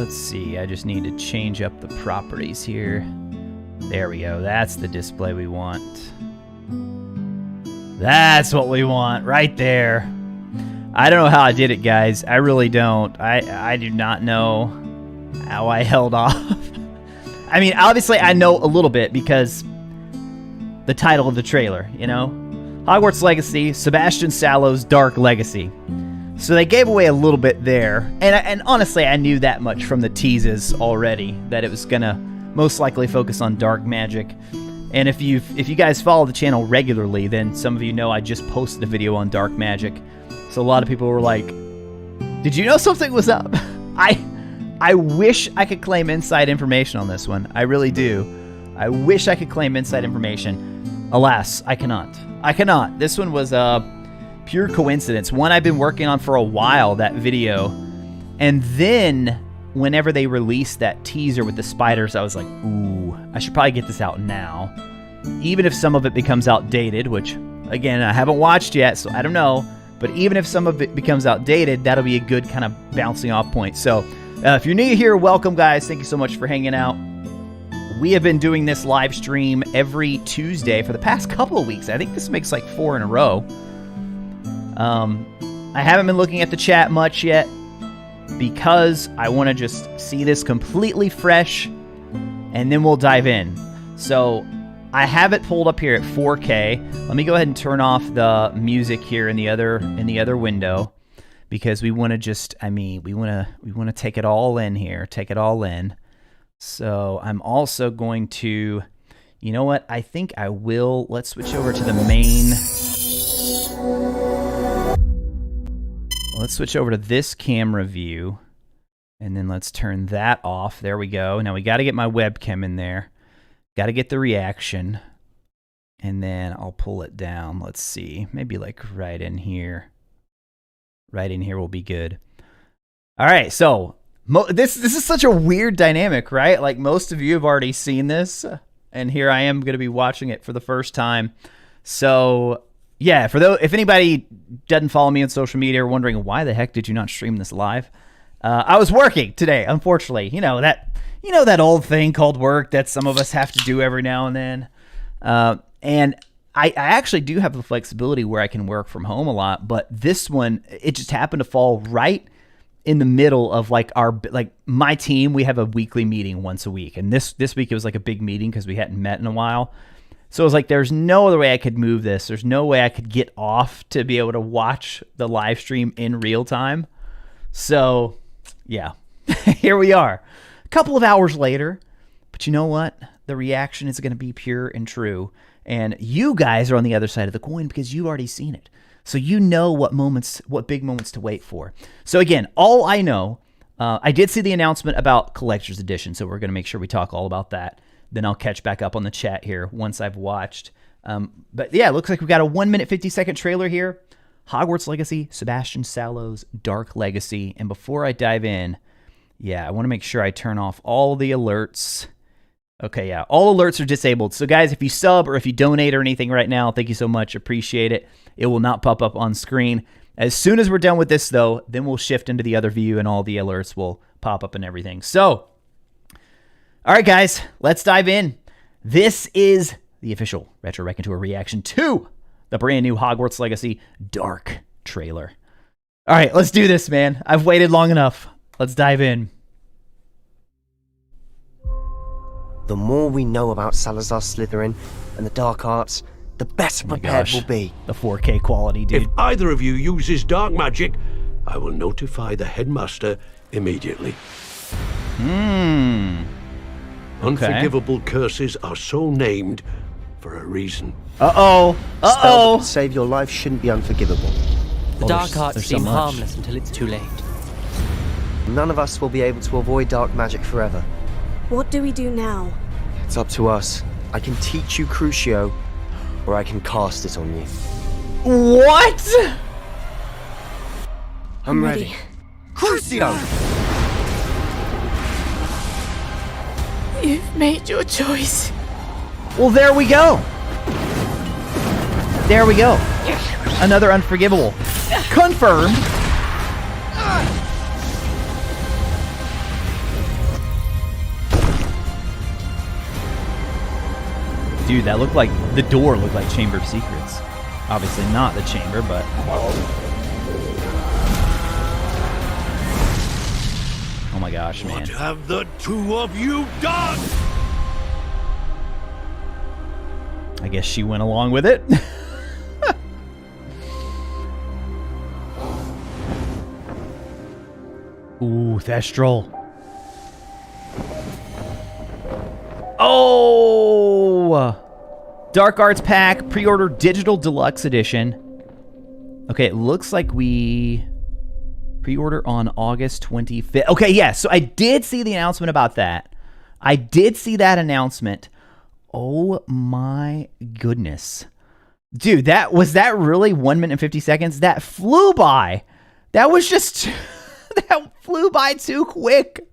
Let's see, I just need to change up the properties here. There we go, that's the display we want. That's what we want, right there. I don't know how I did it, guys. I really don't. I do not know how I held off. I mean, obviously I know a little bit because the title of the trailer, you know? Hogwarts Legacy, Sebastian Sallow's Dark Legacy. So they gave away a little bit there, and honestly, I knew that much from the teases already, that it was gonna most likely focus on dark magic. And if you guys follow the channel regularly, then some of you know I just posted a video on dark magic. So a lot of people were like, "Did you know something was up?" I wish I could claim inside information on this one. I really do. I wish I could claim inside information. Alas, I cannot. I cannot. This one was pure coincidence. One I've been working on for a while, that video. And then whenever they released that teaser with the spiders, I was like, ooh, I should probably get this out now. Even if some of it becomes outdated, which, again, I haven't watched yet, so I don't know. But even if some of it becomes outdated, that'll be a good kind of bouncing off point. So if you're new here, welcome, guys. Thank you so much for hanging out. We have been doing this live stream every Tuesday for the past couple of weeks. I think this makes like 4 in a row. I haven't been looking at the chat much yet because I want to just see this completely fresh, and then we'll dive in. So I have it pulled up here at 4K. Let me go ahead and turn off the music here in the other window, because we want to just, I mean, we want to take it all in here, take it all in. So I'm also going to, you know what? I think I will. Let's switch over to the main. Let's switch over to this camera view, and then let's turn that off. There we go. Now we got to get my webcam in there. Got to get the reaction, and then I'll pull it down. Let's see, maybe like right in here. Right in here will be good. All right, so this is such a weird dynamic, right? Like, most of you have already seen this, and here I am going to be watching it for the first time. So yeah, if anybody doesn't follow me on social media or wondering why the heck did you not stream this live, I was working today, unfortunately. You know that old thing called work that some of us have to do every now and then. And I actually do have the flexibility where I can work from home a lot, but this one, it just happened to fall right in the middle of my team. We have a weekly meeting once a week, and this week it was like a big meeting because we hadn't met in a while. So it was like, there's no other way I could move this. There's no way I could get off to be able to watch the live stream in real time. So yeah, here we are. A couple of hours later, but you know what? The reaction is going to be pure and true. And you guys are on the other side of the coin because you've already seen it. So you know what big moments to wait for. So again, all I know, I did see the announcement about Collector's Edition, so we're going to make sure we talk all about that. Then I'll catch back up on the chat here once I've watched. But yeah, it looks like we've got a 1 minute 50-second trailer here. Hogwarts Legacy, Sebastian Sallow's Dark Legacy. And before I dive in, yeah, I want to make sure I turn off all the alerts. Okay, yeah, all alerts are disabled. So guys, if you sub or if you donate or anything right now, thank you so much. Appreciate it. It will not pop up on screen. As soon as we're done with this, though, then we'll shift into the other view and all the alerts will pop up and everything. So, all right, guys, let's dive in. This is the official RetroRaconteur reaction to the brand new Hogwarts Legacy Dark trailer. All right, let's do this, man. I've waited long enough. Let's dive in. The more we know about Salazar Slytherin and the dark arts, the better prepared we'll be. The 4K quality, dude. If either of you uses dark magic, I will notify the headmaster immediately. Unforgivable curses are so named for a reason. Spell that could save your life shouldn't be unforgivable. The dark arts seem harmless until it's too late. None of us will be able to avoid dark magic forever. What do we do now? It's up to us. I can teach you Crucio, or I can cast it on you. What? I'm ready. Crucio! You've made your choice. Well, there we go. There we go. Another unforgivable. Confirmed. Dude, that looked like the door looked like Chamber of Secrets. Obviously not the chamber, but oh my gosh, man. What have the two of you done? I guess she went along with it. Ooh, Thestral. Oh! Dark Arts Pack, pre-order digital deluxe edition. Okay, it looks like we pre-order on August 25th. Okay, yeah, so I did see the announcement about that. I did see that announcement. Oh my goodness. Dude, was that really 1 minute and 50 seconds? That flew by. That was just, that flew by too quick.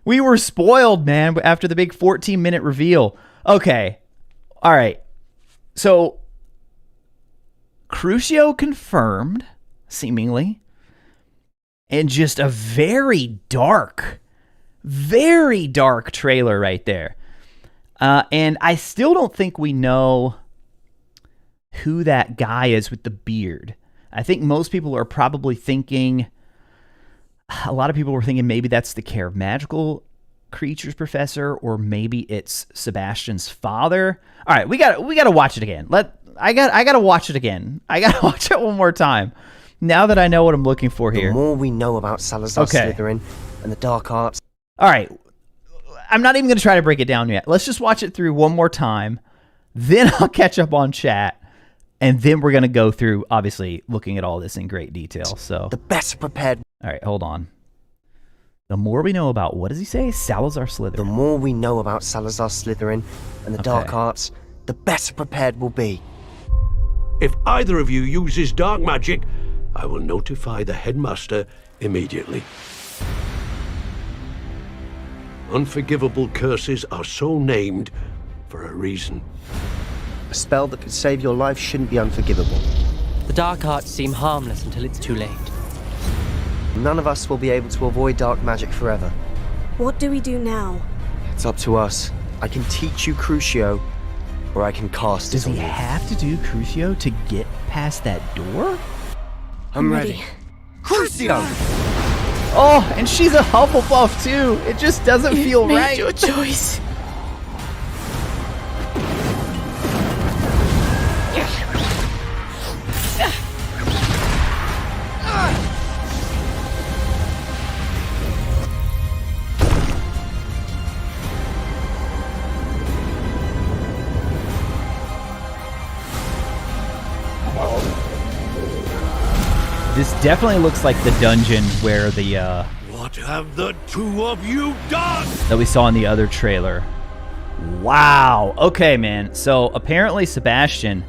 We were spoiled, man, after the big 14-minute reveal. Okay. All right. So, Crucio confirmed, seemingly, and just a very dark trailer right there. And I still don't think we know who that guy is with the beard. I think most people are probably thinking, a lot of people were thinking maybe that's the Care of Magical Creatures professor, or maybe it's Sebastian's father. All right, we got to watch it again. I got to watch it again. I got to watch it one more time. Now that I know what I'm looking for here. The more we know about Salazar Slytherin and the dark arts. All right. I'm not even going to try to break it down yet. Let's just watch it through one more time. Then I'll catch up on chat. And then we're going to go through, obviously, looking at all this in great detail. So the best prepared. All right, hold on. The more we know about, what does he say? Salazar Slytherin. The more we know about Salazar Slytherin and the dark arts, the better prepared we'll be. If either of you uses dark magic, I will notify the headmaster immediately. Unforgivable curses are so named for a reason. A spell that could save your life shouldn't be unforgivable. The dark arts seem harmless until it's too late. None of us will be able to avoid dark magic forever. What do we do now? It's up to us. I can teach you Crucio, or I can cast Does it on he you. have to do Crucio to get past that door? I'm ready. Crucio! Oh, and she's a Hufflepuff too. It just doesn't feel Made right. your choice. This definitely looks like the dungeon where the What have the two of you done? that we saw in the other trailer. Wow. Okay, man. So apparently Sebastian,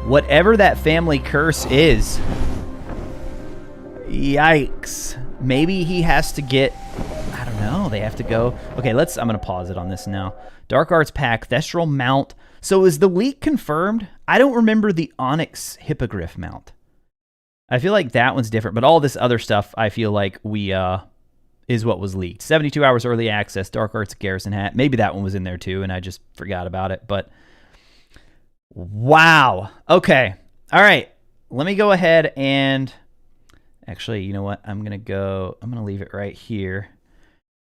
whatever that family curse is, yikes. Maybe he has to get, I don't know, they have to go. Okay, I'm going to pause it on this now. Dark Arts Pack, Thestral Mount. So is the leak confirmed? I don't remember the Onyx Hippogriff mount. I feel like that one's different, but all this other stuff I feel like is what was leaked. 72 hours early access, Dark Arts Garrison hat. Maybe that one was in there too, and I just forgot about it. But wow. Okay. All right. Let me go ahead and actually, you know what? I'm going to leave it right here.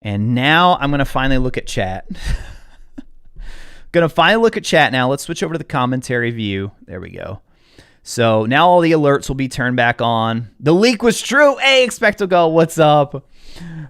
And now I'm going to finally look at chat. Going to finally look at chat now. Let's switch over to the commentary view. There we go. So now all the alerts will be turned back on. The leak was true. Hey, Expecto Go, what's up?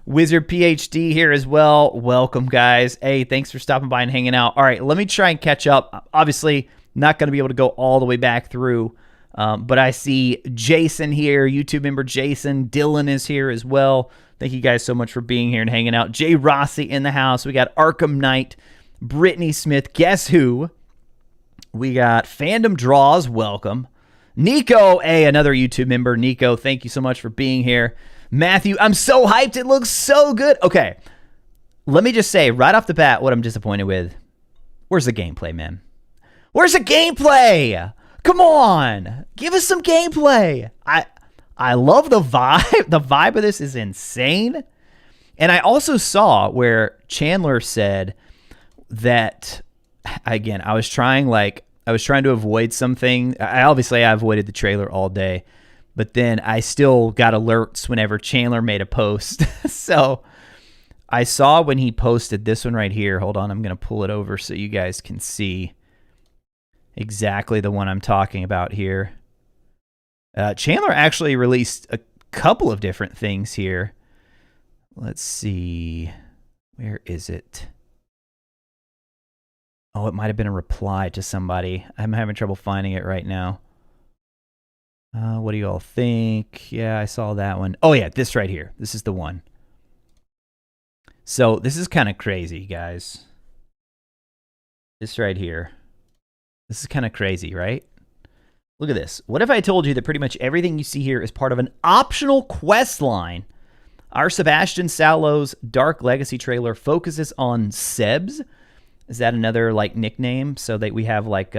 Wizard PhD here as well. Welcome, guys. Hey, thanks for stopping by and hanging out. All right, let me try and catch up. Obviously, not going to be able to go all the way back through, but I see Jason here, YouTube member Jason. Dylan is here as well. Thank you guys so much for being here and hanging out. Jay Rossi in the house. We got Arkham Knight, Brittany Smith. Guess who? We got Fandom Draws. Welcome. Nico, another YouTube member. Nico, thank you so much for being here. Matthew, I'm so hyped. It looks so good. Okay, let me just say right off the bat what I'm disappointed with. Where's the gameplay, man? Where's the gameplay? Come on. Give us some gameplay. I love the vibe. The vibe of this is insane. And I also saw where Chandler said that again, I was trying to avoid something. I avoided the trailer all day, but then I still got alerts whenever Chandler made a post. So I saw when he posted this one right here. Hold on, I'm going to pull it over so you guys can see exactly the one I'm talking about here. Chandler actually released a couple of different things here. Let's see. Where is it? Oh, it might have been a reply to somebody. I'm having trouble finding it right now. What do you all think? Yeah, I saw that one. Oh, yeah, this right here. This is the one. So this is kind of crazy, guys. This right here. This is kind of crazy, right? Look at this. What if I told you that pretty much everything you see here is part of an optional quest line? Our Sebastian Sallo's Dark Legacy trailer focuses on Sebs. Is that another like nickname? So that we have like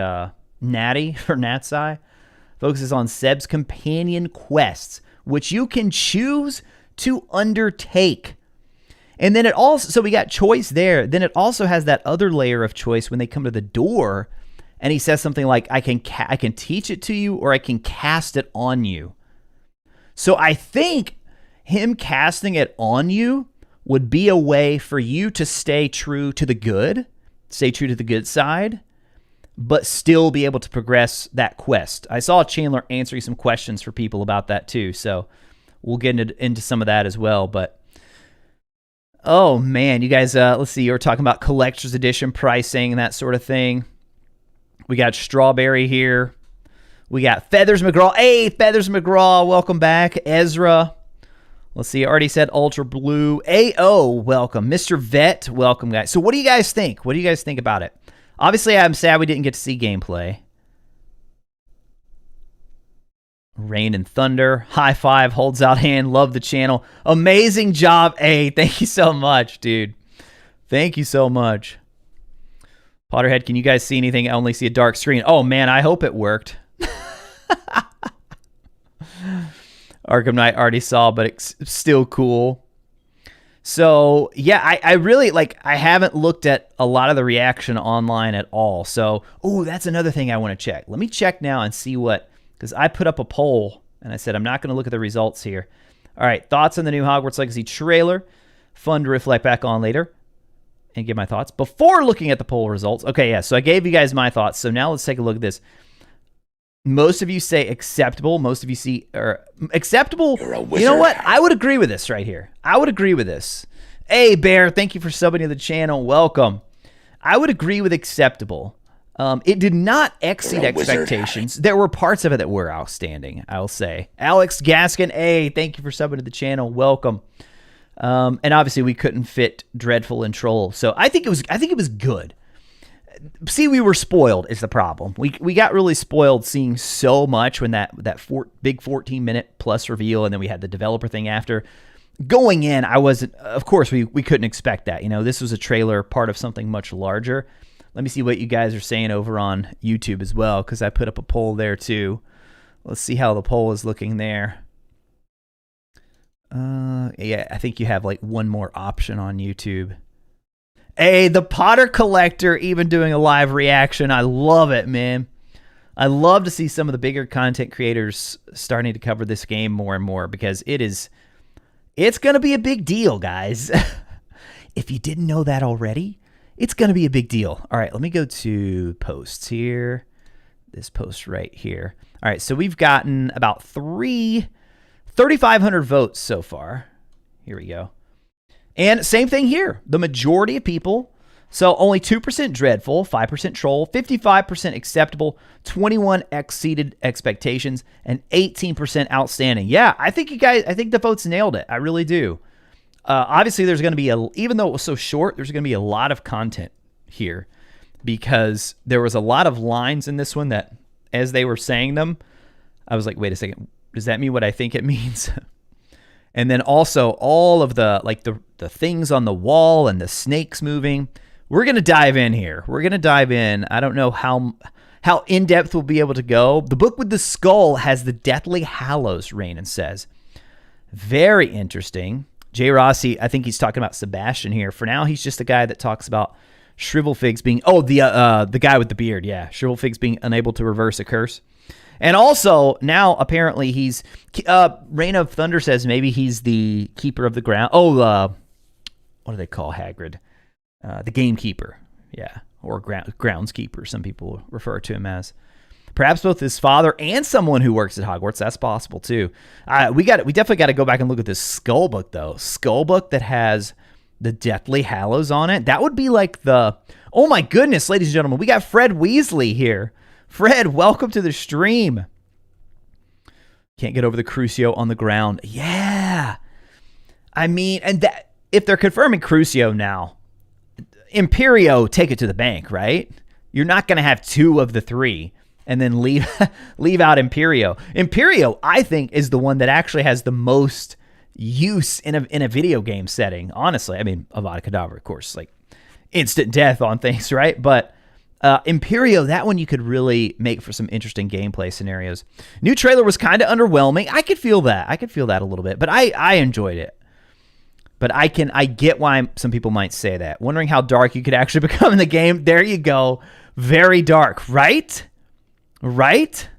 Natty for Natsai. Focuses on Seb's companion quests, which you can choose to undertake. And then it also, so we got choice there. Then it also has that other layer of choice when they come to the door, and he says something like, I can teach it to you, or I can cast it on you. So I think him casting it on you would be a way for you to stay true to the good side, but still be able to progress that quest. I saw Chandler answering some questions for people about that too, so we'll get into some of that as well. But oh man, you guys, let's see, you were talking about collector's edition pricing and that sort of thing. We got Strawberry here. We got Feathers McGraw. Hey, Feathers McGraw, welcome back. Ezra. Let's see, I already said Ultra Blue. AO, welcome. Mr. Vet, welcome, guys. So what do you guys think? What do you guys think about it? Obviously, I'm sad we didn't get to see gameplay. Rain and Thunder. High five, holds out hand. Love the channel. Amazing job, A. Thank you so much, dude. Thank you so much. Potterhead, can you guys see anything? I only see a dark screen. Oh, man, I hope it worked. Arkham Knight already saw, but it's still cool. So, yeah, I really, like, I haven't looked at a lot of the reaction online at all. So, oh, that's another thing I want to check. Let me check now and see what, because I put up a poll, and I said I'm not going to look at the results here. All right, thoughts on the new Hogwarts Legacy trailer. Fun to reflect back on later and give my thoughts. Before looking at the poll results, okay, yeah, so I gave you guys my thoughts. So now let's take a look at this. Most of you say acceptable. Most of you see acceptable. You know what? I would agree with this right here. I would agree with this. Hey, Bear, thank you for subbing to the channel. Welcome. I would agree with acceptable. It did not exceed expectations. There were parts of it that were outstanding, I'll say. Alex Gaskin, hey, thank you for subbing to the channel. Welcome. And obviously we couldn't fit Dreadful and Troll. So I think it was good. See, we were spoiled is the problem. We got really spoiled seeing so much when that big 14-minute plus reveal, and then we had the developer thing after. Going in, I wasn't, of course, we couldn't expect that. You know, this was a trailer, part of something much larger. Let me see what you guys are saying over on YouTube as well, because I put up a poll there too. Let's see how the poll is looking there. Yeah, I think you have like one more option on YouTube. Hey, the Potter Collector even doing a live reaction. I love it, man. I love to see some of the bigger content creators starting to cover this game more and more, because it's going to be a big deal, guys. If you didn't know that already, it's going to be a big deal. All right, let me go to posts here. This post right here. All right, so we've gotten about 3,500 votes so far. Here we go. And same thing here. The majority of people, so only 2% dreadful, 5% troll, 55% acceptable, 21 exceeded expectations, and 18% outstanding. Yeah, I think the votes nailed it. I really do. Obviously, there's going to be even though it was so short, there's going to be a lot of content here, because there was a lot of lines in this one that, as they were saying them, I was like, wait a second, does that mean what I think it means? And then also all of the things on the wall and the snakes moving. We're going to dive in here. We're going to dive in. I don't know how in-depth we'll be able to go. The book with the skull has the Deathly Hallows, Rainen says. Very interesting. Jay Rossi, I think he's talking about Sebastian here. For now, he's just a guy that talks about Shrivelfig's being the guy with the beard, yeah. Shrivelfig's being unable to reverse a curse. And also, now apparently he's Reign of Thunder says maybe he's the keeper of the ground. What do they call Hagrid? The gamekeeper. Yeah, or groundskeeper, some people refer to him as. Perhaps both his father and someone who works at Hogwarts. That's possible too. We definitely got to go back and look at this skull book though. Skull book that has the Deathly Hallows on it. That would be like the... Oh my goodness, ladies and gentlemen. We got Fred Weasley here. Fred, welcome to the stream. Can't get over the Crucio on the ground. Yeah. I mean, and that if they're confirming Crucio now, Imperio, take it to the bank, right? You're not going to have 2 of the 3 and then leave out Imperio. Imperio, I think, is the one that actually has the most use in a video game setting. Honestly, I mean, Avada Kedavra, of course, like instant death on things, right? But Imperio, that one you could really make for some interesting gameplay scenarios. New trailer was kind of underwhelming. I could feel that. A little bit, but I enjoyed it. But I get why some people might say that. Wondering how dark you could actually become in the game. There you go. Very dark, right? Right?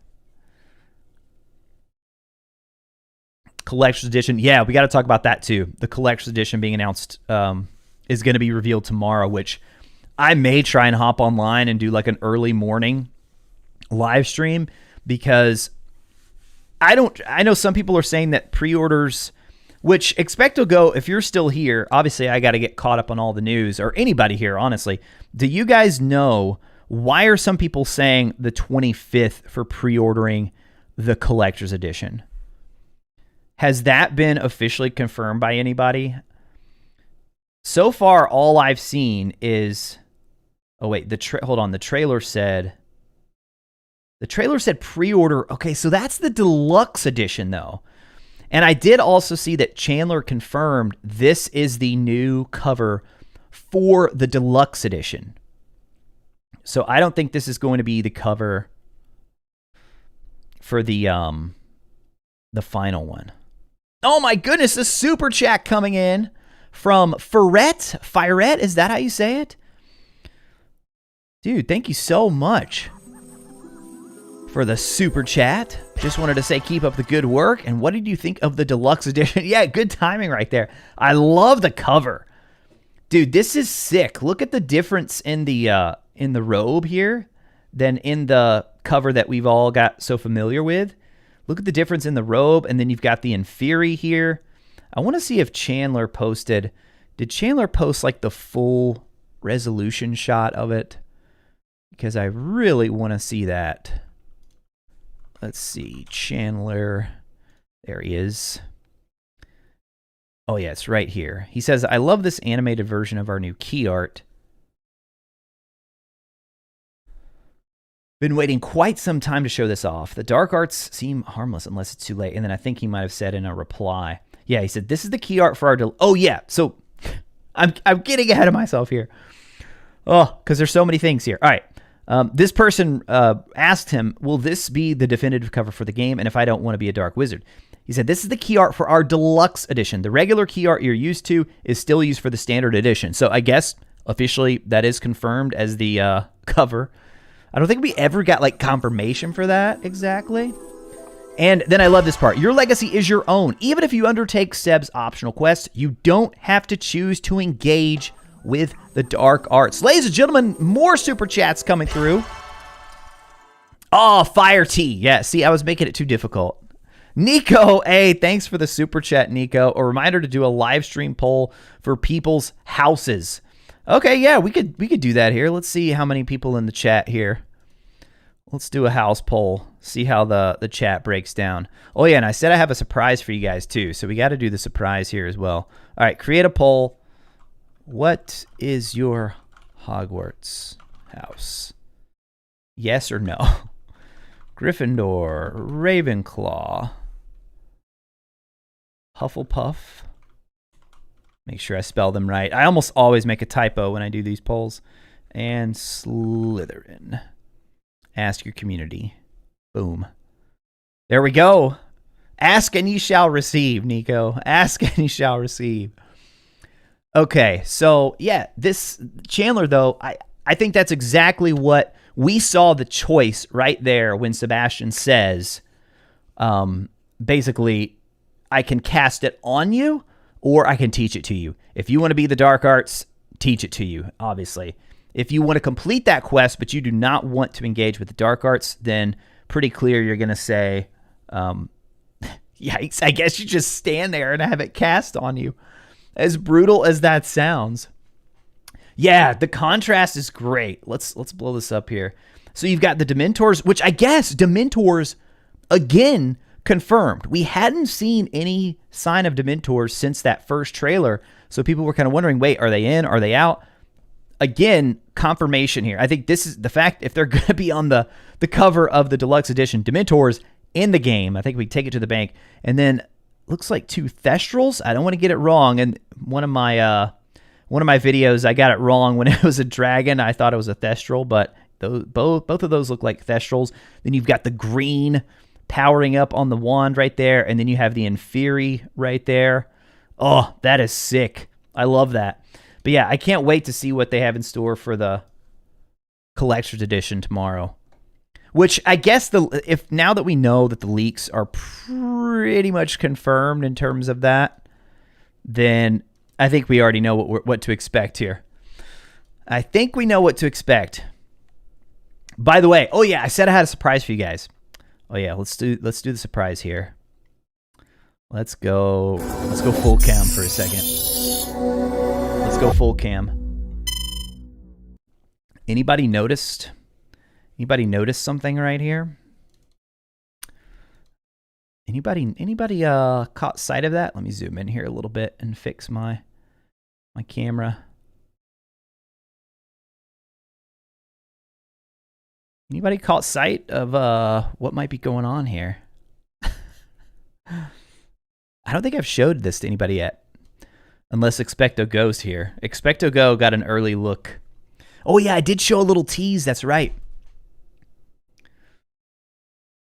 Collector's Edition. Yeah, we got to talk about that too. The Collector's Edition being announced is going to be revealed tomorrow, which I may try and hop online and do like an early morning live stream, because I know some people are saying that pre-orders, which Expecto Go, if you're still here, obviously I got to get caught up on all the news, or anybody here, honestly. Do you guys know why are some people saying the 25th for pre-ordering the Collector's Edition? Has that been officially confirmed by anybody? So far, all I've seen is... Oh, wait. Hold on. The trailer said pre-order. Okay, so that's the deluxe edition, though. And I did also see that Chandler confirmed this is the new cover for the deluxe edition. So I don't think this is going to be the cover for the final one. Oh my goodness, the super chat coming in from Firette, is that how you say it? Dude, thank you so much for the super chat. Just wanted to say keep up the good work. And what did you think of the deluxe edition? Yeah, good timing right there. I love the cover. Dude, this is sick. Look at the difference in the robe here than in the cover that we've all got so familiar with. Look at the difference in the robe, and then you've got the Inferi here. I want to see if Chandler posted... Did Chandler post like the full resolution shot of it? Because I really want to see that. Let's see. Chandler. There he is. Oh, yeah, it's right here. He says, I love this animated version of our new key art. Been waiting quite some time to show this off. The dark arts seem harmless unless it's too late. And then I think he might have said in a reply. Yeah, he said, this is the key art for our... Oh, yeah. So I'm getting ahead of myself here. Oh, because there's so many things here. All right. This person asked him, will this be the definitive cover for the game? And if I don't want to be a dark wizard? He said, this is the key art for our deluxe edition. The regular key art you're used to is still used for the standard edition. So I guess officially that is confirmed as the cover. I don't think we ever got like confirmation for that exactly. And then I love this part. Your legacy is your own. Even if you undertake Seb's optional quest, you don't have to choose to engage with the dark arts. Ladies and gentlemen, more super chats coming through. Oh, Fire Tea. Yeah, see, I was making it too difficult. Nico, hey, thanks for the super chat, Nico. A reminder to do a live stream poll for people's houses. Okay, yeah, we could do that here. Let's see how many people in the chat here. Let's do a house poll. See how the chat breaks down. Oh, yeah, and I said I have a surprise for you guys, too. So we got to do the surprise here as well. All right, create a poll. What is your Hogwarts house? Yes or no? Gryffindor, Ravenclaw, Hufflepuff. Make sure I spell them right. I almost always make a typo when I do these polls. And Slytherin. Ask your community. Boom. There we go. Ask and ye shall receive, Nico. Ask and ye shall receive. Okay, so yeah, this Chandler though, I think that's exactly what we saw the choice right there when Sebastian says, basically, I can cast it on you or I can teach it to you. If you want to be the dark arts, teach it to you, obviously. If you want to complete that quest, but you do not want to engage with the dark arts, then pretty clear you're going to say, yikes, I guess you just stand there and have it cast on you. As brutal as that sounds. Yeah, the contrast is great. Let's blow this up here. So you've got the Dementors, which I guess Dementors, again, confirmed. We hadn't seen any sign of Dementors since that first trailer. So people were kind of wondering, wait, are they in? Are they out? Again, confirmation here. I think this is the fact, if they're going to be on the cover of the deluxe edition, Dementors in the game. I think we take it to the bank. And then looks like 2 Thestrals. I don't want to get it wrong. And one of my videos, I got it wrong when it was a dragon. I thought it was a Thestral, but both of those look like Thestrals. Then you've got the green powering up on the wand right there, and then you have the Inferi right there. Oh, that is sick. I love that. But yeah, I can't wait to see what they have in store for the collector's edition tomorrow. Which I guess if now that we know that the leaks are pretty much confirmed in terms of that, then I think we already know what to expect here. I think we know what to expect. By the way, oh yeah, I said I had a surprise for you guys. Oh yeah, let's do the surprise here. Let's go full cam for a second. Let's go full cam. Anybody noticed something right here? Anybody caught sight of that? Let me zoom in here a little bit and fix my camera. Anybody caught sight of what might be going on here? I don't think I've showed this to anybody yet. Unless Expecto Go's here. Expecto Go got an early look. Oh yeah, I did show a little tease, that's right.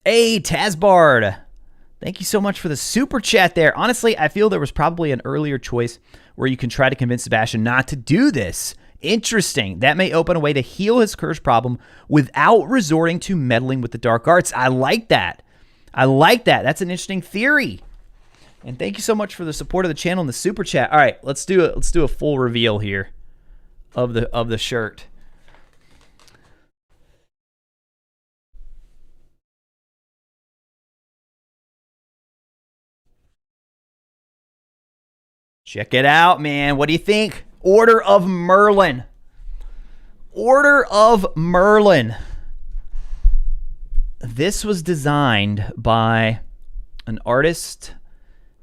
Hey, Tazbard. Thank you so much for the super chat there. Honestly, I feel there was probably an earlier choice where you can try to convince Sebastian not to do this. Interesting. That may open a way to heal his curse problem without resorting to meddling with the dark arts. I like that. I like that. That's an interesting theory. And thank you so much for the support of the channel and the super chat. All right, let's do a full reveal here of the shirt. Check it out, man. What do you think? Order of Merlin. Order of Merlin. This was designed by an artist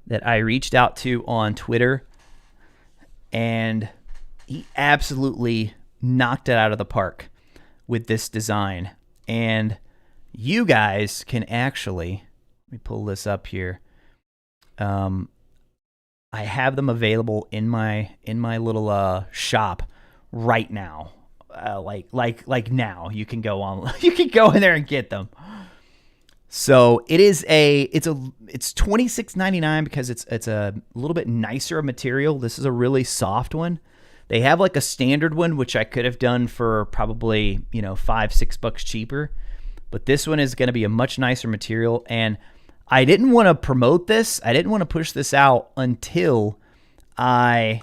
that I reached out to on Twitter, and he absolutely knocked it out of the park with this design. And you guys can actually, let me pull this up here. I have them available in my little shop right now. Like now, you can go on. You can go in there and get them. So it's $26.99 because it's a little bit nicer material. This is a really soft one. They have like a standard one, which I could have done for probably $5-6 cheaper, but this one is going to be a much nicer material. And I didn't want to promote this. I didn't want to push this out until I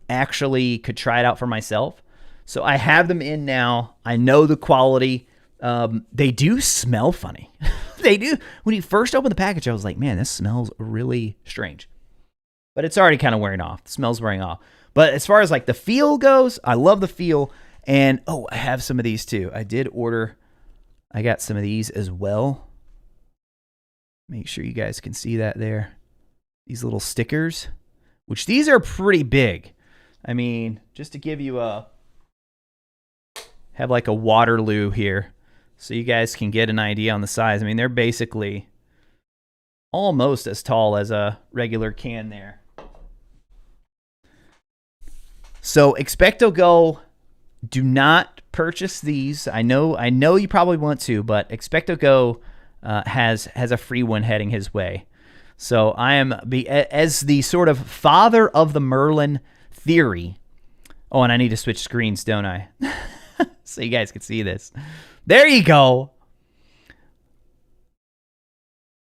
actually could try it out for myself. So I have them in now. I know the quality. They do smell funny. They do. When you first opened the package, I was like, man, this smells really strange. But it's already kind of wearing off. The smell's wearing off. But as far as like the feel goes, I love the feel. And oh, I have some of these too. I got some of these as well. Make sure you guys can see that there. These little stickers, which these are pretty big. I mean, just to give you have like a Waterloo here so you guys can get an idea on the size. I mean, they're basically almost as tall as a regular can there. So Expecto Go, do not purchase these. I know you probably want to, but Expecto Go has a free one heading his way. So I am, as the sort of father of the Merlin theory. Oh, and I need to switch screens, don't I? So you guys can see this. There you go.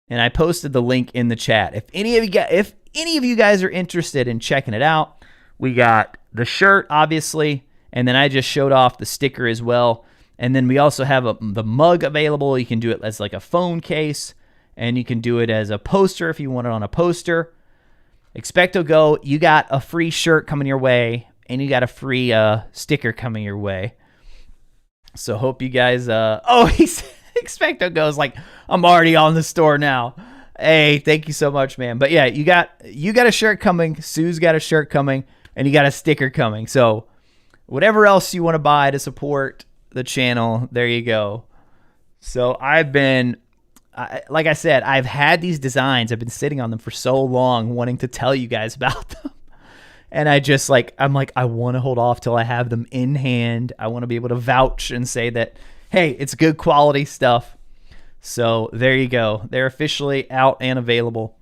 And I posted the link in the chat. If any of you guys are interested in checking it out, we got the shirt, obviously, and then I just showed off the sticker as well. And then we also have the mug available. You can do it as like a phone case, and you can do it as a poster if you want it on a poster. Expecto Go, you got a free shirt coming your way, and you got a free sticker coming your way. So hope you guys... Expecto Go's like, I'm already on the store now. Hey, thank you so much, man. But yeah, you got a shirt coming. Sue's got a shirt coming, and you got a sticker coming. So whatever else you want to buy to support the channel, there you go. So like I said, I've had these designs. I've been sitting on them for so long, wanting to tell you guys about them. And I'm like, I want to hold off till I have them in hand. I want to be able to vouch and say that, hey, it's good quality stuff. So there you go. They're officially out and available.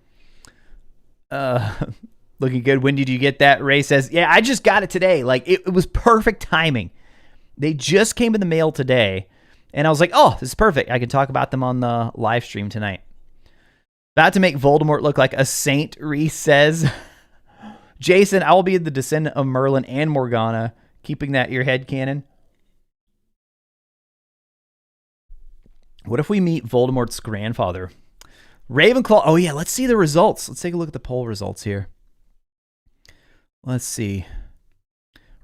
Looking good. When did you get that? Ray says, yeah, I just got it today. Like, it was perfect timing. They just came in the mail today. And I was like, oh, this is perfect. I can talk about them on the live stream tonight. About to make Voldemort look like a saint, Reese says. Jason, I will be the descendant of Merlin and Morgana. Keeping that your head canon. What if we meet Voldemort's grandfather? Ravenclaw. Oh, yeah. Let's see the results. Let's take a look at the poll results here. Let's see.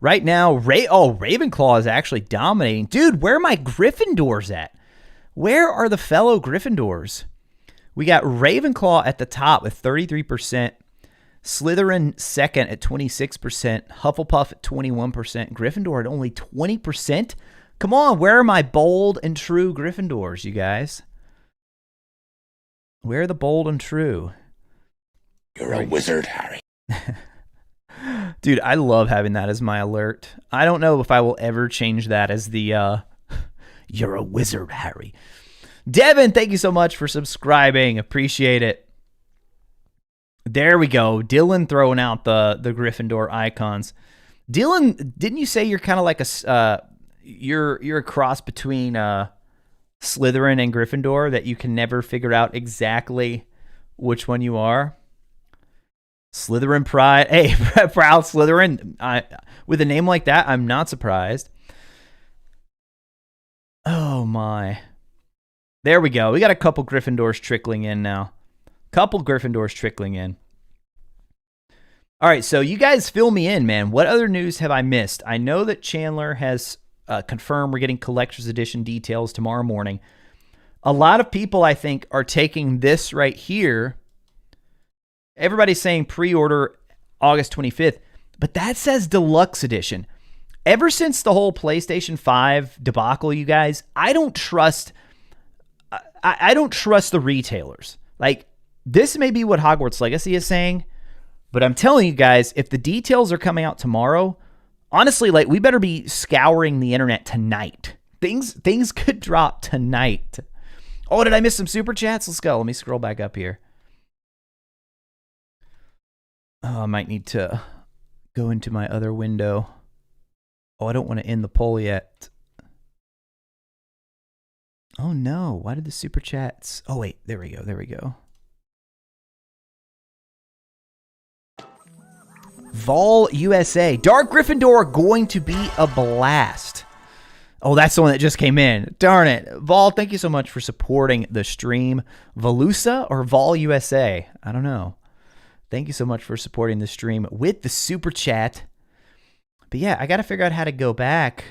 Right now, Ravenclaw is actually dominating. Dude, where are my Gryffindors at? Where are the fellow Gryffindors? We got Ravenclaw at the top with 33%. Slytherin second at 26%. Hufflepuff at 21%. Gryffindor at only 20%. Come on, where are my bold and true Gryffindors, you guys? Where are the bold and true? You're a wizard, Harry. Dude, I love having that as my alert. I don't know if I will ever change that as the, you're a wizard, Harry. Devin, thank you so much for subscribing. Appreciate it. There we go. Dylan throwing out the Gryffindor icons. Dylan, didn't you say you're kind of like you're a cross between Slytherin and Gryffindor, that you can never figure out exactly which one you are? Slytherin pride. Hey, proud Slytherin. With a name like that, I'm not surprised. Oh, my. There we go. We got a couple Gryffindors trickling in now. Couple Gryffindors trickling in. All right, so you guys fill me in, man. What other news have I missed? I know that Chandler has confirmed we're getting collector's edition details tomorrow morning. A lot of people, I think, are taking this right here. Everybody's saying pre-order August 25th, but that says deluxe edition. Ever since the whole PlayStation 5 debacle, you guys, I don't trust the retailers. Like, this may be what Hogwarts Legacy is saying, but I'm telling you guys, if the details are coming out tomorrow, honestly, like, we better be scouring the internet tonight. Things could drop tonight. Oh, did I miss some super chats? Let's go. Let me scroll back up here. Oh, I might need to go into my other window. Oh, I don't want to end the poll yet. Oh, no. Why did the super chats... Oh, wait. There we go. There we go. Vol USA. Dark Gryffindor going to be a blast. Oh, that's the one that just came in. Darn it. Vol, thank you so much for supporting the stream. Volusa or Vol USA? I don't know. Thank you so much for supporting the stream with the super chat. But yeah, I got to figure out how to go back.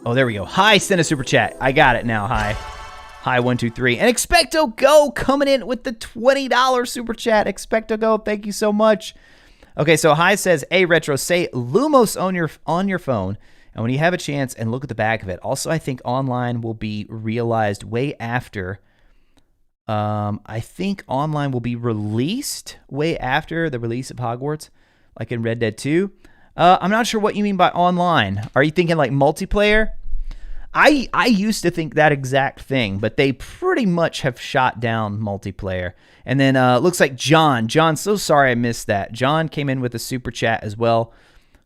Oh, there we go. Hi, send a super chat. I got it now. Hi. Hi, 123. And Expecto Go coming in with the $20 super chat. Expecto Go, thank you so much. Okay, so Hi says, hey, Retro, say Lumos on your phone. And when you have a chance, and look at the back of it. Also, I think online will be realized way after. I think online will be released way after the release of Hogwarts, like in Red Dead 2. I'm not sure what you mean by online. Are you thinking like multiplayer? I used to think that exact thing, but they pretty much have shot down multiplayer. And then looks like John, so sorry I missed that. John came in with a super chat as well.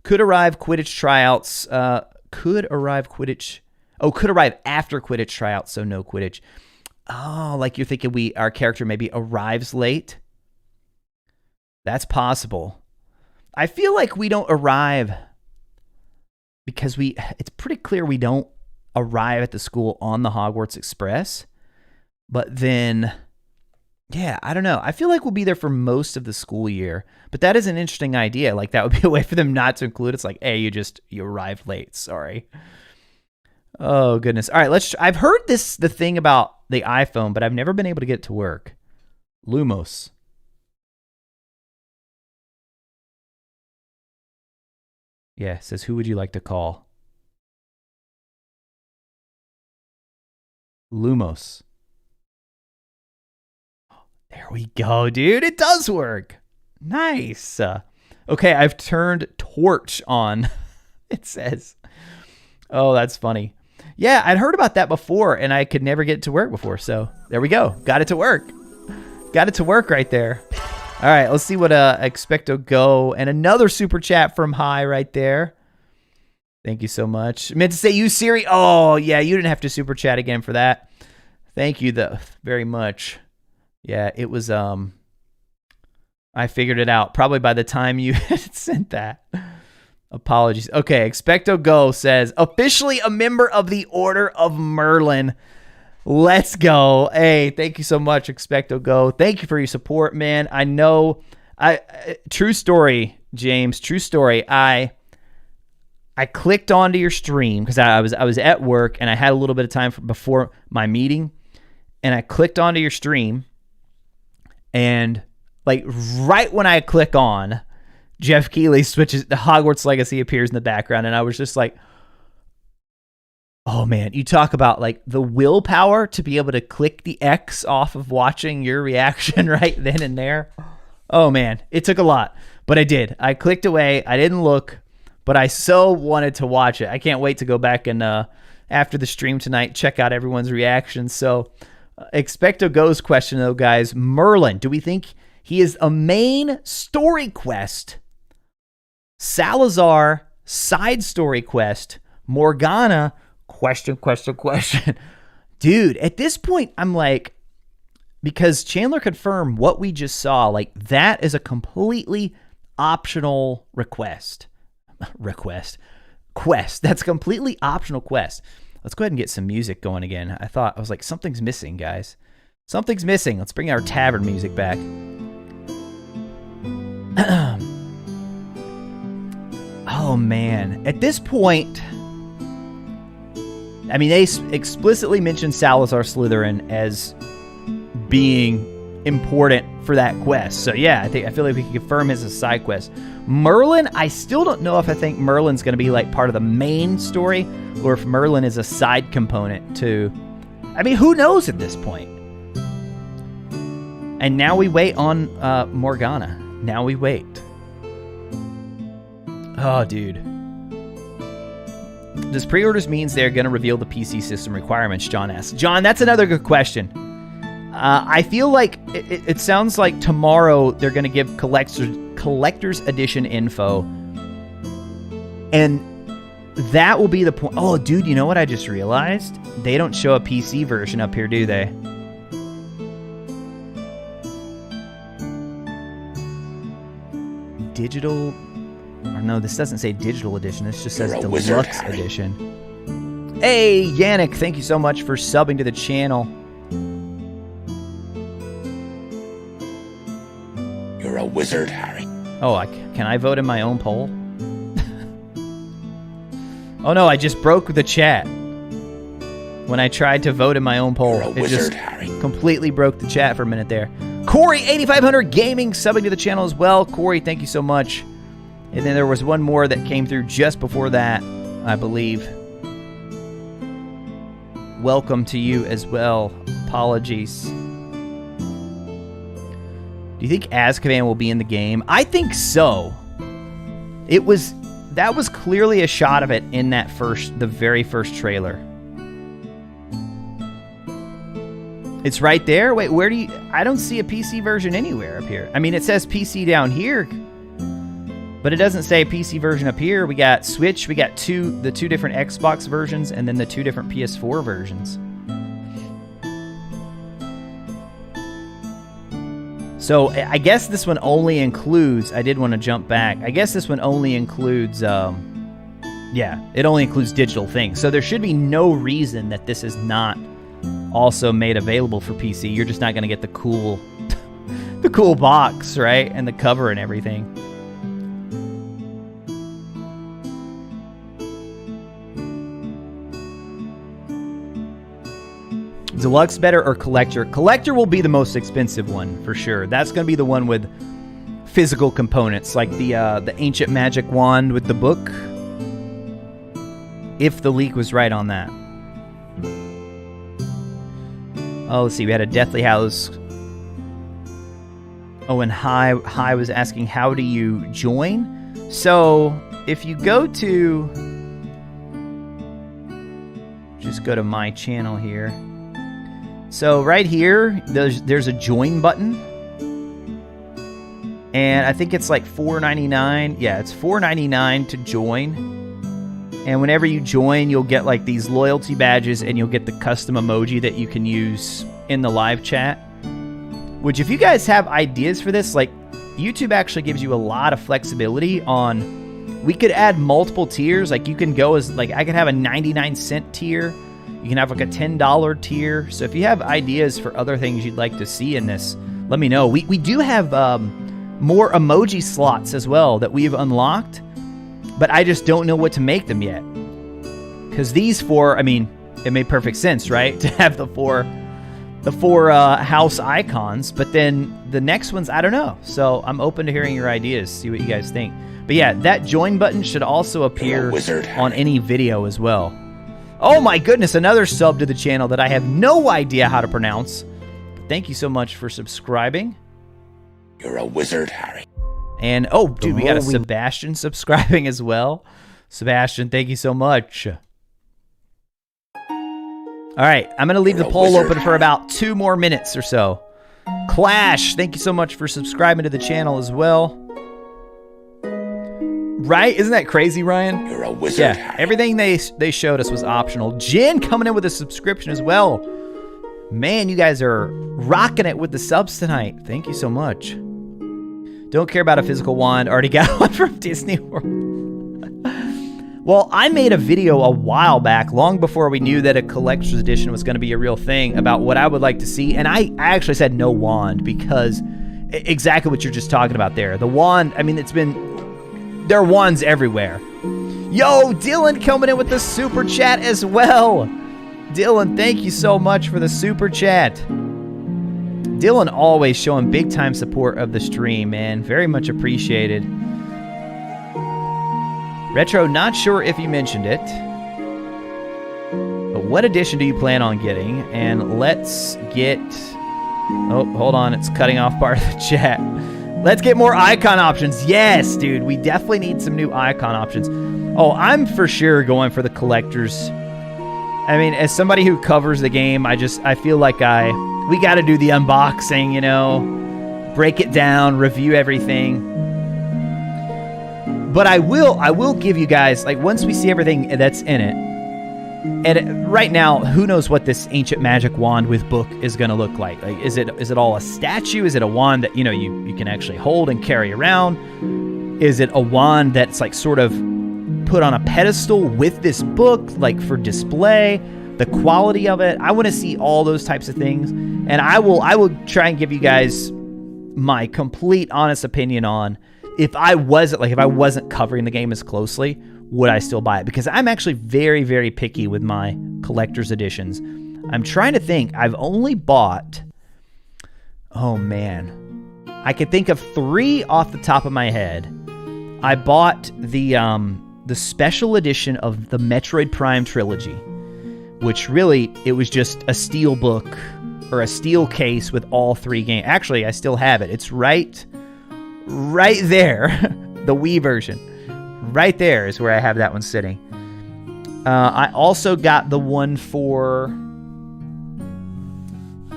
Could arrive Quidditch tryouts. Could arrive after Quidditch tryouts, so no Quidditch. Oh, like you're thinking our character maybe arrives late? That's possible. I feel like we don't arrive because it's pretty clear we don't arrive at the school on the Hogwarts Express. But then, yeah, I don't know. I feel like we'll be there for most of the school year. But that is an interesting idea. Like, that would be a way for them not to include. It's like, hey, you arrived late. Sorry. Oh, goodness. All right, I've heard the thing about the iPhone, but I've never been able to get it to work. Lumos. Yeah, it says, who would you like to call? Lumos. There we go, dude. It does work. Nice. Okay, I've turned torch on. It says. Oh, that's funny. Yeah, I'd heard about that before, and I could never get it to work before. So there we go. Got it to work. Got it to work right there. All right, let's see what Expecto Go, and another super chat from Hi right there. Thank you so much. I meant to say you, Siri. Oh, yeah, you didn't have to super chat again for that. Thank you, though, very much. Yeah, it was, I figured it out probably by the time you had sent that. Apologies. Okay, Expecto Go says, officially a member of the Order of Merlin. Let's go. Hey, thank you so much, Expecto Go. Thank you for your support, man. I know, true story, James, true story. I clicked onto your stream because I was at work and I had a little bit of time before my meeting, and I clicked onto your stream, and like right when I click on, Jeff Keighley switches, the Hogwarts Legacy appears in the background, and I was just like, oh man, you talk about like the willpower to be able to click the X off of watching your reaction right then and there. Oh man, it took a lot, but I did. I clicked away. I didn't look, but I so wanted to watch it. I can't wait to go back and after the stream tonight, check out everyone's reactions. So Expecto Go's question though, guys, Merlin, do we think he is a main story quest? Salazar, side story quest? Morgana, question. Dude, at this point, I'm like, because Chandler confirmed what we just saw, like that is a completely optional quest. That's a completely optional quest. Let's go ahead and get some music going again. I was like, something's missing, guys. Something's missing. Let's bring our tavern music back. Oh man, at this point, I mean, they explicitly mentioned Salazar Slytherin as being important for that quest. So yeah, I feel like we can confirm his a side quest. Merlin, I still don't know if I think Merlin's going to be like part of the main story or if Merlin is a side component to, I mean, who knows at this point? And now we wait on Morgana. Now we wait. Oh, dude. Does pre-orders means they're going to reveal the PC system requirements, John asks. John, that's another good question. I feel like it sounds like tomorrow they're going to give collector's edition info. And that will be the point. Oh, dude, you know what I just realized? They don't show a PC version up here, do they? Digital... Or no, this doesn't say digital edition. This just says deluxe edition. Hey, Yannick, thank you so much for subbing to the channel. You're a wizard, Harry. Oh, can I vote in my own poll? Oh no, I just broke the chat. When I tried to vote in my own poll, it just completely broke the chat for a minute there. Corey, 8500 Gaming, subbing to the channel as well. Corey, thank you so much. And then there was one more that came through just before that, I believe. Welcome to you as well. Apologies. Do you think Azkaban will be in the game? I think so. That was clearly a shot of it in the very first trailer. It's right there? Wait, where do you... I don't see a PC version anywhere up here. I mean, it says PC down here, but it doesn't say PC version up here. We got Switch, we got the two different Xbox versions, and then the 2 different PS4 versions. So I guess this one only includes... I did want to jump back. I guess this one only includes... yeah, it only includes digital things. So there should be no reason that this is not also made available for PC. You're just not going to get the cool the cool box, right? And the cover and everything. Deluxe better or collector? Collector will be the most expensive one for sure. That's going to be the one with physical components, like the ancient magic wand with the book. If the leak was right on that. Oh, let's see. We had a Deathly Hallows. Oh, and Hi was asking, how do you join? So, if you go to... Just go to my channel here. So, right here, there's a join button. And I think it's like $4.99. Yeah, it's $4.99 to join. And whenever you join, you'll get like these loyalty badges and you'll get the custom emoji that you can use in the live chat. Which, if you guys have ideas for this, like YouTube actually gives you a lot of flexibility on... We could add multiple tiers. Like you can go as... Like I could have a 99-cent tier. You can have like a $10 tier. So if you have ideas for other things you'd like to see in this, let me know. We do have more emoji slots as well that we've unlocked. But I just don't know what to make them yet. Because these 4, I mean, it made perfect sense, right? To have the four house icons. But then the next ones, I don't know. So I'm open to hearing your ideas, see what you guys think. But yeah, that join button should also appear on any video as well. Oh my goodness, another sub to the channel that I have no idea how to pronounce. Thank you so much for subscribing. You're a wizard, Harry. And, oh, dude, we got a Sebastian subscribing as well. Sebastian, thank you so much. All right, I'm going to leave the poll open for about 2 more minutes or so. Clash, thank you so much for subscribing to the channel as well. Right? Isn't that crazy, Ryan? You're a wizard, yeah, Harry. everything they showed us was optional. Jen coming in with a subscription as well. Man, you guys are rocking it with the subs tonight. Thank you so much. Don't care about a physical wand. Already got one from Disney World. Well, I made a video a while back, long before we knew that a collector's edition was going to be a real thing, about what I would like to see. And I actually said no wand because exactly what you're just talking about there. The wand, I mean, there are wands everywhere. Yo, Dylan coming in with the super chat as well. Dylan, thank you so much for the super chat. Dylan always showing big time support of the stream, man. Very much appreciated. Retro, not sure if you mentioned it, but what edition do you plan on getting? And let's get... Oh, hold on. It's cutting off part of the chat. Let's get more icon options. Yes, dude. We definitely need some new icon options. Oh, I'm for sure going for the collectors. I mean, as somebody who covers the game, I feel like we got to do the unboxing, you know, break it down, review everything. But I will give you guys, like, once we see everything that's in it, and right now, who knows what this ancient magic wand with book is going to look like? Like, is it all a statue? Is it a wand that, you know, you can actually hold and carry around? Is it a wand that's like sort of put on a pedestal with this book, like for display? The quality of it, I want to see all those types of things, and I will try and give you guys my complete honest opinion on if I wasn't covering the game as closely, would I still buy it? Because I'm actually very, very picky with my collector's editions. I'm trying to think. I've only bought, oh man, I could think of 3 off the top of my head. I bought the special edition of the Metroid Prime trilogy, which really, it was just a steel book or a steel case with all 3 games. Actually, I still have it. It's right there, the Wii version. Right there is where I have that one sitting. I also got the one for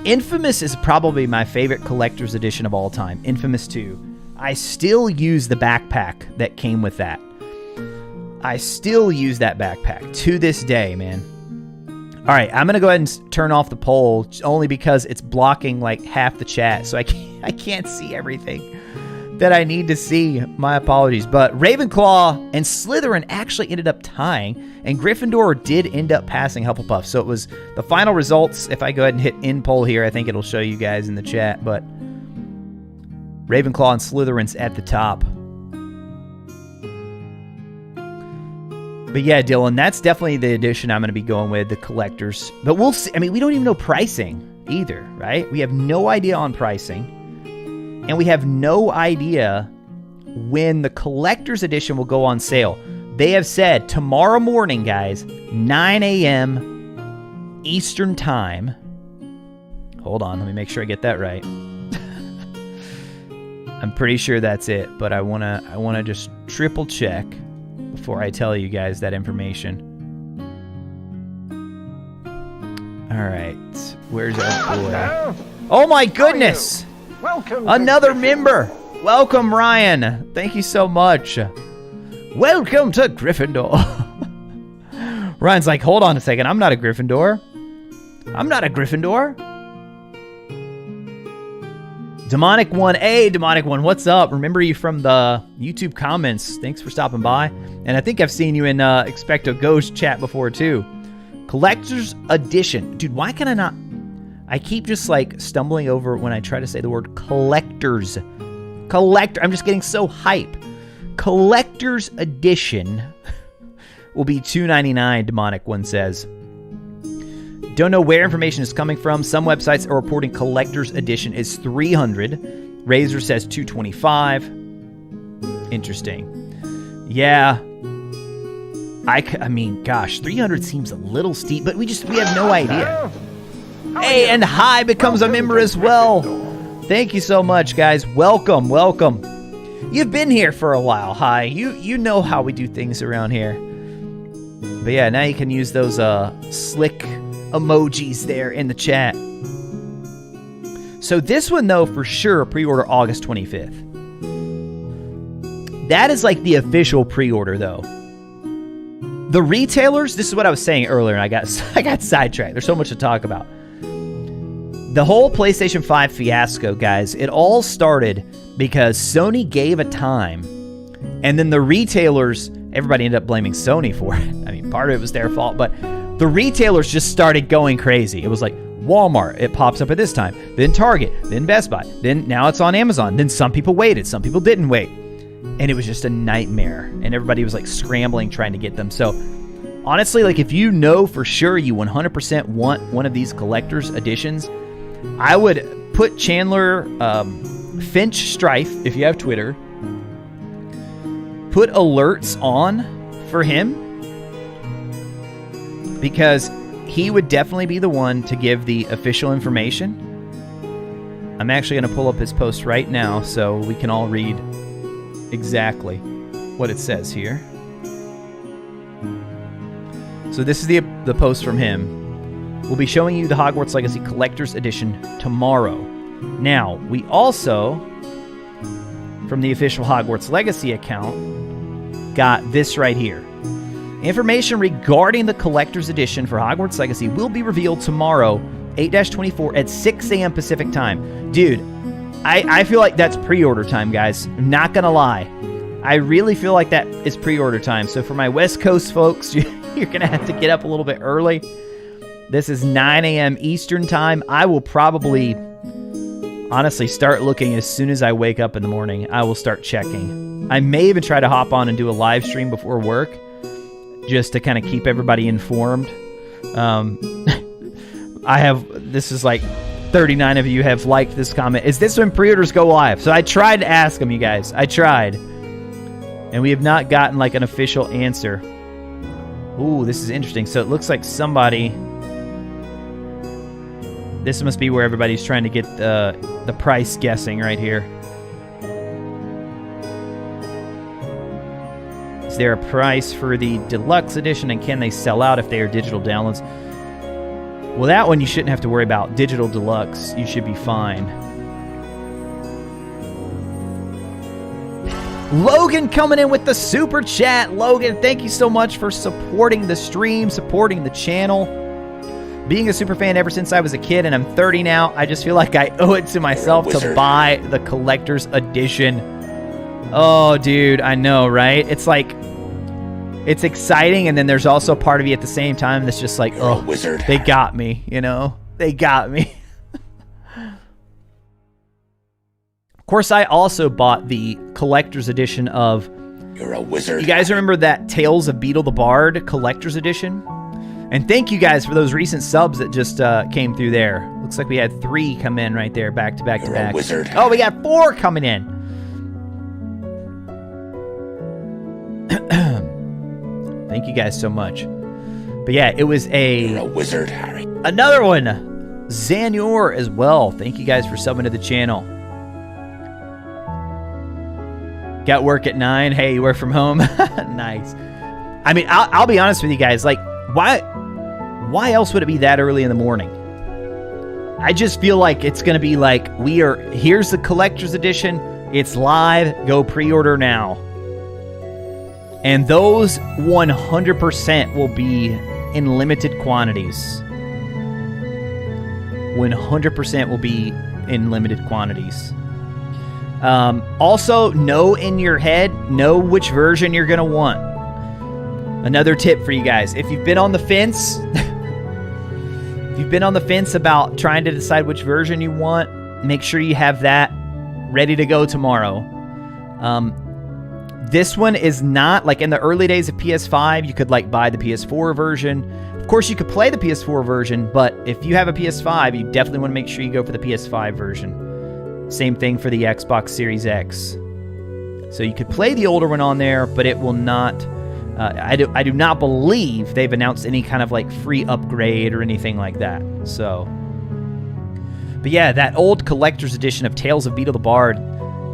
Infamous is probably my favorite collector's edition of all time. Infamous 2. I still use the backpack that came with that. I still use that backpack to this day, man. All right, I'm going to go ahead and turn off the poll only because it's blocking like half the chat, so I can't see everything that I need to see. My apologies. But Ravenclaw and Slytherin actually ended up tying, and Gryffindor did end up passing Hufflepuff. So it was the final results. If I go ahead and hit end poll here, I think it'll show you guys in the chat. But Ravenclaw and Slytherin's at the top. But yeah, Dylan, that's definitely the edition I'm going to be going with, the collectors. But we'll see. I mean, we don't even know pricing either, right? We have no idea on pricing. And we have no idea when the collector's edition will go on sale. They have said tomorrow morning, guys, 9 a.m. Eastern time. Hold on, let me make sure I get that right. I'm pretty sure that's it, but I wanna just triple check before I tell you guys that information. All right, where's our boy? Oh my goodness! Welcome. Another member. Welcome, Ryan. Thank you so much. Welcome to Gryffindor. Ryan's like, hold on a second. I'm not a Gryffindor. I'm not a Gryffindor. Demonic One. Hey, Demonic One. What's up? Remember you from the YouTube comments. Thanks for stopping by. And I think I've seen you in Expecto Ghost chat before, too. Collector's Edition. Dude, why can I not... I keep just like stumbling over when I try to say the word collectors. Collector. I'm just getting so hype. Collector's Edition will be $2.99, Demonic One says. Don't know where information is coming from. Some websites are reporting Collector's Edition is $300. Razor says $225. Interesting. Yeah. I mean, gosh, $300 seems a little steep, but we have no idea. Hey, and Hi becomes a member as well. Thank you so much, guys. Welcome, welcome. You've been here for a while, Hi. You know how we do things around here. But yeah, now you can use those slick emojis there in the chat. So this one, though, for sure, pre-order August 25th. That is like the official pre-order, though. The retailers, this is what I was saying earlier, and I got sidetracked. There's so much to talk about. The whole PlayStation 5 fiasco, guys, it all started because Sony gave a time, and then the retailers, everybody ended up blaming Sony for it. I mean, part of it was their fault, but the retailers just started going crazy. It was like Walmart, it pops up at this time, then Target, then Best Buy, then now it's on Amazon, then some people waited, some people didn't wait, and it was just a nightmare, and everybody was like scrambling trying to get them. So honestly, like if you know for sure you 100% want one of these collector's editions, I would put Chandler Finch Strife, if you have Twitter, put alerts on for him, because he would definitely be the one to give the official information. I'm actually going to pull up his post right now so we can all read exactly what it says here. So this is the post from him. We'll be showing you the Hogwarts Legacy Collector's Edition tomorrow. Now, we also, from the official Hogwarts Legacy account, got this right here. Information regarding the Collector's Edition for Hogwarts Legacy will be revealed tomorrow, 8-24 at 6 a.m. Pacific time. Dude, I feel like that's pre-order time, guys. I'm not going to lie. I really feel like that is pre-order time. So for my West Coast folks, you're going to have to get up a little bit early. This is 9 a.m. Eastern time. I will probably, honestly, start looking as soon as I wake up in the morning. I will start checking. I may even try to hop on and do a live stream before work, just to kind of keep everybody informed. This is like 39 of you have liked this comment. Is this when pre-orders go live? So I tried to ask them, you guys. I tried. And we have not gotten like an official answer. Ooh, this is interesting. So it looks like somebody... This must be where everybody's trying to get the price guessing right here. Is there a price for the deluxe edition, and can they sell out if they are digital downloads? Well, that one you shouldn't have to worry about. Digital Deluxe, you should be fine. Logan coming in with the super chat. Logan, thank you so much for supporting the stream, supporting the channel. Being a super fan ever since I was a kid, and I'm 30 now, I just feel like I owe it to myself to buy the collector's edition. Oh, dude, I know, right? It's like, it's exciting, and then there's also part of you at the same time that's just like, oh, they got me, you know? They got me. Of course, I also bought the collector's edition of... You're a wizard. You guys remember that Tales of Beetle the Bard collector's edition? And thank you guys for those recent subs that just came through there. Looks like we had 3 come in right there, back to back to back. Wizard. Oh, we got 4 coming in. Thank you guys so much. But yeah, it was You're a wizard, Harry. another one. Xanior as well. Thank you guys for subbing to the channel. Got work at 9. Hey, you work from home? Nice. I mean, I'll be honest with you guys. Like, why else would it be that early in the morning? I just feel like it's going to be like, here's the collector's edition. It's live. Go pre-order now. And those 100% will be in limited quantities. 100% will be in limited quantities. Also, know in your head, know which version you're going to want. Another tip for you guys. If you've been on the fence, about trying to decide which version you want, make sure you have that ready to go tomorrow. This one is not, like in the early days of PS5, you could like buy the PS4 version. Of course, you could play the PS4 version, but if you have a PS5, you definitely want to make sure you go for the PS5 version. Same thing for the Xbox Series X. So you could play the older one on there, but it will not... I do not believe they've announced any kind of like free upgrade or anything like that. So, but yeah, that old collector's edition of Tales of Beetle the Bard,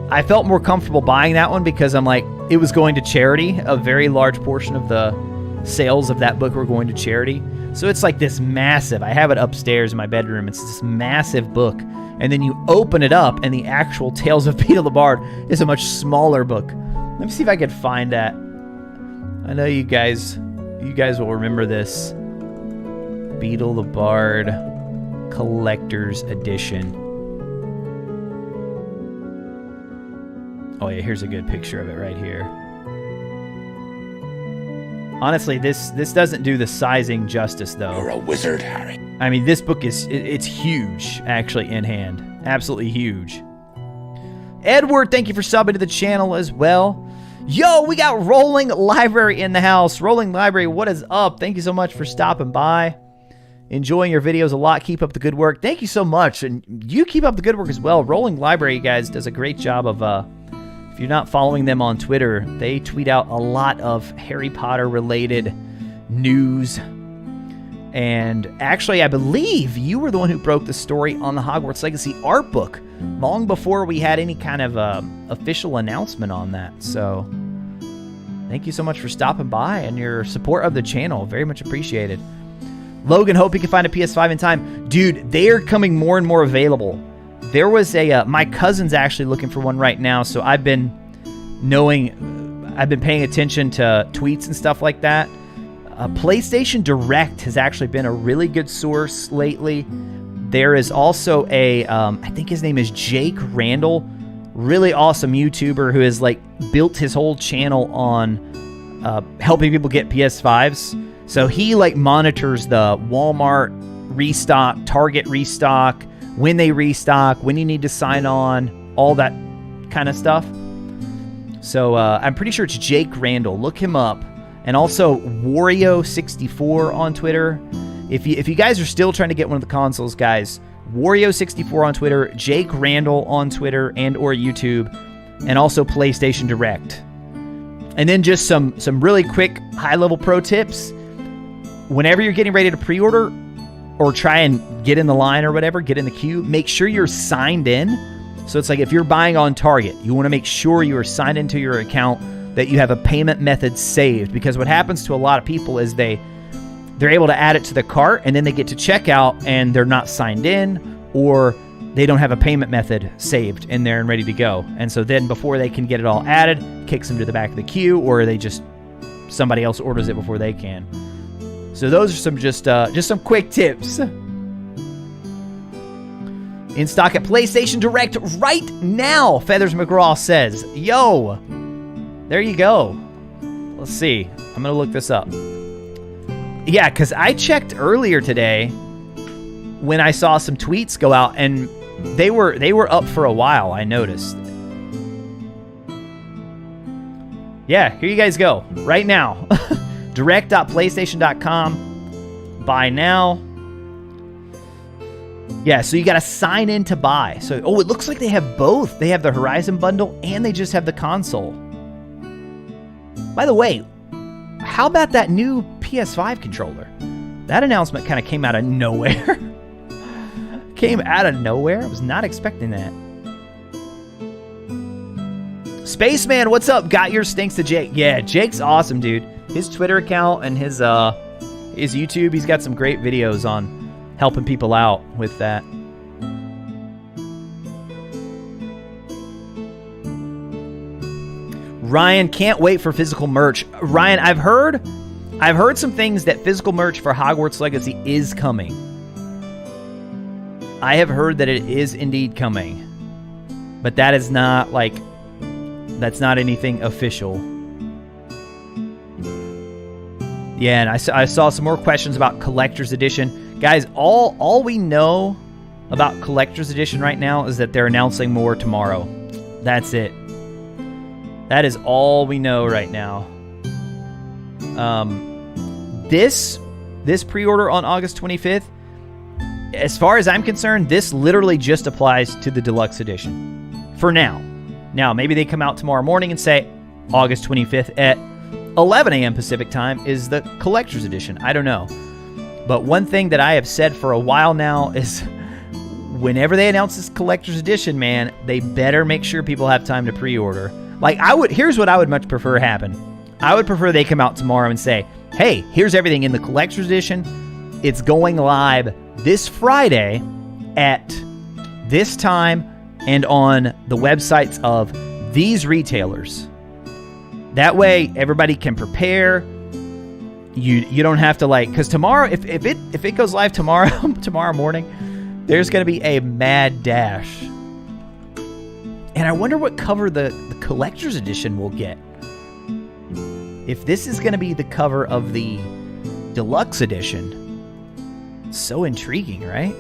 I felt more comfortable buying that one because I'm like, it was going to charity. A very large portion of the sales of that book were going to charity. So it's like this massive, I have it upstairs in my bedroom. It's this massive book. And then you open it up and the actual Tales of Beetle the Bard is a much smaller book. Let me see if I can find that. I know you guys will remember this. Beetle the Bard Collector's Edition. Oh yeah, here's a good picture of it right here. Honestly, this doesn't do the sizing justice though. You're a wizard, Harry. I mean, this book it's huge actually in hand. Absolutely huge. Edward, thank you for subbing to the channel as well. Yo, we got Rolling Library in the house. Rolling Library, what is up? Thank you so much for stopping by. Enjoying your videos a lot. Keep up the good work. Thank you so much. And you keep up the good work as well. Rolling Library, guys, does a great job of, if you're not following them on Twitter, they tweet out a lot of Harry Potter related news. And actually, I believe you were the one who broke the story on the Hogwarts Legacy art book long before we had any kind of official announcement on that. So thank you so much for stopping by and your support of the channel. Very much appreciated. Logan, hope you can find a PS5 in time. Dude, they are coming more and more available. There was my cousin's actually looking for one right now, so I've been paying attention to tweets and stuff like that. PlayStation Direct has actually been a really good source lately. There is also I think his name is Jake Randall, really awesome YouTuber who has like built his whole channel on helping people get PS5s. So he like monitors the Walmart restock, Target restock, when they restock, when you need to sign on, all that kind of stuff. So I'm pretty sure it's Jake Randall. Look him up. And also Wario64 on Twitter. If you guys are still trying to get one of the consoles, guys, Wario64 on Twitter, Jake Randall on Twitter and or YouTube, and also PlayStation Direct. And then just some really quick high-level pro tips. Whenever you're getting ready to pre-order or try and get in the line or whatever, get in the queue, make sure you're signed in. So it's like if you're buying on Target, you want to make sure you are signed into your account, that you have a payment method saved, because what happens to a lot of people is they they're able to add it to the cart, and then they get to checkout and they're not signed in, or they don't have a payment method saved in there and ready to go. And so then before they can get it all added, kicks them to the back of the queue, or they just somebody else orders it before they can. So those are some just some quick tips. In stock at PlayStation Direct right now, Feathers McGraw says. Yo, there you go. Let's see. I'm going to look this up. Yeah, because I checked earlier today when I saw some tweets go out, and they were up for a while, I noticed. Yeah, here you guys go. Right now. Direct.playstation.com. Buy now. Yeah, so you got to sign in to buy. So, oh, it looks like they have both. They have the Horizon bundle and they just have the console. By the way, how about that new PS5 controller? That announcement kind of came out of nowhere. Came out of nowhere. I was not expecting that. Spaceman, what's up? Got your stinks to Jake. Yeah, Jake's awesome, dude. His Twitter account and his YouTube, he's got some great videos on helping people out with that. Ryan, can't wait for physical merch. Ryan, I've heard some things that physical merch for Hogwarts Legacy is coming. I have heard that it is indeed coming. But that is not that's not anything official. Yeah, and I saw some more questions about Collector's Edition. Guys, all we know about Collector's Edition right now is that they're announcing more tomorrow. That's it. That is all we know right now. This pre-order on August 25th, as far as I'm concerned, this literally just applies to the Deluxe Edition. For now. Now, maybe they come out tomorrow morning and say August 25th at 11 a.m. Pacific time is the Collector's Edition. I don't know. But one thing that I have said for a while now is whenever they announce this Collector's Edition, man, they better make sure people have time to pre-order. Here's what I would much prefer happen. I would prefer they come out tomorrow and say, hey, here's everything in the Collector's Edition. It's going live this Friday at this time and on the websites of these retailers. That way, everybody can prepare. You don't have to because tomorrow, if it goes live tomorrow morning, there's going to be a mad dash. And I wonder what cover the Collector's Edition will get. If this is going to be the cover of the Deluxe Edition, so intriguing, right?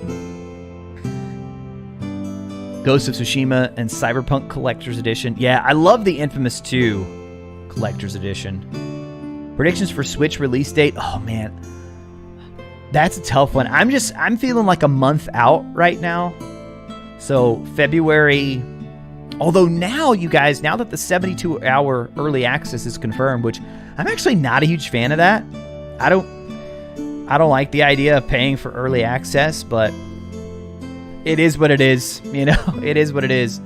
Ghost of Tsushima and Cyberpunk Collector's Edition. Yeah, I love the Infamous 2 Collector's Edition. Predictions for Switch release date. Oh man, that's a tough one. I'm feeling like a month out right now. So February. Although now, you guys, now that the 72-hour early access is confirmed, which I'm actually not a huge fan of that. I don't like the idea of paying for early access, but it is what it is. You know, it is what it is.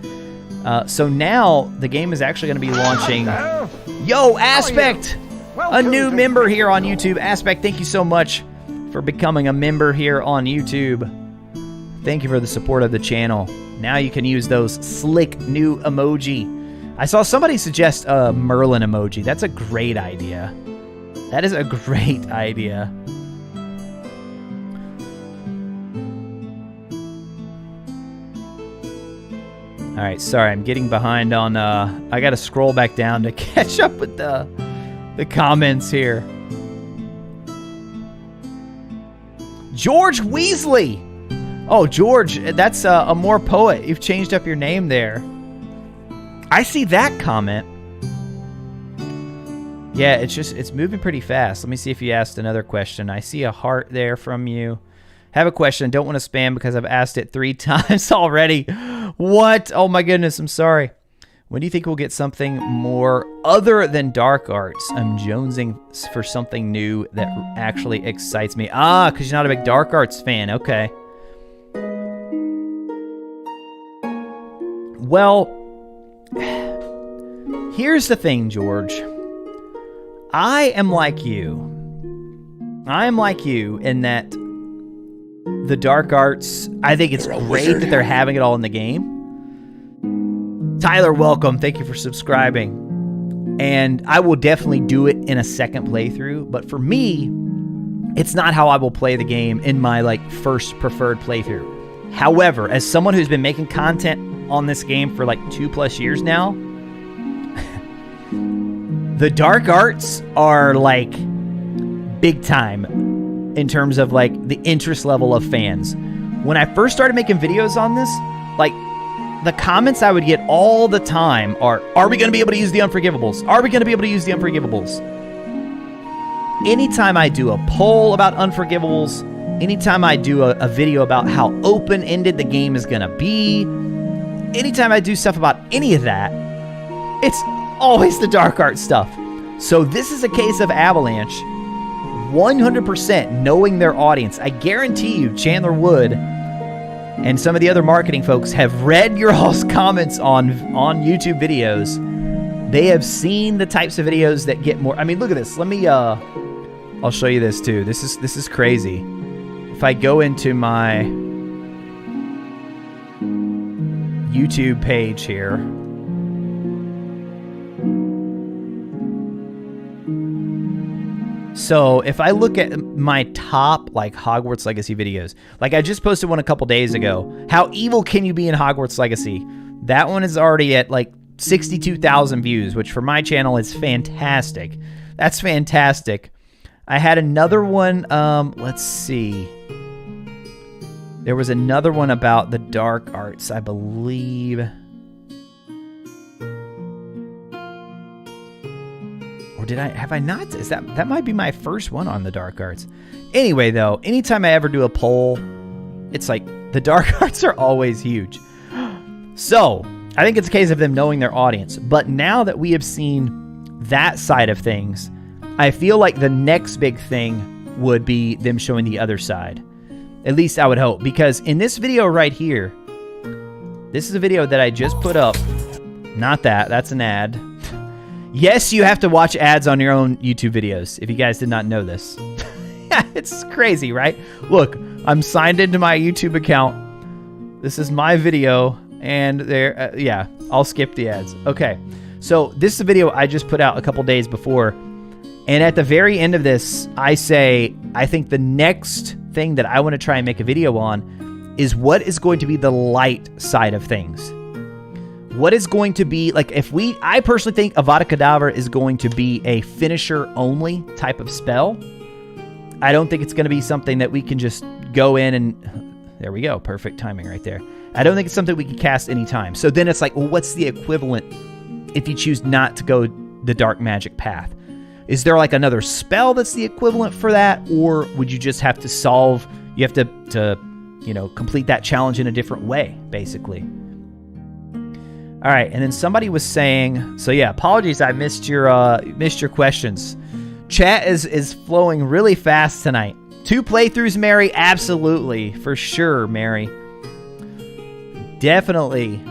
So now the game is actually going to be launching. Yo, Aspect. A new member here on YouTube. Aspect, thank you so much for becoming a member here on YouTube. Thank you for the support of the channel. Now you can use those slick new emoji. I saw somebody suggest a Merlin emoji. That's a great idea. That is a great idea. All right, sorry, I'm getting behind on... I got to scroll back down to catch up with the comments here. George Weasley. Oh, George, that's a more poet. You've changed up your name there. I see that comment. Yeah, it's moving pretty fast. Let me see if you asked another question. I see a heart there from you. Have a question. Don't want to spam because I've asked it 3 times already. What? Oh my goodness, I'm sorry. When do you think we'll get something more other than Dark Arts? I'm jonesing for something new that actually excites me. Ah, because you're not a big Dark Arts fan. Okay. Well, here's the thing, George. I am like you. I'm like you in that the dark arts, I think it's great that they're having it all in the game. Tyler, welcome. Thank you for subscribing. And I will definitely do it in a second playthrough. But for me, it's not how I will play the game in my like first preferred playthrough. However, as someone who's been making content on this game for like 2+ years now, the dark arts are like big time in terms of like the interest level of fans. When I first started making videos on this, like the comments I would get all the time are we going to be able to use the Unforgivables? Are we going to be able to use the Unforgivables? Anytime I do a poll about Unforgivables, anytime I do a video about how open-ended the game is going to be, anytime I do stuff about any of that, it's always the dark art stuff. So this is a case of Avalanche 100% knowing their audience. I guarantee you Chandler Wood and some of the other marketing folks have read your all's comments on YouTube videos. They have seen the types of videos that get more. I mean, look at this. Let me I'll show you this too. This is crazy. If I go into my YouTube page here, so if I look at my top like Hogwarts Legacy videos, like I just posted one a couple days ago, how evil can you be in Hogwarts Legacy? That one is already at like 62,000 views, which for my channel is fantastic. That's fantastic. I had another one, let's see. There was another one about the dark arts, I believe. Or have I not? That might be my first one on the dark arts. Anyway, though, anytime I ever do a poll, it's like the dark arts are always huge. So I think it's a case of them knowing their audience. But now that we have seen that side of things, I feel like the next big thing would be them showing the other side. At least I would hope. Because in this video right here, this is a video that I just put up. Not that. That's an ad. Yes, you have to watch ads on your own YouTube videos, if you guys did not know this. It's crazy, right? Look, I'm signed into my YouTube account. This is my video, and there, yeah, I'll skip the ads. Okay, so this is a video I just put out a couple days before, and at the very end of this, I say, I think the next thing that I want to try and make a video on is what is going to be the light side of things. What is going to be, like, I personally think Avada Kedavra is going to be a finisher-only type of spell. I don't think it's going to be something that we can just go in and, there we go, perfect timing right there. I don't think it's something we can cast anytime. So then it's like, well, what's the equivalent if you choose not to go the dark magic path? Is there like another spell that's the equivalent for that? Or would you just have to you have to you know, complete that challenge in a different way, basically? All right, and then somebody was saying, so yeah, apologies, I missed your questions. Chat is flowing really fast tonight. 2 playthroughs, Mary? Absolutely, for sure, Mary. Definitely.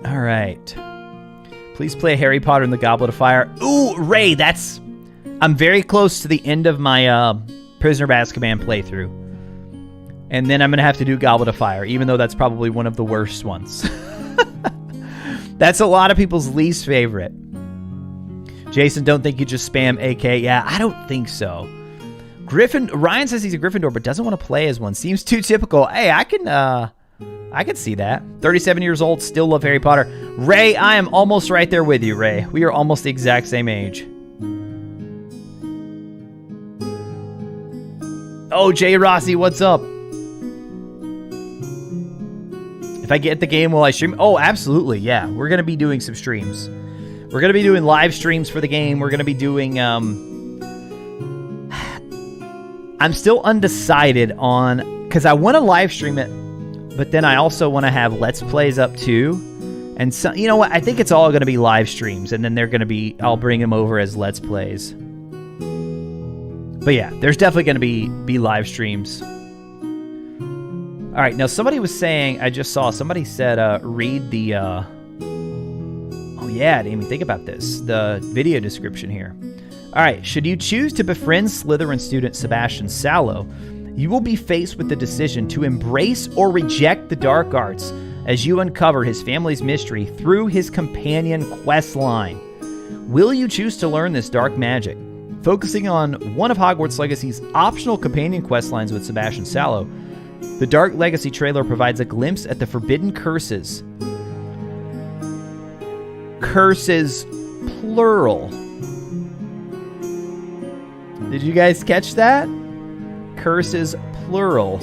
All right. Please play Harry Potter and the Goblet of Fire. Ooh, Ray, I'm very close to the end of my Prisoner of Azkaban playthrough. And then I'm going to have to do Goblet of Fire, even though that's probably one of the worst ones. That's a lot of people's least favorite. Jason, don't think you just spam AK. Yeah, I don't think so. Ryan says he's a Gryffindor, but doesn't want to play as one. Seems too typical. Hey, I can see that. 37 years old, still love Harry Potter. Ray, I am almost right there with you, Ray. We are almost the exact same age. Oh, Jay Rossi, what's up? If I get the game, will I stream? Oh, absolutely, yeah. We're going to be doing some streams. We're going to be doing live streams for the game. We're going to be doing... I'm still undecided on... Because I want to live stream it, but then I also want to have Let's Plays up too. And so, you know what? I think it's all going to be live streams, and then they're going to be... I'll bring them over as Let's Plays. But yeah, there's definitely going to be live streams. All right, now somebody was saying, I just saw, somebody said, read the, oh yeah, Damien, think about this. The video description here. All right, should you choose to befriend Slytherin student Sebastian Sallow, you will be faced with the decision to embrace or reject the dark arts as you uncover his family's mystery through his companion quest line. Will you choose to learn this dark magic? Focusing on one of Hogwarts Legacy's optional companion quest lines with Sebastian Sallow, the Dark Legacy trailer provides a glimpse at the forbidden curses. Curses, plural. Did you guys catch that? Curses, plural.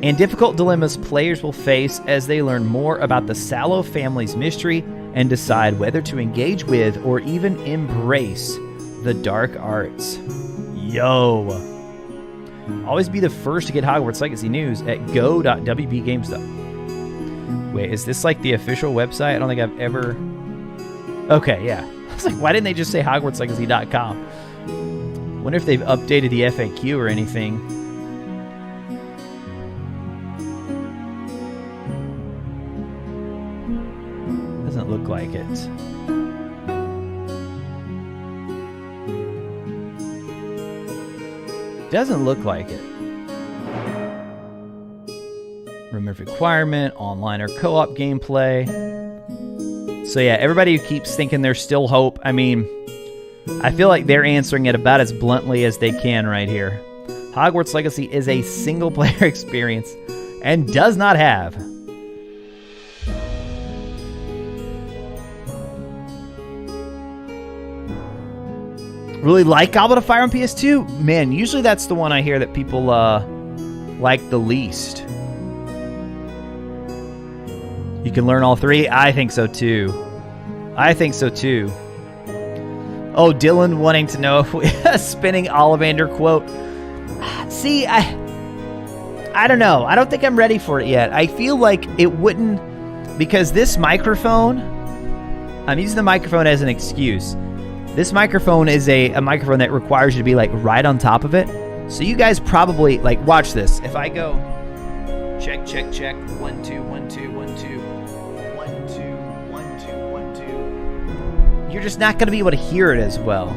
And difficult dilemmas players will face as they learn more about the Sallow family's mystery and decide whether to engage with or even embrace the dark arts. Yo! Always be the first to get Hogwarts Legacy news at go.wbgamestop. Wait, is this like the official website? I don't think I've ever... Okay, yeah. I was like, why didn't they just say hogwartslegacy.com? Wonder if they've updated the FAQ or anything. Doesn't look like it. Doesn't look like it. Remove requirement, online or co-op gameplay. So yeah, everybody who keeps thinking there's still hope, I mean, I feel like they're answering it about as bluntly as they can right here. Hogwarts Legacy is a single-player experience and does not have really like Goblet of Fire on PS2? Man, usually that's the one I hear that people like the least. You can learn all three? I think so too. I think so too. Oh, Dylan wanting to know if we spinning Ollivander quote. See, I don't know. I don't think I'm ready for it yet. I feel like it wouldn't, because this microphone, I'm using the microphone as an excuse. This microphone is a microphone that requires you to be like right on top of it. So you guys probably, like, watch this. If I go check, check, check, 1 2 1 2 1 2 1 2 1 2 1 2, you're just not going to be able to hear it as well.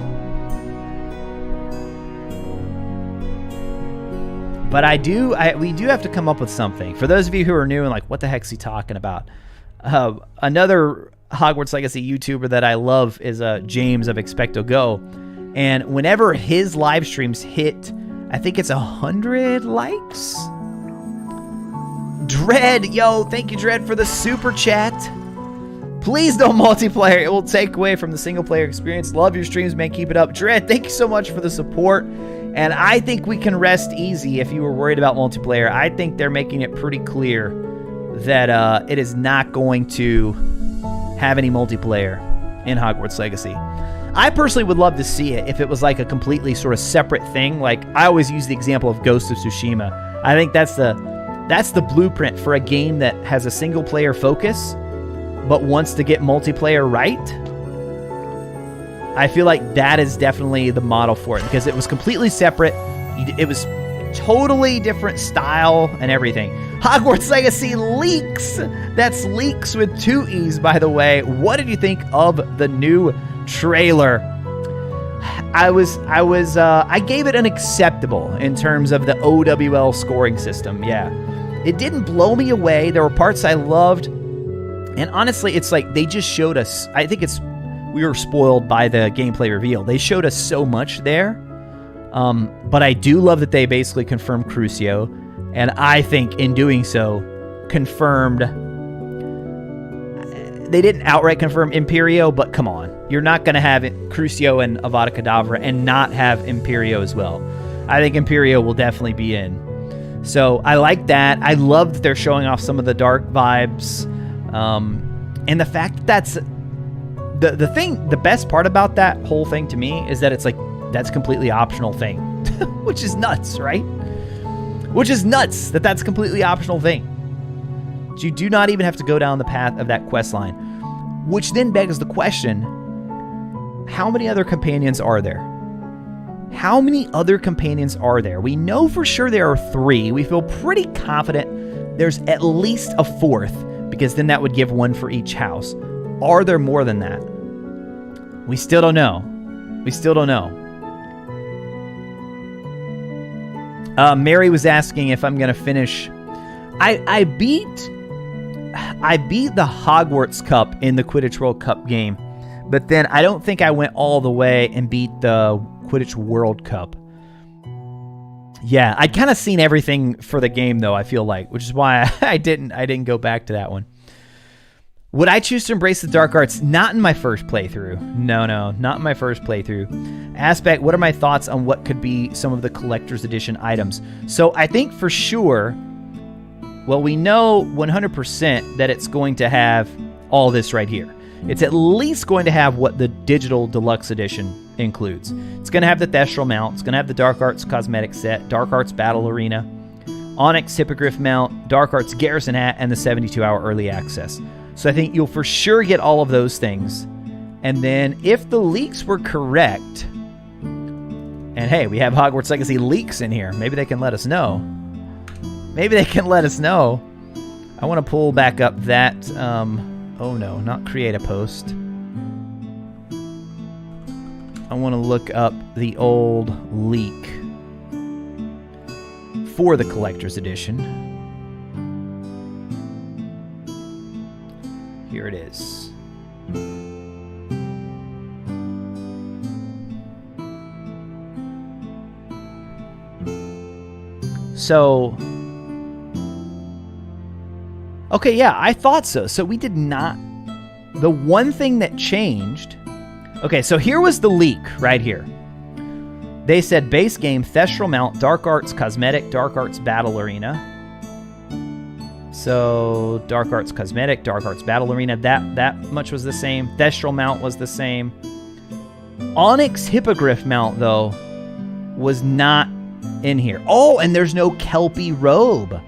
But we do have to come up with something. For those of you who are new and like, what the heck's he talking about? Another Hogwarts Legacy YouTuber that I love is James of Expecto Go. And whenever his live streams hit, I think it's 100 likes. Dread, yo, thank you, Dread, for the super chat. Please don't multiplayer. It will take away from the single player experience. Love your streams, man. Keep it up. Dread, thank you so much for the support. And I think we can rest easy if you were worried about multiplayer. I think they're making it pretty clear that it is not going to have any multiplayer in Hogwarts Legacy. I personally would love to see it if it was like a completely sort of separate thing. Like, I always use the example of Ghost of Tsushima. I think that's the blueprint for a game that has a single player focus but wants to get multiplayer right. I feel like that is definitely the model for it, because it was completely separate. It was totally different style and everything. Hogwarts Legacy leaks. That's leaks with 2 E's, by the way. What did you think of the new trailer? I gave it an acceptable in terms of the OWL scoring system. Yeah, it didn't blow me away. There were parts I loved, and honestly, it's like they just showed us. I think we were spoiled by the gameplay reveal. They showed us so much there. But I do love that they basically confirmed Crucio, and I think in doing so, confirmed... They didn't outright confirm Imperio, but come on. You're not going to have Crucio and Avada Kedavra and not have Imperio as well. I think Imperio will definitely be in. So I like that. I love that they're showing off some of the dark vibes. And the fact that that's... The best part about that whole thing to me is that it's like, that's completely optional thing. Which is nuts, right? Which is nuts that that's a completely optional thing. You do not even have to go down the path of that quest line. Which then begs the question, how many other companions are there? How many other companions are there? We know for sure there are 3. We feel pretty confident there's at least a 4th, because then that would give one for each house. Are there more than that? We still don't know. We still don't know. Mary was asking if I'm gonna finish. I beat the Hogwarts Cup in the Quidditch World Cup game, but then I don't think I went all the way and beat the Quidditch World Cup. Yeah, I'd kind of seen everything for the game though, I feel like, which is why I didn't go back to that one. Would I choose to embrace the dark arts? Not in my first playthrough. No, not in my first playthrough. Aspect, what are my thoughts on what could be some of the collector's edition items? So I think for sure, well, we know 100% that it's going to have all this right here. It's at least going to have what the digital deluxe edition includes. It's going to have the Thestral mount. It's going to have the Dark Arts cosmetic set, Dark Arts Battle Arena, Onyx Hippogriff mount, Dark Arts Garrison hat, and the 72-hour early access. So I think you'll for sure get all of those things. And then if the leaks were correct, and hey, we have Hogwarts Legacy leaks in here. Maybe they can let us know. Maybe they can let us know. I want to pull back up that, oh no, not create a post. I want to look up the old leak for the collector's edition. Here it is. So, okay, yeah, I thought so. So we did not. The one thing that changed. Okay, so here was the leak right here. They said base game, Thestral mount, Dark Arts cosmetic, Dark Arts Battle Arena. So Dark Arts cosmetic, Dark Arts Battle Arena, that much was the same. Thestral mount was the same. Onyx Hippogriff mount, though, was not in here. Oh, and there's no Kelpie robe.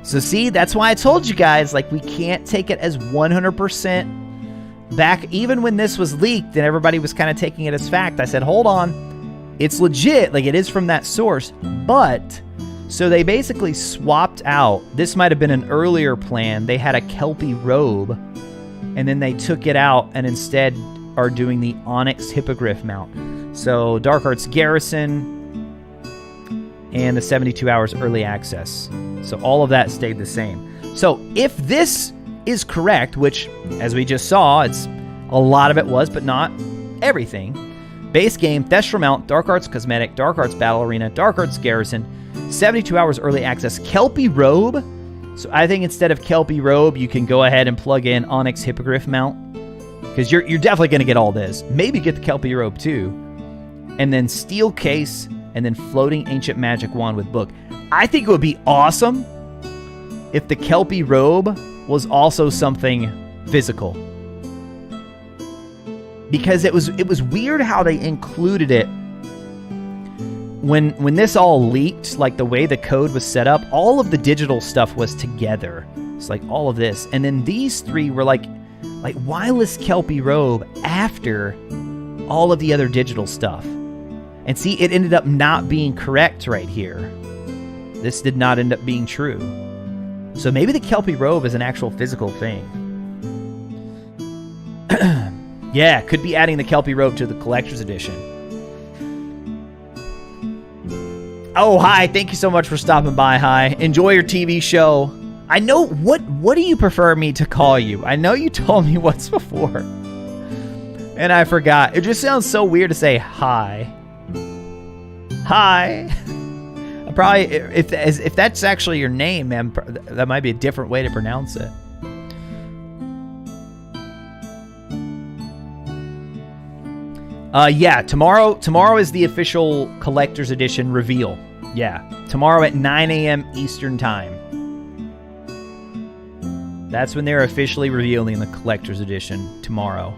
So see, that's why I told you guys, like, we can't take it as 100% back. Even when this was leaked and everybody was kind of taking it as fact, I said, hold on, it's legit, like it is from that source. But so they basically swapped out. This might have been an earlier plan. They had a Kelpie robe, and then they took it out and instead are doing the Onyx Hippogriff mount. So Dark Arts Garrison and the 72 hours early access. So all of that stayed the same. So if this is correct, which as we just saw, it's a lot of it was, but not everything. Base game, Thestral mount, Dark Arts cosmetic, Dark Arts Battle Arena, Dark Arts Garrison, 72 hours early access, Kelpie robe. So I think instead of Kelpie robe, you can go ahead and plug in Onyx Hippogriff mount, because you're definitely going to get all this. Maybe get the Kelpie robe too. And then steel case, and then floating ancient magic wand with book. I think it would be awesome if the Kelpie robe was also something physical. Because it was weird how they included it. When this all leaked, like the way the code was set up, all of the digital stuff was together. It's like all of this. And then these three were like why list Kelpie robe after all of the other digital stuff? And see, it ended up not being correct right here. This did not end up being true. So maybe the Kelpie robe is an actual physical thing. Yeah, could be adding the Kelpie robe to the collector's edition. Oh, hi. Thank you so much for stopping by. Hi. Enjoy your TV show. I know, what do you prefer me to call you? I know you told me once before. And I forgot. It just sounds so weird to say hi. Hi. Probably, if that's actually your name, man, that might be a different way to pronounce it. Yeah, tomorrow is the official collector's edition reveal. Yeah, tomorrow at 9 a.m. Eastern time. That's when they're officially revealing the collector's edition tomorrow.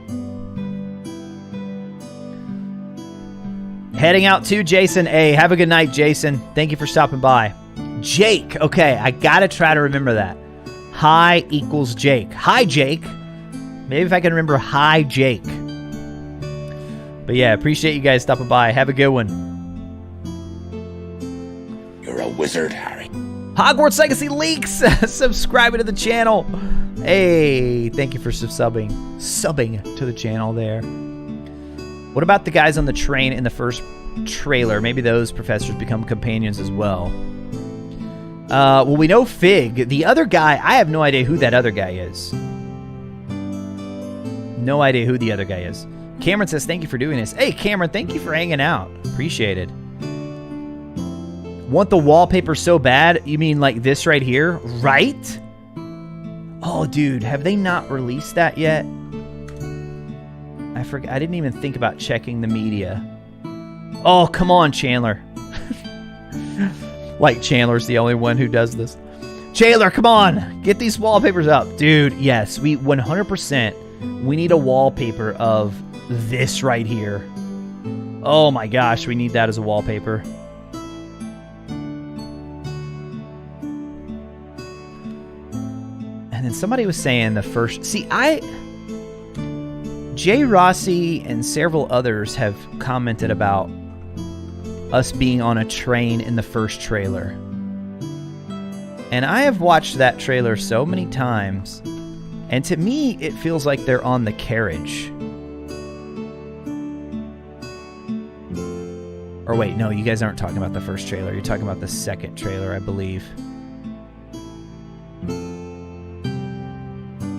Heading out to Jason. Hey, have a good night, Jason. Thank you for stopping by. Jake. Okay, I gotta try to remember that. Hi equals Jake. Hi, Jake. Maybe if I can remember hi, Jake. But yeah, appreciate you guys stopping by. Have a good one. You're a wizard, Harry. Hogwarts Legacy leaks. Subscribe to the channel. Hey, thank you for subbing to the channel there. What about the guys on the train in the first trailer? Maybe those professors become companions as well. Well, we know Fig. The other guy, I have no idea who that other guy is. No idea who the other guy is. Cameron says, thank you for doing this. Hey, Cameron, thank you for hanging out. Appreciate it. Want the wallpaper so bad? You mean like this right here? Right? Oh, dude, have they not released that yet? I forgot. I didn't even think about checking the media. Oh, come on, Chandler. Like Chandler's the only one who does this. Chandler, come on. Get these wallpapers up. Dude, yes, we 100%. We need a wallpaper of this right here. Oh my gosh, we need that as a wallpaper. And then somebody was saying the first... See, Jay Rossi and several others have commented about us being on a train in the first trailer. And I have watched that trailer so many times, and to me, it feels like they're on the carriage. Or wait, no, you guys aren't talking about the first trailer. You're talking about the second trailer, I believe.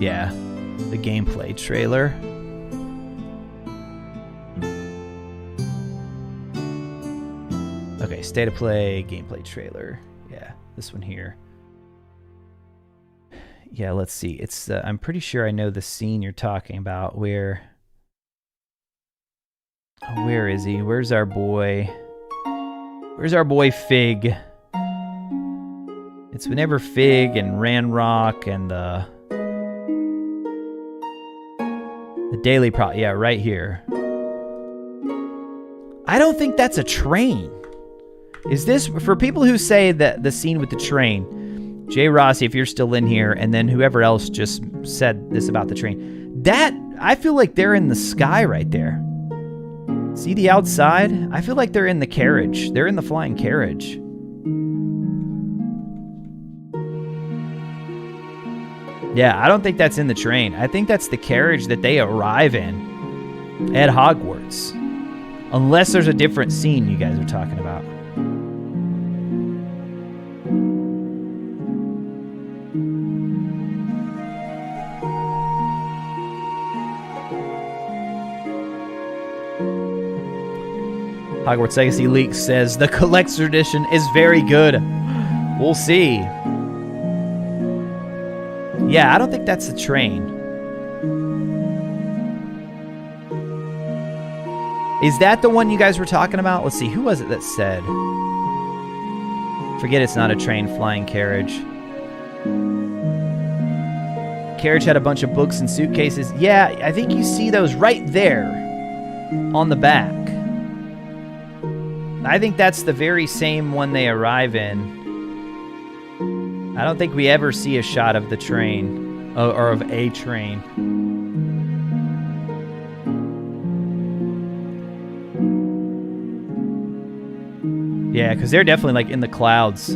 Yeah, the gameplay trailer. Okay, state of play, gameplay trailer. Yeah, this one here. Yeah, let's see. It's I'm pretty sure I know the scene you're talking about. Where is he? Where's our boy? Where's our boy Fig? It's whenever Fig and Ranrock and the Daily Pro. Yeah, right here. I don't think that's a train. Is this, for people who say that the scene with the train, Jay Rossi, if you're still in here, and then whoever else just said this about the train, that, I feel like they're in the sky right there. See the outside? I feel like they're in the carriage. They're in the flying carriage. Yeah, I don't think that's in the train. I think that's the carriage that they arrive in at Hogwarts. Unless there's a different scene you guys are talking about. Hogwarts Legacy Leaks says the collector's edition is very good. We'll see. Yeah, I don't think that's a train. Is that the one you guys were talking about? Let's see, who was it that said? Forget it's not a train, flying carriage. Carriage had a bunch of books and suitcases. Yeah, I think you see those right there on the back. I think that's the very same one they arrive in. I don't think we ever see a shot of the train, or of a train. Yeah, because they're definitely like in the clouds.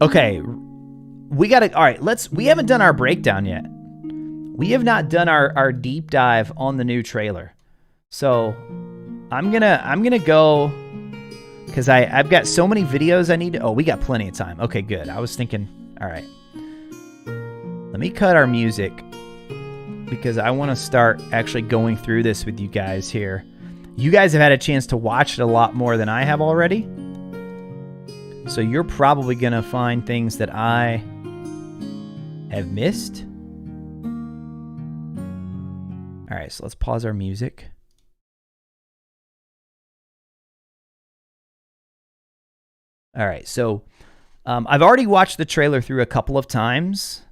Okay, we gotta, all right, we haven't done our breakdown yet. We have not done our deep dive on the new trailer. So I'm gonna go, because I've got so many videos I need to, oh, we got plenty of time. Okay, good. I was thinking, all right. Let me cut our music, because I want to start actually going through this with you guys here. You guys have had a chance to watch it a lot more than I have already. So you're probably going to find things that I have missed. All right, so let's pause our music. All right, so I've already watched the trailer through a couple of times.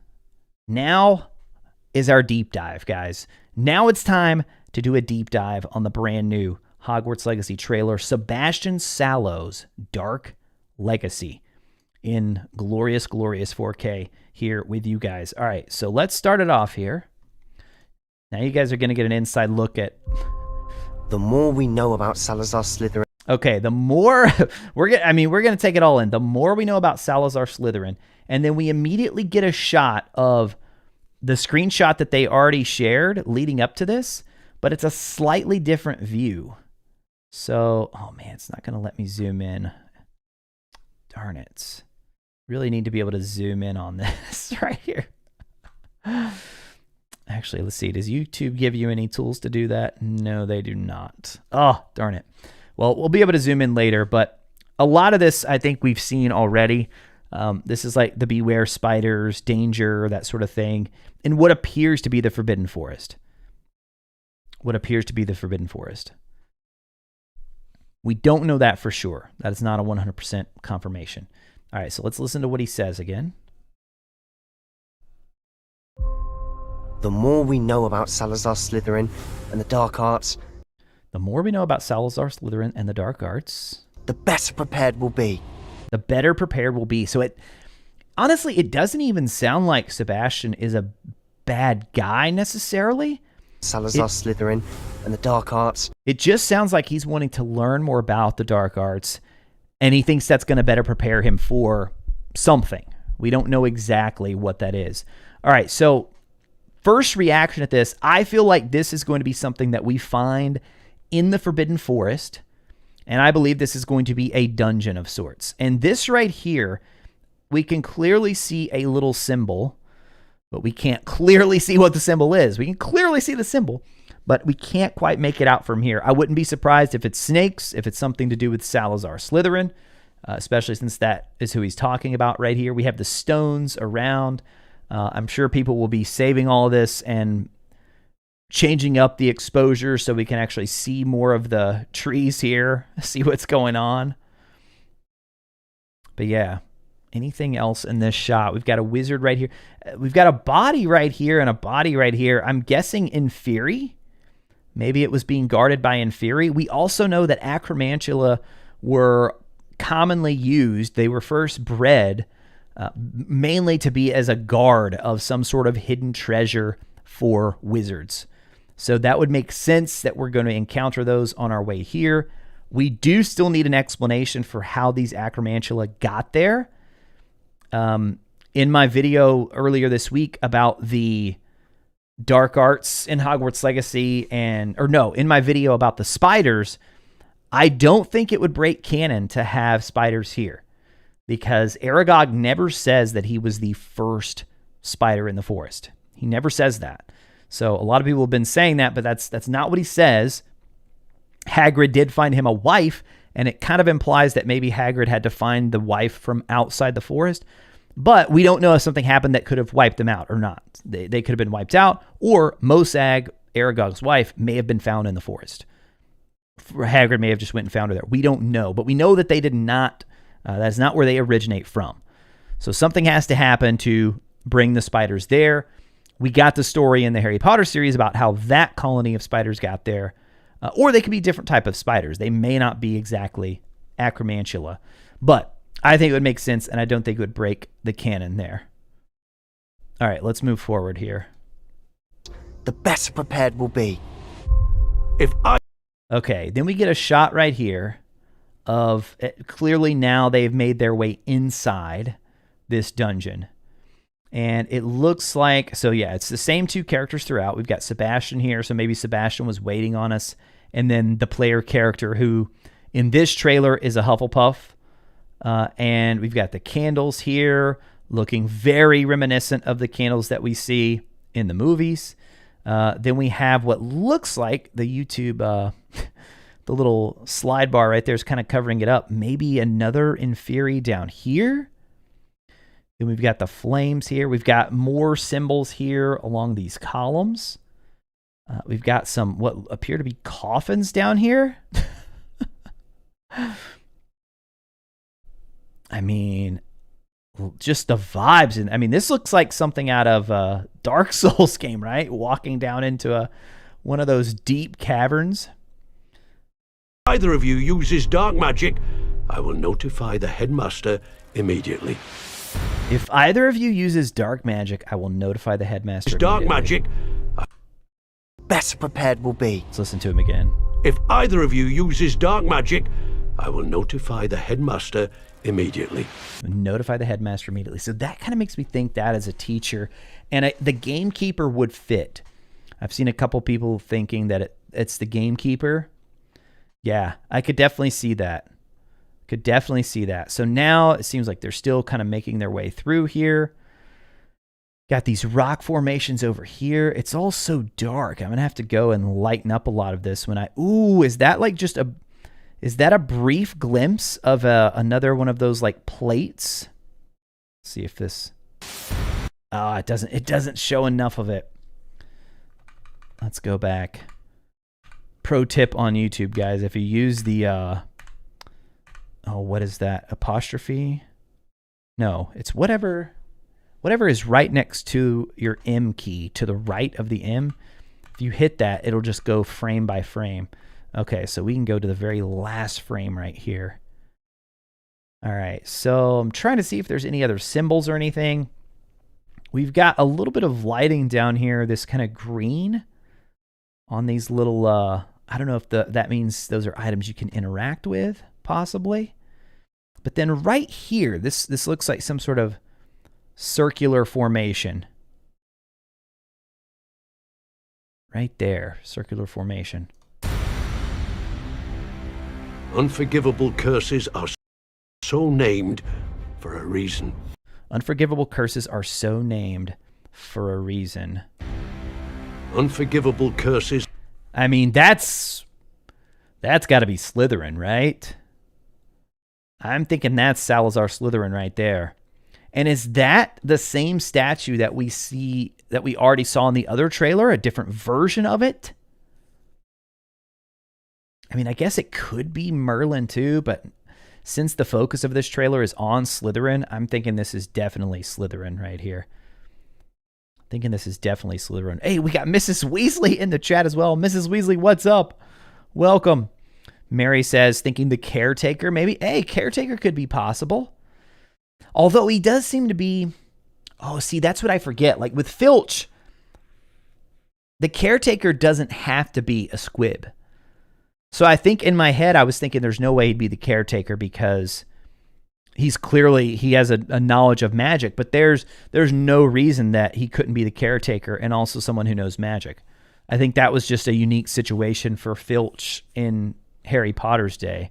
Now is our deep dive, guys. Now it's time to do a deep dive on the brand new Hogwarts Legacy trailer, Sebastian Sallow's Dark Legacy, in glorious, glorious 4K here with you guys. All right, so let's start it off here. Now you guys are going to get an inside look at... The more we know about Salazar Slytherin... Okay, the more we're gonna take it all in. The more we know about Salazar Slytherin, and then we immediately get a shot of the screenshot that they already shared leading up to this, but it's a slightly different view. So, oh man, it's not gonna let me zoom in. Darn it. Really need to be able to zoom in on this right here. Actually, let's see. Does YouTube give you any tools to do that? No, they do not. Oh, darn it. Well, we'll be able to zoom in later, but a lot of this I think we've seen already. This is like the beware spiders, danger, that sort of thing, in what appears to be the Forbidden Forest. What appears to be the Forbidden Forest. We don't know that for sure. That is not a 100% confirmation. All right, so let's listen to what he says again. The more we know about Salazar Slytherin and the dark arts, the more we know about Salazar Slytherin and the dark arts, the better prepared we'll be. The better prepared we'll be. So honestly, it doesn't even sound like Sebastian is a bad guy necessarily. Salazar Slytherin and the dark arts. It just sounds like he's wanting to learn more about the dark arts, and he thinks that's going to better prepare him for something. We don't know exactly what that is. All right, so first reaction at this, I feel like this is going to be something that we find in the Forbidden Forest, and I believe this is going to be a dungeon of sorts. And this right here, we can clearly see a little symbol, but we can't clearly see what the symbol is. We can clearly see the symbol, but we can't quite make it out from here. I wouldn't be surprised if it's snakes, if it's something to do with Salazar Slytherin, especially since that is who he's talking about right here. We have the stones around. I'm sure people will be saving all of this and changing up the exposure so we can actually see more of the trees here, see what's going on. But yeah, anything else in this shot? We've got a wizard right here. We've got a body right here and a body right here. I'm guessing Inferi. Maybe it was being guarded by Inferi. We also know that acromantula were commonly used. They were first bred mainly to be as a guard of some sort of hidden treasure for wizards. So that would make sense that we're going to encounter those on our way here. We do still need an explanation for how these acromantula got there. In my video earlier this week about the dark arts in Hogwarts Legacy, in my video about the spiders, I don't think it would break canon to have spiders here, because Aragog never says that he was the first spider in the forest. He never says that. So a lot of people have been saying that, but that's not what he says. Hagrid did find him a wife, and it kind of implies that maybe Hagrid had to find the wife from outside the forest. But we don't know if something happened that could have wiped them out or not. They could have been wiped out, or Mosag, Aragog's wife, may have been found in the forest. Hagrid may have just went and found her there. We don't know, but we know that they did not. That's not where they originate from. So something has to happen to bring the spiders there. We got the story in the Harry Potter series about how that colony of spiders got there. Or they could be different type of spiders. They may not be exactly acromantula. But I think it would make sense, and I don't think it would break the canon there. All right, let's move forward here. The better prepared we'll be. Okay, then we get a shot right here of clearly now they've made their way inside this dungeon. And it looks like, so yeah, it's the same two characters throughout. We've got Sebastian here, so maybe Sebastian was waiting on us. And then the player character who in this trailer is a Hufflepuff. And we've got the candles here looking very reminiscent of the candles that we see in the movies. Then we have what looks like the YouTube, the little slide bar right there is kind of covering it up. Maybe another Inferi down here. Then we've got the flames here. We've got more symbols here along these columns. We've got some what appear to be coffins down here. I mean, just the vibes. And I mean, this looks like something out of a Dark Souls game, right? Walking down into one of those deep caverns. If either of you uses dark magic, I will notify the headmaster immediately. If either of you uses dark magic, I will notify the headmaster. Dark magic. Better prepared we'll be. Let's listen to him again. If either of you uses dark magic, I will notify the headmaster immediately. Notify the headmaster immediately. So that kind of makes me think that as a teacher. And the gamekeeper would fit. I've seen a couple people thinking that it's the gamekeeper. Yeah, I could definitely see that. Could definitely see that. So now it seems like they're still kind of making their way through here. Got these rock formations over here. It's all so dark. I'm going to have to go and lighten up a lot of this when I... Ooh, is that like just a... Is that a brief glimpse of another one of those like plates? Let's see if this... it doesn't show enough of it. Let's go back. Pro tip on YouTube, guys. If you use the... oh, what is that? Apostrophe? No, it's whatever is right next to your M key, to the right of the M. If you hit that, it'll just go frame by frame. Okay, so we can go to the very last frame right here. All right, so I'm trying to see if there's any other symbols or anything. We've got a little bit of lighting down here, this kind of green on these little, I don't know if that means those are items you can interact with, possibly. But then right here, this looks like some sort of circular formation. Right there, circular formation. Unforgivable curses are so named for a reason. Unforgivable curses are so named for a reason. Unforgivable curses. I mean, that's got to be Slytherin, right? I'm thinking that's Salazar Slytherin right there. And is that the same statue that we already saw in the other trailer, a different version of it? I mean, I guess it could be Merlin too, but since the focus of this trailer is on Slytherin, I'm thinking this is definitely Slytherin right here. Thinking this is definitely Slytherin. Hey, we got Mrs. Weasley in the chat as well. Mrs. Weasley, what's up? Welcome. Mary says, thinking the caretaker, maybe. Hey, caretaker could be possible. Although he does seem to be... Oh, see, that's what I forget. Like with Filch, the caretaker doesn't have to be a squib. So I think in my head, I was thinking there's no way he'd be the caretaker because he has a knowledge of magic, but there's no reason that he couldn't be the caretaker and also someone who knows magic. I think that was just a unique situation for Filch in Harry Potter's day.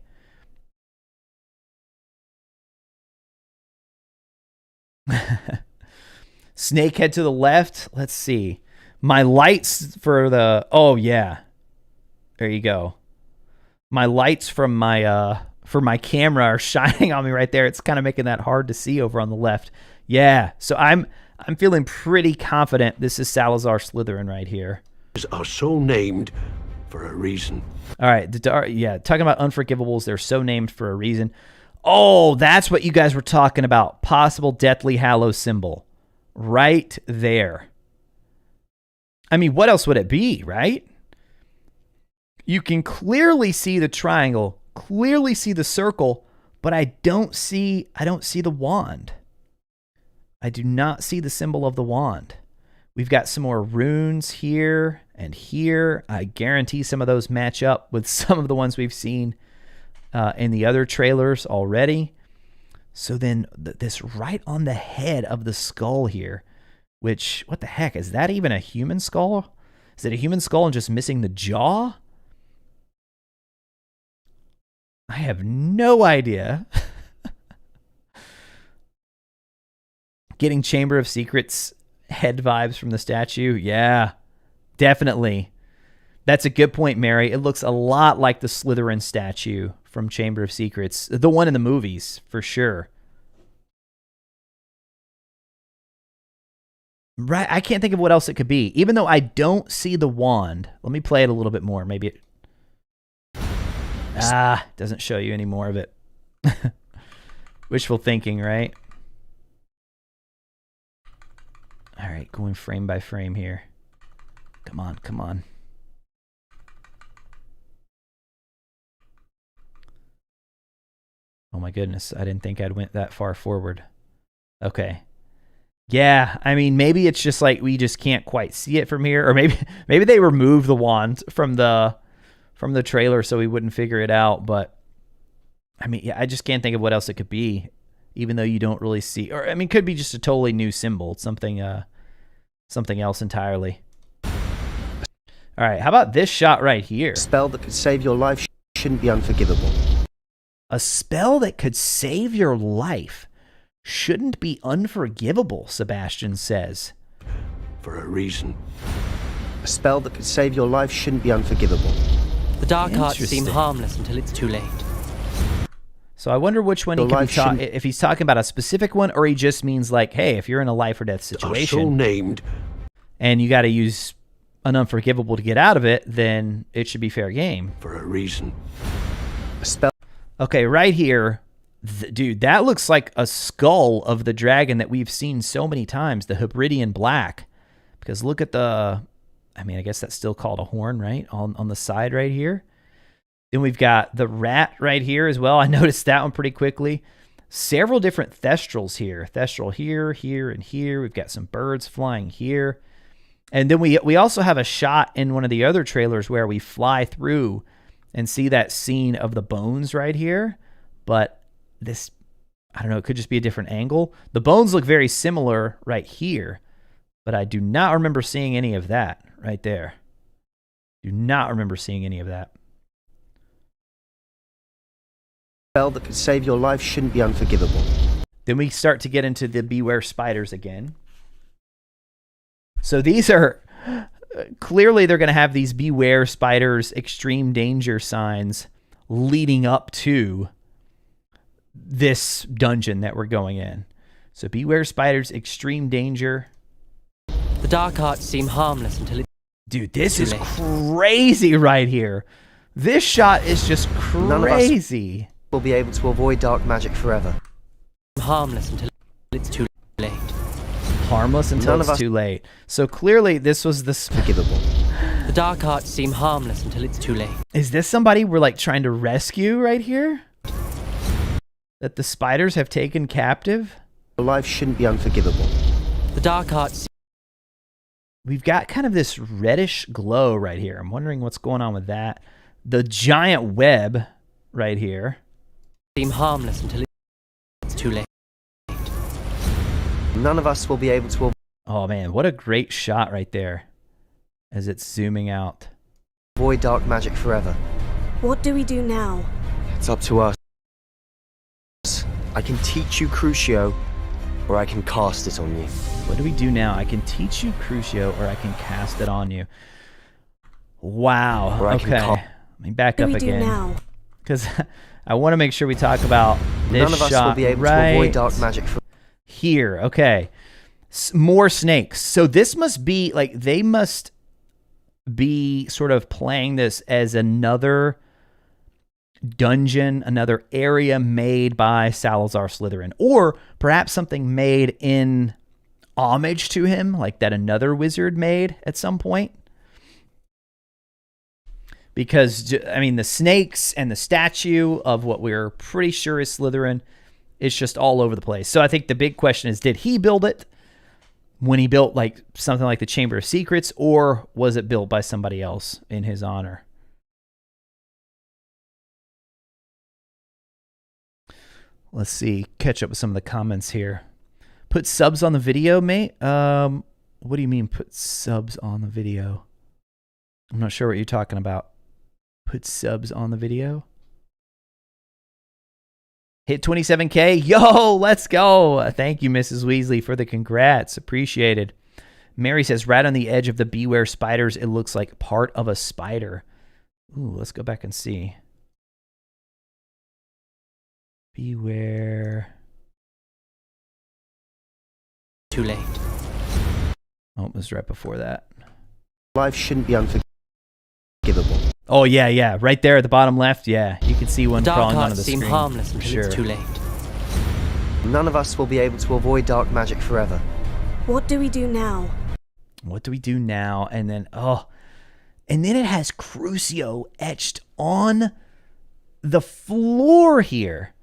Snakehead to the left. Let's see. My lights for the... Oh, yeah. There you go. My lights from my for my camera are shining on me right there. It's kind of making that hard to see over on the left. Yeah. So I'm feeling pretty confident this is Salazar Slytherin right here. Are so named for a reason. All right. Yeah. Talking about unforgivables. They're so named for a reason. Oh, that's what you guys were talking about. Possible Deathly Hallows symbol. Right there. I mean, what else would it be, right? You can clearly see the triangle, clearly see the circle, but I don't see the wand. I do not see the symbol of the wand. We've got some more runes here and here. I guarantee some of those match up with some of the ones we've seen in the other trailers already. So then this right on the head of the skull here, which, what the heck, is that even a human skull? Is it a human skull and just missing the jaw? I have no idea. Getting Chamber of Secrets head vibes from the statue. Yeah, definitely. That's a good point, Mary. It looks a lot like the Slytherin statue from Chamber of Secrets. The one in the movies, for sure. Right, I can't think of what else it could be. Even though I don't see the wand. Let me play it a little bit more. Maybe it... doesn't show you any more of it. Wishful thinking, right? All right, going frame by frame here. Come on, come on. Oh my goodness, I didn't think I'd went that far forward. Okay. Yeah, I mean, maybe it's just like we just can't quite see it from here, or maybe they removed the wand from the trailer so we wouldn't figure it out, but I mean, yeah, I just can't think of what else it could be, even though you don't really see. Or I mean, it could be just a totally new symbol. It's something else entirely. All right, how about this shot right here? A spell that could save your life shouldn't be unforgivable. A spell that could save your life shouldn't be unforgivable, Sebastian says. For a reason. A spell that could save your life shouldn't be unforgivable. The dark arts seem Interesting. harmless until it's too late. So I wonder which one he Your could be life shouldn't- if he's talking about a specific one, or he just means like, hey, if you're in a life or death Are so situation named. and you got to use an unforgivable to get out of it, then it should be fair game. For a reason. A spell. Okay, right here, dude, that looks like a skull of the dragon that we've seen so many times, the Hebridean Black. Because look at the, I mean, I guess that's still called a horn, right? On the side right here. Then we've got the rat right here as well. I noticed that one pretty quickly. Several different thestrals here. Thestral here, here, and here. We've got some birds flying here. And then we also have a shot in one of the other trailers where we fly through and see that scene of the bones right here. But this, I don't know, it could just be a different angle. The bones look very similar right here, but I do not remember seeing any of that right there. Do not remember seeing any of that. A spell that could save your life shouldn't be unforgivable. Then we start to get into the beware spiders again. So these are, clearly they're going to have these beware spiders extreme danger signs leading up to this dungeon that we're going in. So beware spiders, extreme danger. The dark arts seem harmless until it's Dude, this too is late. crazy right here. This shot is just None of us- crazy. We'll be able to avoid dark magic forever. harmless until it's too late. Harmless until None of it's us- too late. So clearly this was the... Forgivable. The dark arts seem harmless until it's too late. Is this somebody we're like trying to rescue right here? That the spiders have taken captive? Your life shouldn't be unforgivable. The dark arts We've got kind of this reddish glow right here. I'm wondering what's going on with that. The giant web right here. seem harmless until it's too late. None of us will be able to Oh man, what a great shot right there as it's zooming out. avoid dark magic forever. What do we do now? It's up to us. I can teach you Crucio, or I can cast it on you. What do we do now? I can teach you Crucio or I can cast it on you. Wow. Or I can Okay. call- Let me back What up do we do again. now? Because I want to make sure we talk about this None of us shot will be able right to avoid dark magic forever. here. Okay. More snakes. So this must be like they must be sort of playing this as another dungeon, another area made by Salazar Slytherin, or perhaps something made in homage to him, like that another wizard made at some point. Because, I mean, the snakes and the statue of what we're pretty sure is Slytherin, it's just all over the place. So I think the big question is, did he build it when he built like something like the Chamber of Secrets, or was it built by somebody else in his honor? Let's see, catch up with some of the comments here. Put subs on the video, mate? What do you mean put subs on the video? I'm not sure what you're talking about. Put subs on the video? Hit 27K. Yo, let's go. Thank you, Mrs. Weasley, for the congrats. Appreciated. Mary says, right on the edge of the beware spiders, it looks like part of a spider. Ooh, let's go back and see. Beware. Too late. Oh, it was right before that. Life shouldn't be unforgivable. Oh, yeah, yeah. Right there at the bottom left. Yeah, you can see one Dark crawling onto arts the seem screen. harmless for until sure. it's too late. None of us will be able to avoid dark magic forever. What do we do now? What do we do now? And then, and then it has Crucio etched on the floor here.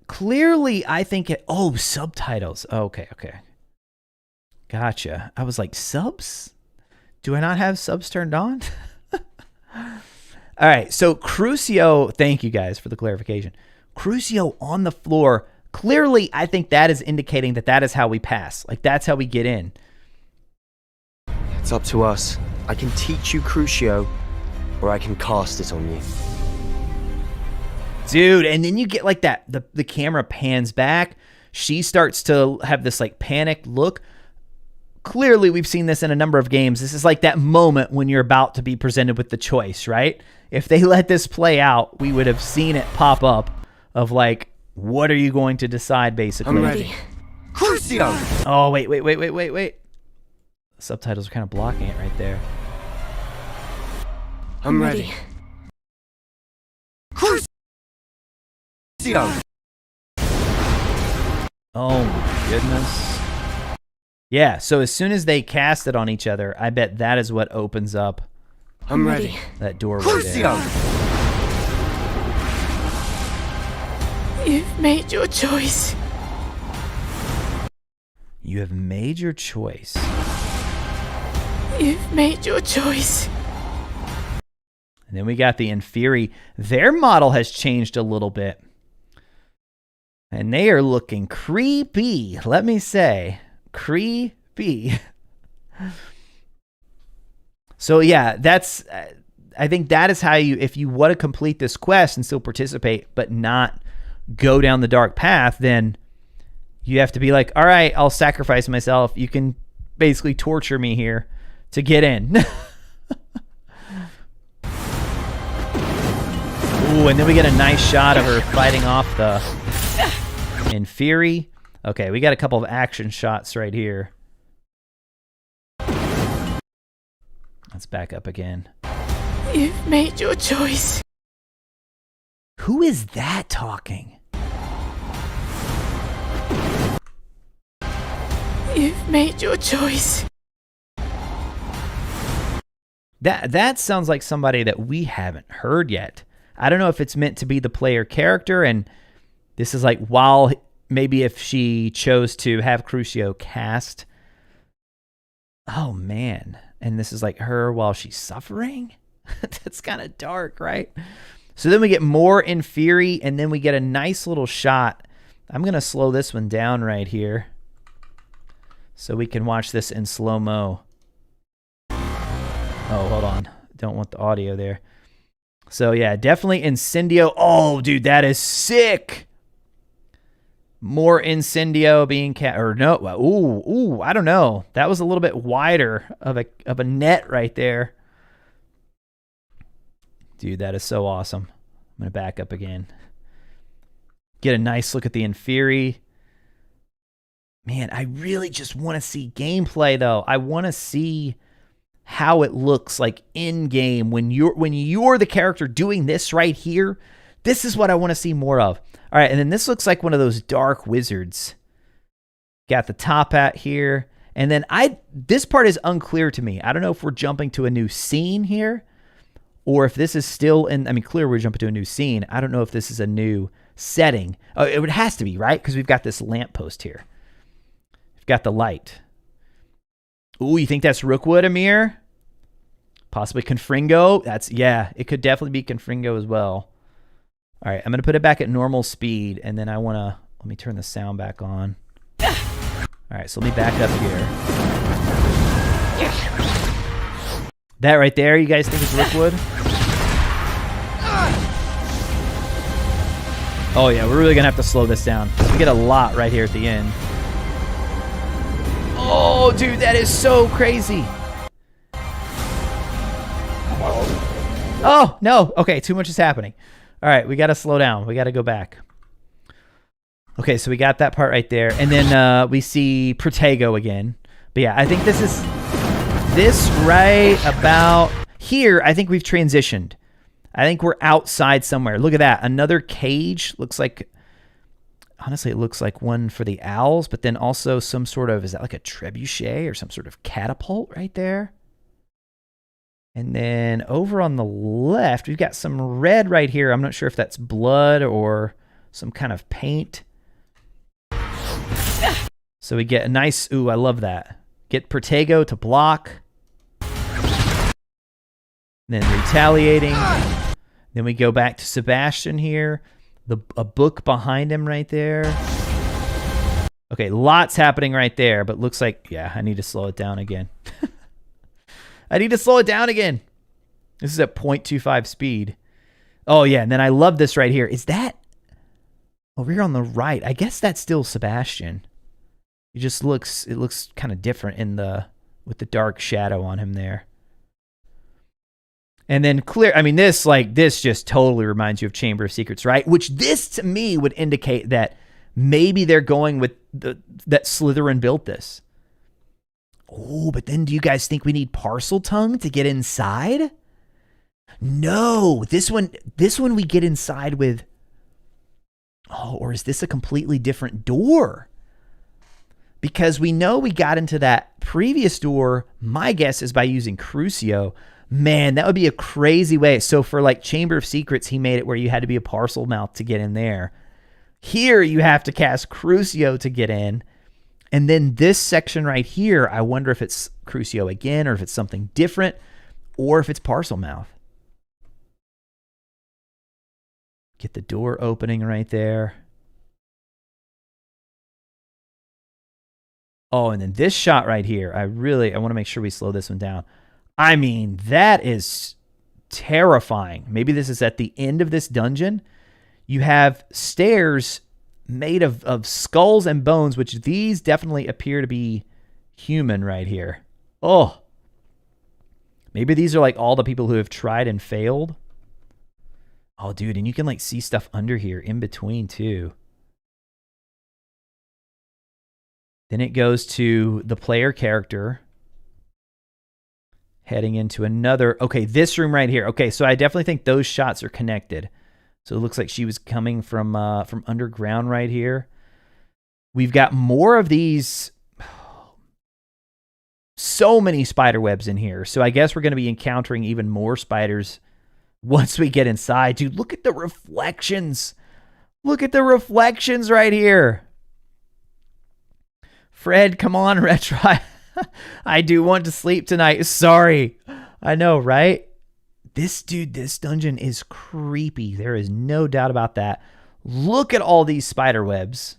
Clearly, I think it, subtitles. Okay. Gotcha. I was like, subs? Do I not have subs turned on? All right, so Crucio, thank you guys for the clarification. Crucio on the floor. Clearly, I think that is indicating that that is how we pass. Like, that's how we get in. It's up to us. I can teach you Crucio, or I can cast it on you. Dude, and then you get like that. The camera pans back. She starts to have this like panicked look. Clearly, we've seen this in a number of games. This is like that moment when you're about to be presented with the choice, right? If they let this play out, we would have seen it pop up of like, what are you going to decide, basically? I'm ready. Crucio! Oh, wait. The subtitles are kind of blocking it right there. I'm ready. Crucio! Oh my goodness. Yeah, so as soon as they cast it on each other, I bet that is what opens up I'm ready. that doorway Crucio! there. You've made your choice. You have made your choice. You've made your choice. And then we got the Inferi. Their model has changed a little bit. And they are looking creepy, let me say. Creepy. So yeah, that's, I think that is how you, if you want to complete this quest and still participate, but not go down the dark path, then you have to be like, all right, I'll sacrifice myself. You can basically torture me here to get in. Ooh, and then we get a nice shot of her fighting off the Inferi. Okay, we got a couple of action shots right here. Let's back up again. You've made your choice. Who is that talking? You've made your choice. That sounds like somebody that we haven't heard yet. I don't know if it's meant to be the player character, and this is like while maybe if she chose to have Crucio cast. Oh man, and this is like her while she's suffering. That's kind of dark, right? So then we get more Inferi, and then we get a nice little shot. I'm gonna slow this one down right here so we can watch this in slow-mo. Oh, hold on. Don't want the audio there. So yeah, definitely Incendio. Oh, dude, that is sick. More Incendio being or no. Ooh, I don't know. That was a little bit wider of a net right there. Dude, that is so awesome. I'm gonna back up again. Get a nice look at the Inferi. Man, I really just want to see gameplay though. I want to see how it looks like in game when you're the character doing this right here. This is what I want to see more of. All right, and then this looks like one of those dark wizards. Got the top hat here, and then this part is unclear to me. I don't know if we're jumping to a new scene here, or if this is still in. I mean, clearly we're jumping to a new scene. I don't know if this is a new setting. Oh, it has to be, right? Because we've got this lamppost here. We've got the light. Ooh, you think that's Rookwood, Amir? Possibly Confringo? Yeah, it could definitely be Confringo as well. All right, I'm going to put it back at normal speed, and then let me turn the sound back on. All right, so let me back up here. That right there, you guys think is Rookwood? Oh yeah, we're really going to have to slow this down. We get a lot right here at the end. Oh, dude, that is so crazy. Oh, no. Okay, too much is happening. All right, we got to slow down. We got to go back. Okay, so we got that part right there. And then we see Protego again. But yeah, I think this right about here, I think we've transitioned. I think we're outside somewhere. Look at that. Another cage. Looks like, honestly, it looks like one for the owls, but then also some sort of, is that like a trebuchet or some sort of catapult right there? And then over on the left, we've got some red right here. I'm not sure if that's blood or some kind of paint. So we get a nice, ooh, I love that. Get Protego to block. Then retaliating. Then we go back to Sebastian here. A book behind him right there. Okay, lots happening right there, but looks like, yeah, I need to slow it down again. I need to slow it down again. This is at 0.25 speed. Oh, yeah, and then I love this right here. Is that over here on the right? I guess that's still Sebastian. It looks kind of different with the dark shadow on him there. And then this just totally reminds you of Chamber of Secrets, right? Which this to me would indicate that maybe they're going with that Slytherin built this. Oh, but then do you guys think we need Parcel Tongue to get inside? No, this one we get inside with. Oh, or is this a completely different door? Because we know we got into that previous door. My guess is by using Crucio. Man, that would be a crazy way. So for like Chamber of Secrets, he made it where you had to be a parcel mouth to get in there. Here, you have to cast Crucio to get in. And then this section right here, I wonder if it's Crucio again, or if it's something different, or if it's parcel mouth. Get the door opening right there. Oh, and then this shot right here, I want to make sure we slow this one down. I mean, that is terrifying. Maybe this is at the end of this dungeon. You have stairs made of skulls and bones, which these definitely appear to be human right here. Oh. Maybe these are like all the people who have tried and failed. Oh, dude, and you can like see stuff under here in between too. Then it goes to the player character heading into another. Okay, this room right here. Okay, so I definitely think those shots are connected. So it looks like she was coming from underground right here. We've got more of these. So many spider webs in here. So I guess we're going to be encountering even more spiders once we get inside. Dude, look at the reflections. Look at the reflections right here. Fred, come on, Retro. I do want to sleep tonight. Sorry. I know, right? This dungeon is creepy. There is no doubt about that. Look at all these spider webs.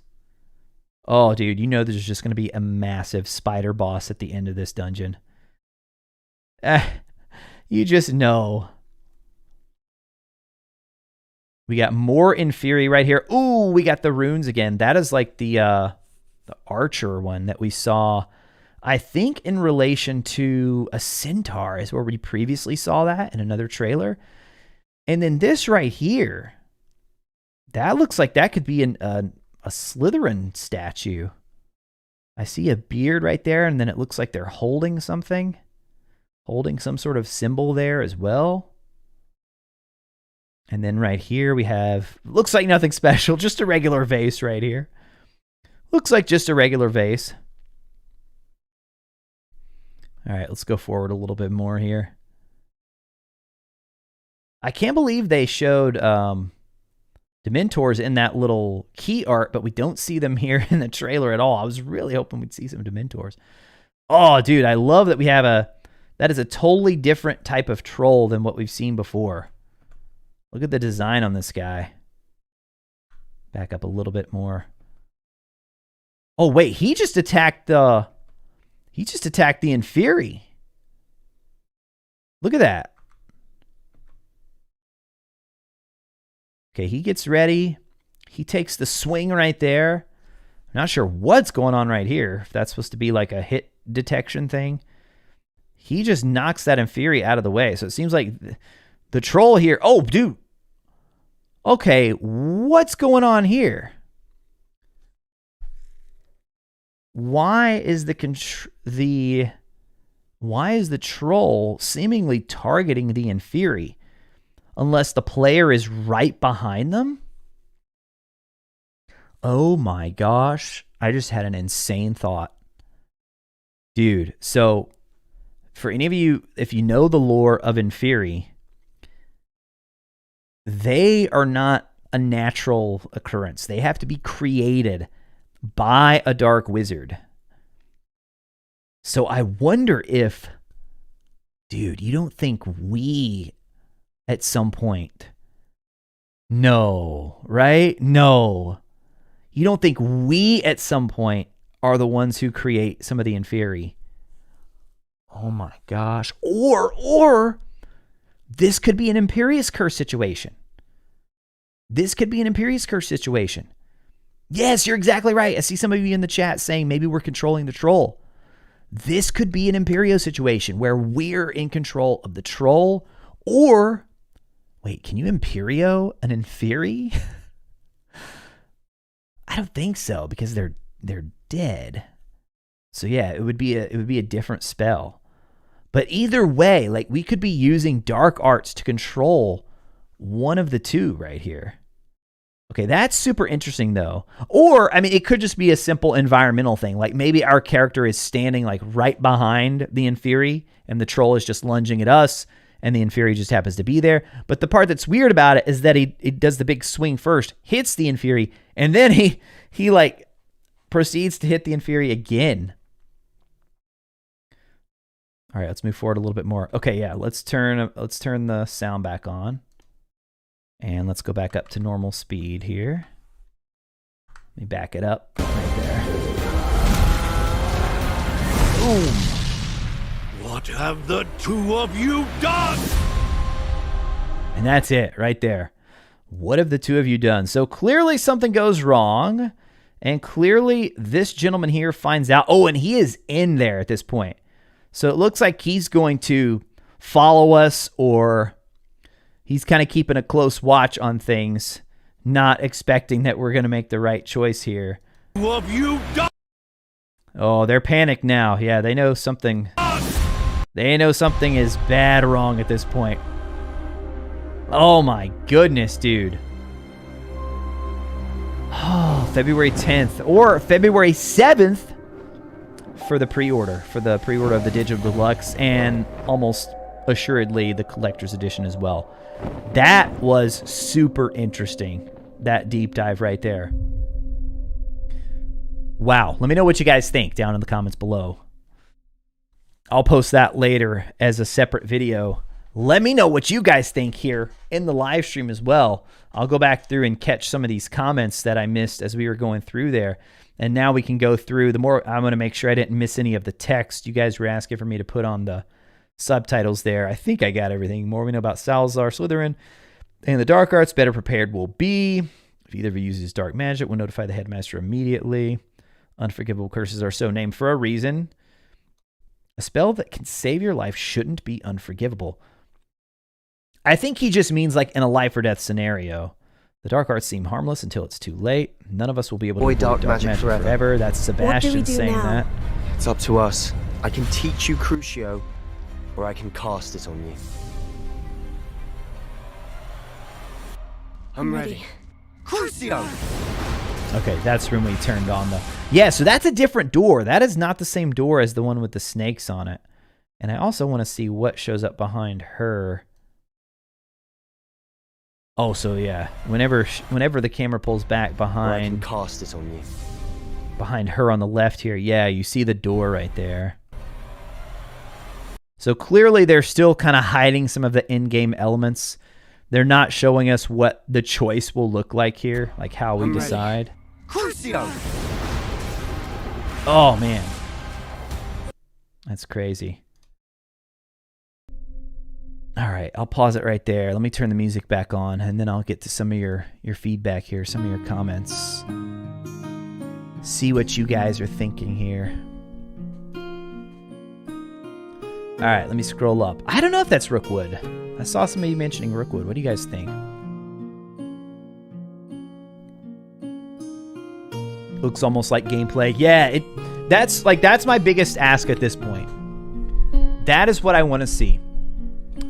Oh, dude, you know there's just going to be a massive spider boss at the end of this dungeon. You just know. We got more Inferi right here. Ooh, we got the runes again. That is like the archer one that we saw, I think, in relation to a centaur is where we previously saw that in another trailer. And then this right here, that looks like that could be a Slytherin statue. I see a beard right there, and then it looks like they're holding something. Holding some sort of symbol there as well. And then right here we have, looks like nothing special, just a regular vase right here. Looks like just a regular vase. All right, let's go forward a little bit more here. I can't believe they showed Dementors in that little key art, but we don't see them here in the trailer at all. I was really hoping we'd see some Dementors. Oh, dude, I love that we have that is a totally different type of troll than what we've seen before. Look at the design on this guy. Back up a little bit more. Oh, wait, he just attacked the Inferi. Look at that. Okay, he gets ready. He takes the swing right there. I'm not sure what's going on right here. If that's supposed to be like a hit detection thing. He just knocks that Inferi out of the way. So it seems like the troll here. Oh, dude. Okay, what's going on here? Why is the troll seemingly targeting the Inferi? Unless the player is right behind them? Oh my gosh. I just had an insane thought. Dude, so for any of you, if you know the lore of Inferi, they are not a natural occurrence. They have to be created by a dark wizard. So I wonder if, dude, you don't think we at some point No, right? No. You don't think we at some point are the ones who create some of the Inferi? Oh my gosh. Or this could be an Imperious Curse situation. This could be an Imperious Curse situation. Yes, you're exactly right. I see some of you in the chat saying maybe we're controlling the troll. This could be an Imperio situation where we're in control of the troll. Or, wait, can you Imperio an Inferi? I don't think so, because they're dead. So yeah, it would be a different spell. But either way, like, we could be using dark arts to control one of the two right here. Okay, that's super interesting though. Or, I mean, it could just be a simple environmental thing. Like maybe our character is standing like right behind the Inferi and the troll is just lunging at us and the Inferi just happens to be there. But the part that's weird about it is that he does the big swing first, hits the Inferi, and then he like proceeds to hit the Inferi again. All right, let's move forward a little bit more. Okay, yeah, let's turn the sound back on. And let's go back up to normal speed here. Let me back it up right there. Boom. What have the two of you done? And that's it right there. What have the two of you done? So clearly something goes wrong. And clearly this gentleman here finds out. Oh, and he is in there at this point. So it looks like he's going to follow us, or he's kind of keeping a close watch on things, not expecting that we're going to make the right choice here. What have you done? Oh, they're panicked now. Yeah, they know something. They know something is bad wrong at this point. Oh my goodness, dude. Oh, February 10th or February 7th for the pre-order. For the pre-order of the Digital Deluxe and almost assuredly the Collector's Edition as well. That was super interesting, that deep dive right there. Wow. Let me know what you guys think down in the comments below. I'll post that later as a separate video. Let me know what you guys think here in the live stream as well. I'll go back through and catch some of these comments that I missed as we were going through there. And now we can go through the more. I'm going to make sure I didn't miss any of the text. You guys were asking for me to put on the subtitles there. I think I got everything. More we know about Salazar Slytherin and the dark arts, better prepared we'll be. If either of you uses dark magic, we'll notify the headmaster immediately. Unforgivable curses are so named for a reason. A spell that can save your life shouldn't be unforgivable. I think he just means like in a life or death scenario. The dark arts seem harmless until it's too late. None of us will be able to avoid dark magic forever. That's Sebastian saying that. It's up to us. I can teach you Crucio, or I can cast it on you. I'm ready. Crucio! Okay, that's when we turned on the... Yeah, so that's a different door. That is not the same door as the one with the snakes on it. And I also want to see what shows up behind her. Oh, so yeah. Whenever the camera pulls back behind... I can cast it on you. Behind her on the left here. Yeah, you see the door right there. So clearly they're still kind of hiding some of the in-game elements. They're not showing us what the choice will look like here, like how we decide. Crucio! Oh, man. That's crazy. All right, I'll pause it right there. Let me turn the music back on, and then I'll get to some of your feedback here, some of your comments. See what you guys are thinking here. All right, let me scroll up. I don't know if that's Rookwood. I saw somebody mentioning Rookwood. What do you guys think? Looks almost like gameplay. Yeah, that's my biggest ask at this point. That is what I want to see.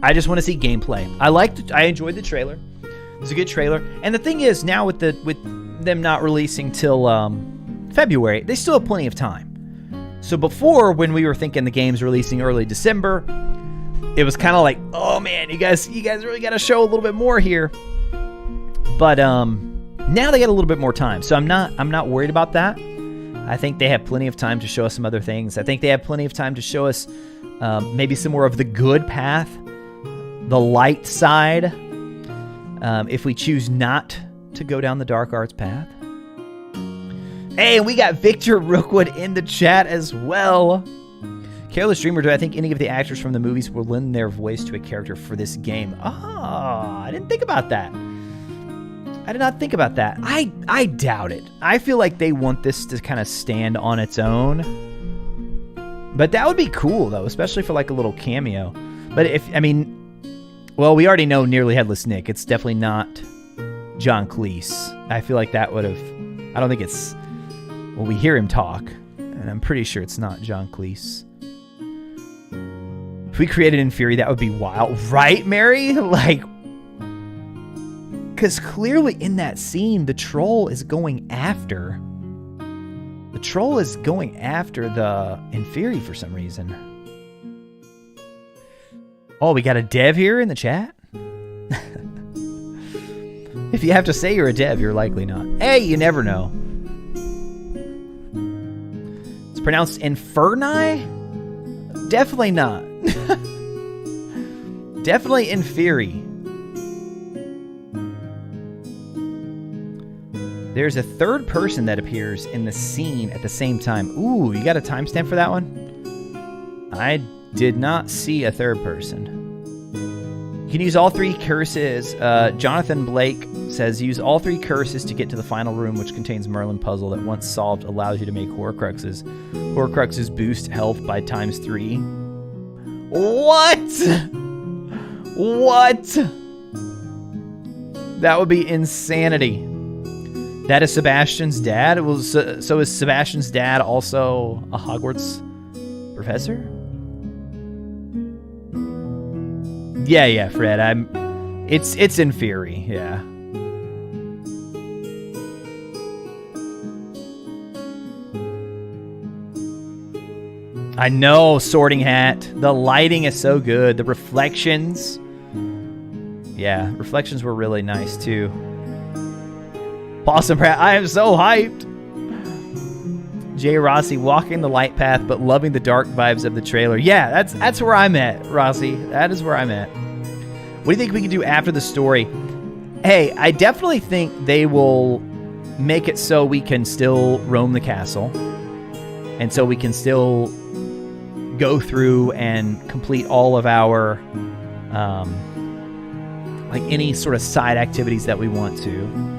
I just want to see gameplay. I enjoyed the trailer. It was a good trailer. And the thing is, now with them not releasing till February, they still have plenty of time. So before, when we were thinking the game's releasing early December, it was kind of like, oh man, you guys really got to show a little bit more here. But now they got a little bit more time, so I'm not worried about that. I think they have plenty of time to show us some other things. I think they have plenty of time to show us maybe some more of the good path, the light side. if we choose not to go down the dark arts path. Hey, we got Victor Rookwood in the chat as well. Careless Dreamer, do I think any of the actors from the movies will lend their voice to a character for this game? Ah, I didn't think about that. I did not think about that. I doubt it. I feel like they want this to kind of stand on its own. But that would be cool, though, especially for like a little cameo. But well, we already know Nearly Headless Nick. It's definitely not John Cleese. I feel like that would have... I don't think it's... Well, we hear him talk, and I'm pretty sure it's not John Cleese. If we created In Fury, that would be wild. Right, Mary? Like... Because clearly in that scene, the troll is going after... The troll is going after the In Fury for some reason. Oh, we got a dev here in the chat? If you have to say you're a dev, you're likely not. Hey, you never know. It's pronounced Inferni? Definitely not. Definitely In Fury. There's a third person that appears in the scene at the same time. Ooh, you got a timestamp for that one? I did not see a third person. You can use all 3 curses. Jonathan Blake says, use all 3 curses to get to the final room, which contains Merlin puzzle that once solved allows you to make Horcruxes. Horcruxes boost health by ×3. What? What? That would be insanity. That is Sebastian's dad? So is Sebastian's dad also a Hogwarts professor? Yeah, Fred. It's In Fury, yeah. I know, Sorting Hat. The lighting is so good. The reflections. Yeah, reflections were really nice too. Boston Pratt, I am so hyped. Jay Rossi, walking the light path but loving the dark vibes of the trailer. Yeah, that's where I'm at, Rossi. That is where I'm at. What do you think we can do after the story? Hey, I definitely think they will make it so we can still roam the castle. And so we can still go through and complete all of our, like any sort of side activities that we want to.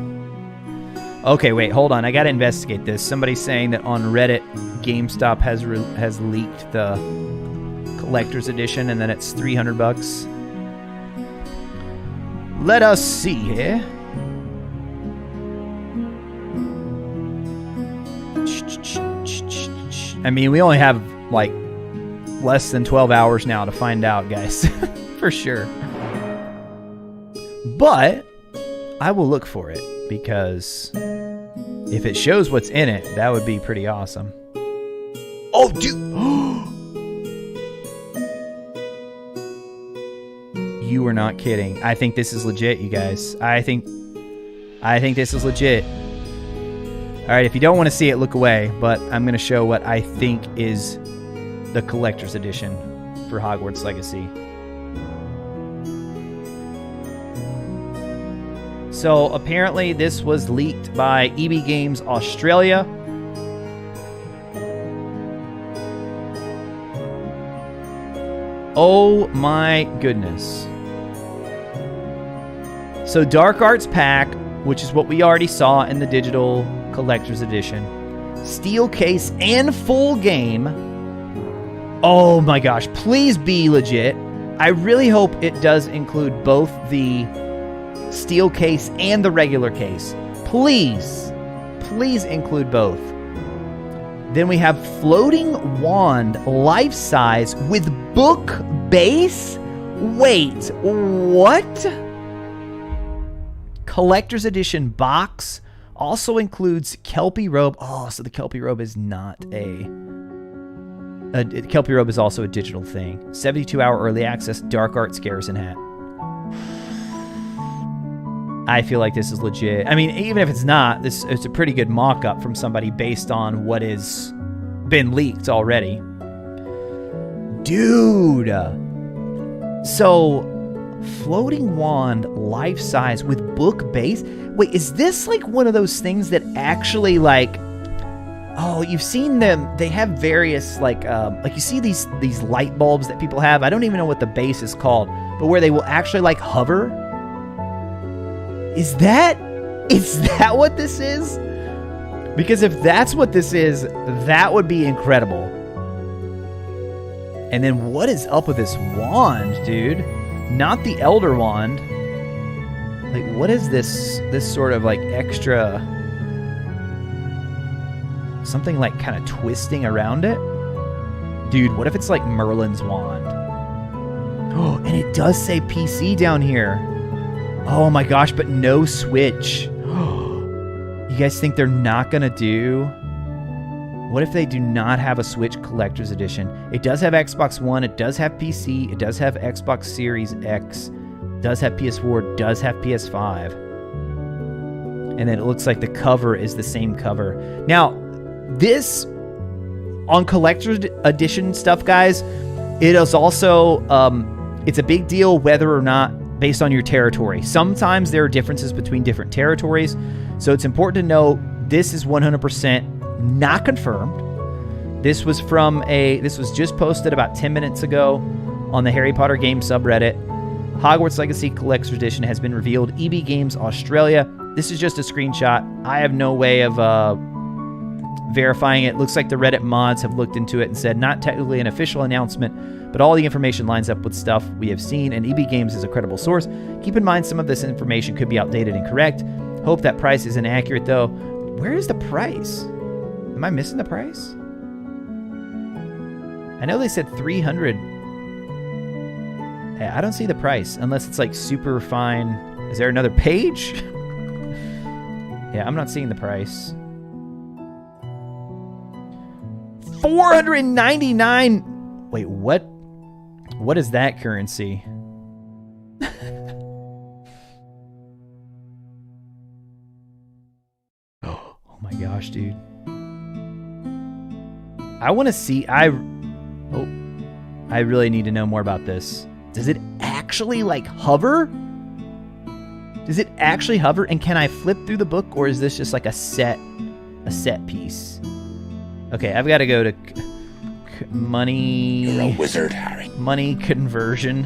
Okay, wait, hold on. I gotta investigate this. Somebody's saying that on Reddit, GameStop has leaked the collector's edition, and then it's $300. Let us see here. I mean, we only have like less than 12 hours now to find out, guys, for sure. But I will look for it. Because if it shows what's in it, that would be pretty awesome. Oh, dude! You are not kidding. I think this is legit, you guys. I think this is legit. All right, if you don't want to see it, look away. But I'm going to show what I think is the collector's edition for Hogwarts Legacy. So apparently this was leaked by EB Games Australia. Oh my goodness. So Dark Arts Pack, which is what we already saw in the digital collector's edition. Steel case and full game. Oh my gosh, please be legit. I really hope it does include both the steel case and the regular case. Please include both. Then we have floating wand, life size with book base. Wait, what? Collector's edition box also includes Kelpie robe. Oh, so the Kelpie robe is not Kelpie robe is also a digital thing. 72-hour early access Dark Arts Garrison hat. I feel like this is legit. I mean, even if it's not, it's a pretty good mock-up from somebody based on what has been leaked already. Dude! So, Floating wand, life size with book base. Wait, is this like one of those things that actually like? Oh, you've seen them. They have various like you see these light bulbs that people have. I don't even know what the base is called, but where they will actually like hover. Is that what this is? Because if that's what this is, that would be incredible. And then what is up with this wand, dude? Not the Elder Wand. Like, what is this sort of like extra... Something like kind of twisting around it? Dude, what if it's like Merlin's wand? Oh, and it does say PC down here. Oh my gosh, but no Switch. You guys think they're not gonna do... What if they do not have a Switch Collector's Edition? It does have Xbox One, it does have PC, it does have Xbox Series X, does have PS4, does have PS5. And then it looks like the cover is the same cover. Now, this, on Collector's Edition stuff, guys, it is also, it's a big deal whether or not based on your territory. Sometimes there are differences between different territories, so it's important to know this is 100% not confirmed. This was just posted about 10 minutes ago on the Harry Potter game subreddit. Hogwarts Legacy Collector's Edition has been revealed. EB Games Australia. This is just a screenshot. I have no way of verifying it. Looks like the Reddit mods have looked into it and said not technically an official announcement, but all the information lines up with stuff we have seen, and EB Games is a credible source. Keep in mind some of this information could be outdated and incorrect. Hope that price is inaccurate though. Where is the price? Am I missing the price? I know they said 300. Hey, I don't see the price unless it's like super fine. Is there another page? Yeah, I'm not seeing the price. 499. Wait, what? What is that currency? Oh my gosh, dude. I want to see. I really need to know more about this. Does it actually like hover? Does it actually hover? And can I flip through the book, or is this just like a set piece? Okay, I've got to go to money. You're a wizard, Harry. Money conversion.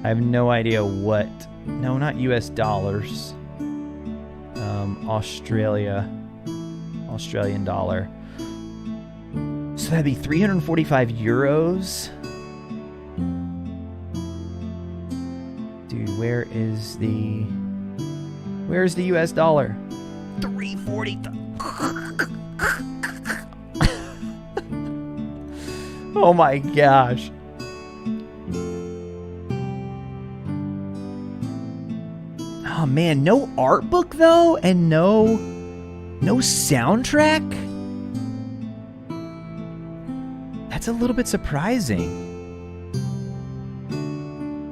I have no idea what. No, not US dollars. Australian dollar. So that'd be 345 euros. Dude, where's the US dollar? 340. Oh my gosh. Oh man, no art book though, and no soundtrack? That's a little bit surprising.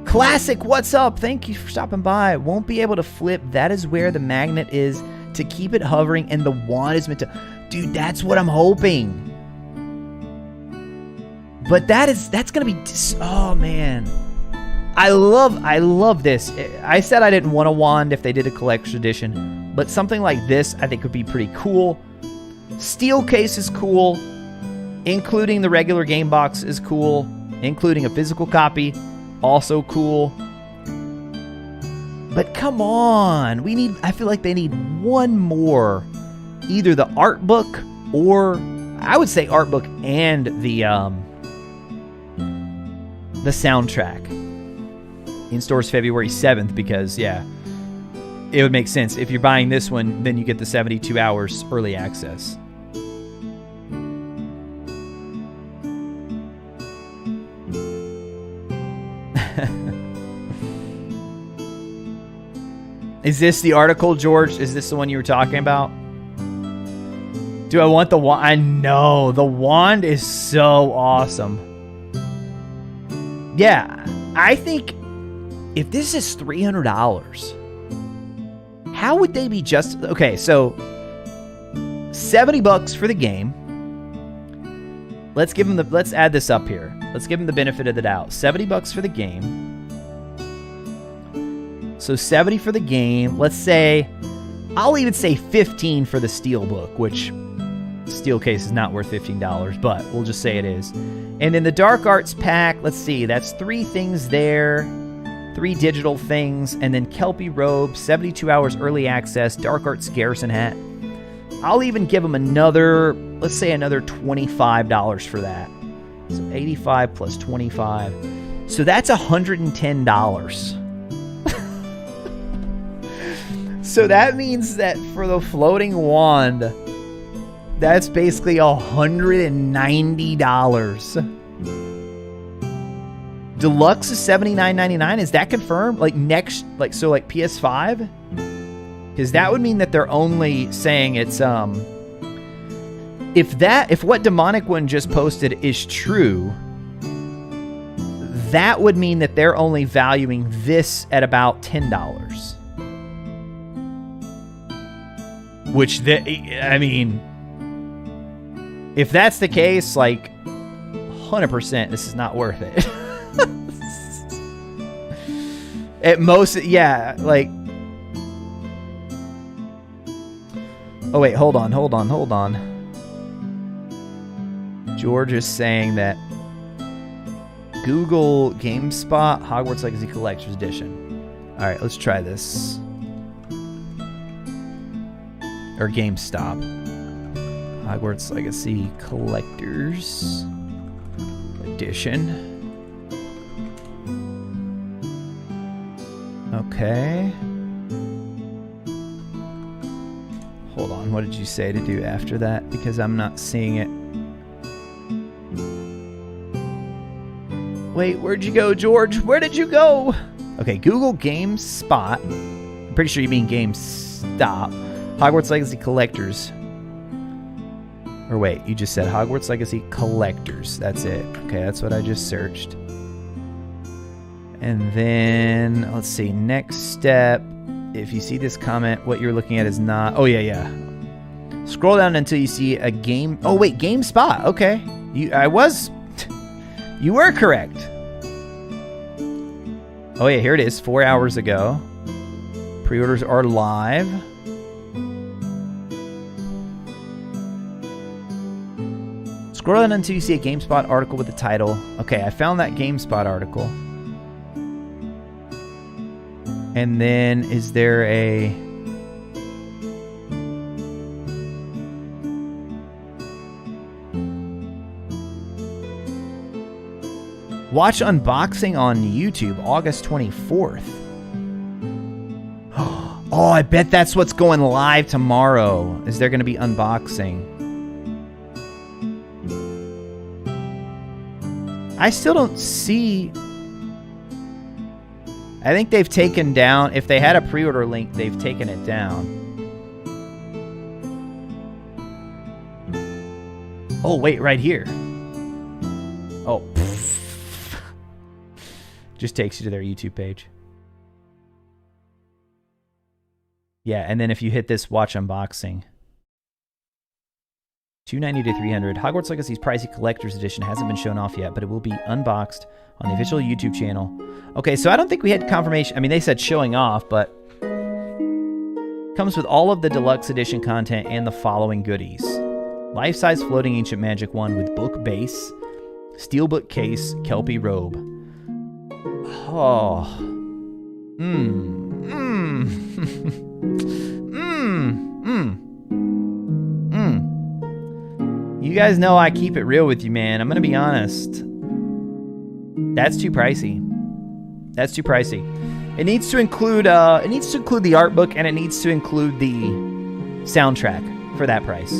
Classic, what's up? Thank you for stopping by. Won't be able to flip. That is where the magnet is to keep it hovering, and the wand is meant to... Dude, that's what I'm hoping. But that's gonna be... Oh man. I love this. I said I didn't want a wand if they did a collector's edition, but something like this I think would be pretty cool. Steel case is cool, including the regular game box is cool, including a physical copy, also cool. But come on, I feel like they need one more, either the art book, or I would say art book and the soundtrack. In stores February 7th, because yeah, it would make sense. If you're buying this one, then you get the 72 hours early access. Is this the article, George? Is this the one you were talking about? Do I want the wand? I know, the wand is so awesome. Yeah, I think if this is $300, how would they be just... Okay, so $70 for the game. let's add this up here. Let's give him the benefit of the doubt. $70 for the game. So 70 for the game. Let's say, I'll even say 15 for the Steelbook, which steel case is not worth $15, but we'll just say it is. And then the Dark Arts pack, let's see, that's 3 things there, 3 digital things, and then Kelpie Robe, 72 hours early access, Dark Arts Garrison Hat. I'll even give them another, let's say another $25 for that. So 85 plus 25. So that's $110. So that means that for the floating wand, that's basically $190. Deluxe is $79.99. Is that confirmed? Like next, like so, like PS5? Because that would mean that they're only saying it's if what Demonic One just posted is true, that would mean that they're only valuing this at about $10. Which, I mean, if that's the case, like, 100%, this is not worth it. At most, yeah, like... Oh, wait, hold on. George is saying that Google GameSpot Hogwarts Legacy Collector's Edition. All right, let's try this. Or GameStop. Hogwarts Legacy Collector's Edition. Okay. Hold on, what did you say to do after that? Because I'm not seeing it. Wait, where'd you go, George? Where did you go? Okay, Google GameSpot. I'm pretty sure you mean GameStop. Hogwarts Legacy Collectors. Or wait, you just said Hogwarts Legacy Collectors. That's it. Okay, that's what I just searched. And then, let's see, next step. If you see this comment, what you're looking at is not... Oh, yeah. Scroll down until you see a game... Oh, wait, GameSpot. Okay. You were correct. Oh, yeah, here it is. 4 hours ago. Pre-orders are live. Scroll down until you see a GameSpot article with the title. Okay, I found that GameSpot article. And then, is there a... Watch unboxing on YouTube, August 24th. Oh, I bet that's what's going live tomorrow. Is there going to be unboxing? I still don't see... I think they've taken down... If they had a pre-order link, they've taken it down. Oh, wait, right here. Oh. Just takes you to their YouTube page. Yeah, and then if you hit this watch unboxing... $290 to $300. Hogwarts Legacy's pricey collector's edition hasn't been shown off yet, but it will be unboxed on the official YouTube channel. Okay, so I don't think we had confirmation. I mean, they said showing off, but comes with all of the deluxe edition content and the following goodies: life-size floating ancient magic wand with book base, steelbook case, Kelpie robe. Oh, You guys know I keep it real with you, man. I'm gonna be honest. That's too pricey. That's too pricey. It needs to include the art book, and it needs to include the soundtrack for that price.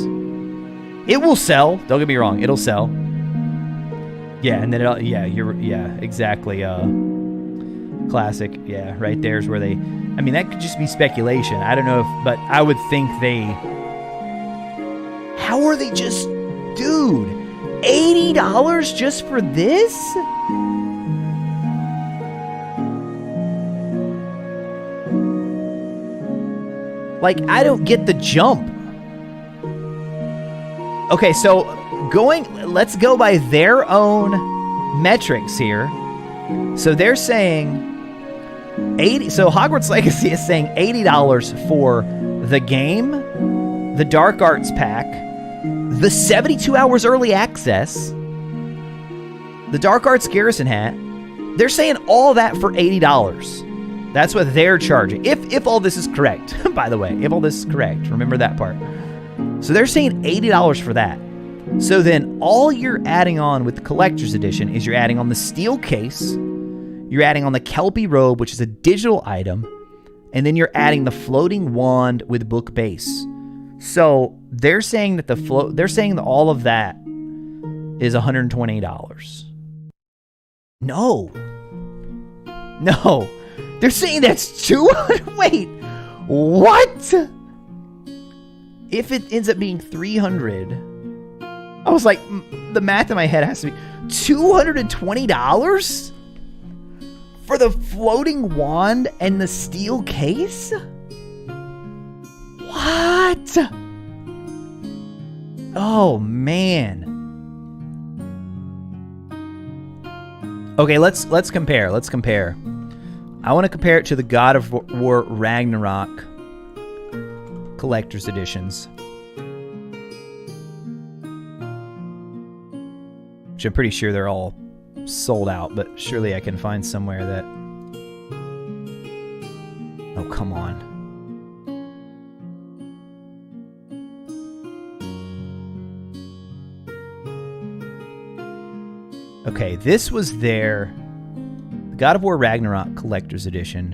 It will sell. Don't get me wrong. It'll sell. Yeah, and then exactly. Classic. Yeah, right there's where they. I mean, that could just be speculation. I don't know if, but I would think they. How are they just, dude? $80 just for this? Like, I don't get the jump. Okay, so let's go by their own metrics here. So they're saying 80. So Hogwarts Legacy is saying $80 for the game, the Dark Arts pack, the 72 hours early access, the Dark Arts Garrison hat. They're saying all that for $80. That's what they're charging. If all this is correct, by the way, if all this is correct, remember that part. So they're saying $80 for that. So then all you're adding on with the collector's edition is you're adding on the steel case, you're adding on the Kelpie robe, which is a digital item, and then you're adding the floating wand with book base. So they're saying that they're saying that all of that is $120. No. They're saying that's 200. Wait. What? If it ends up being 300, I was like, the math in my head has to be $220 for the floating wand and the steel case? What? Oh, man. Okay, let's compare. Let's compare. I want to compare it to the God of War Ragnarok collector's editions, which I'm pretty sure they're all sold out, but surely I can find somewhere that... Oh, come on. Okay, this was their God of War Ragnarok collector's edition.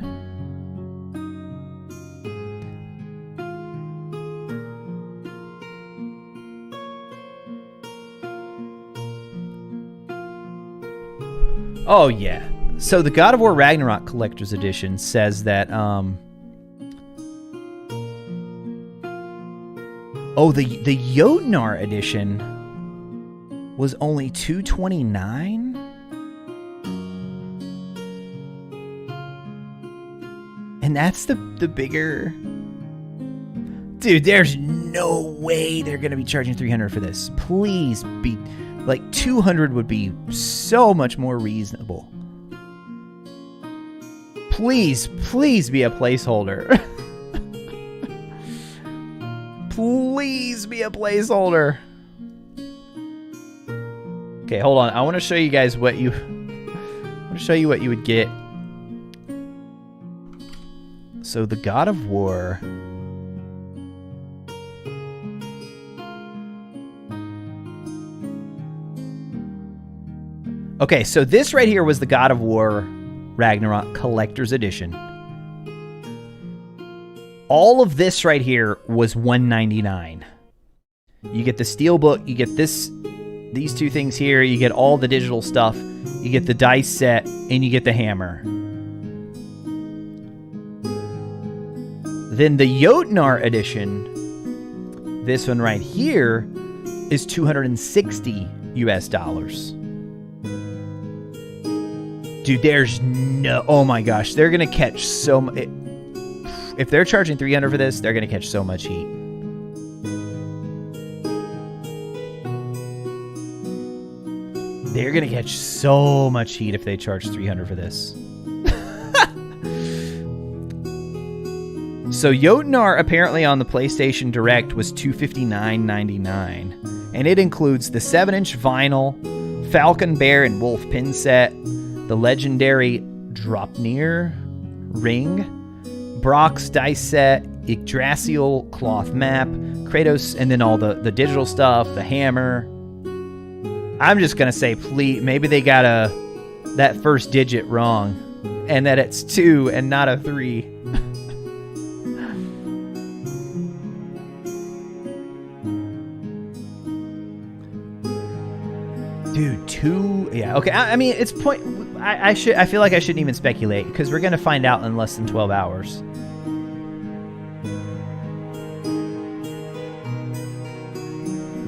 Oh, yeah. So the God of War Ragnarok collector's edition says that, oh, the Jotnar edition was only $229? And that's the bigger... Dude, there's no way they're going to be charging $300 for this. Please be... Like, $200 would be so much more reasonable. Please be a placeholder. Please be a placeholder. Okay, hold on. I want to show you guys what you... I want to show you what you would get. So, the God of War... Okay, so this right here was the God of War Ragnarok Collector's Edition. All of this right here was $199. You get the steelbook, you get these two things here, you get all the digital stuff, you get the dice set, and you get the hammer. Then the Jotnar edition, this one right here, is $260 US. Dude, there's no... Oh my gosh, they're going to catch so much... If they're charging $300 for this, they're going to catch so much heat. They're going to catch so much heat if they charge $300 for this. So Jotnar apparently on the PlayStation Direct was $259.99. And it includes the 7-inch vinyl, Falcon, Bear, and Wolf pin set, the legendary Dropnir ring, Brock's dice set, Yggdrasil cloth map, Kratos, and then all the digital stuff, the hammer. I'm just going to say, please, maybe they got that first digit wrong, and that it's 2 and not a 3. Dude, 2... Yeah, okay, I mean, it's point... I feel like I shouldn't even speculate, because we're going to find out in less than 12 hours.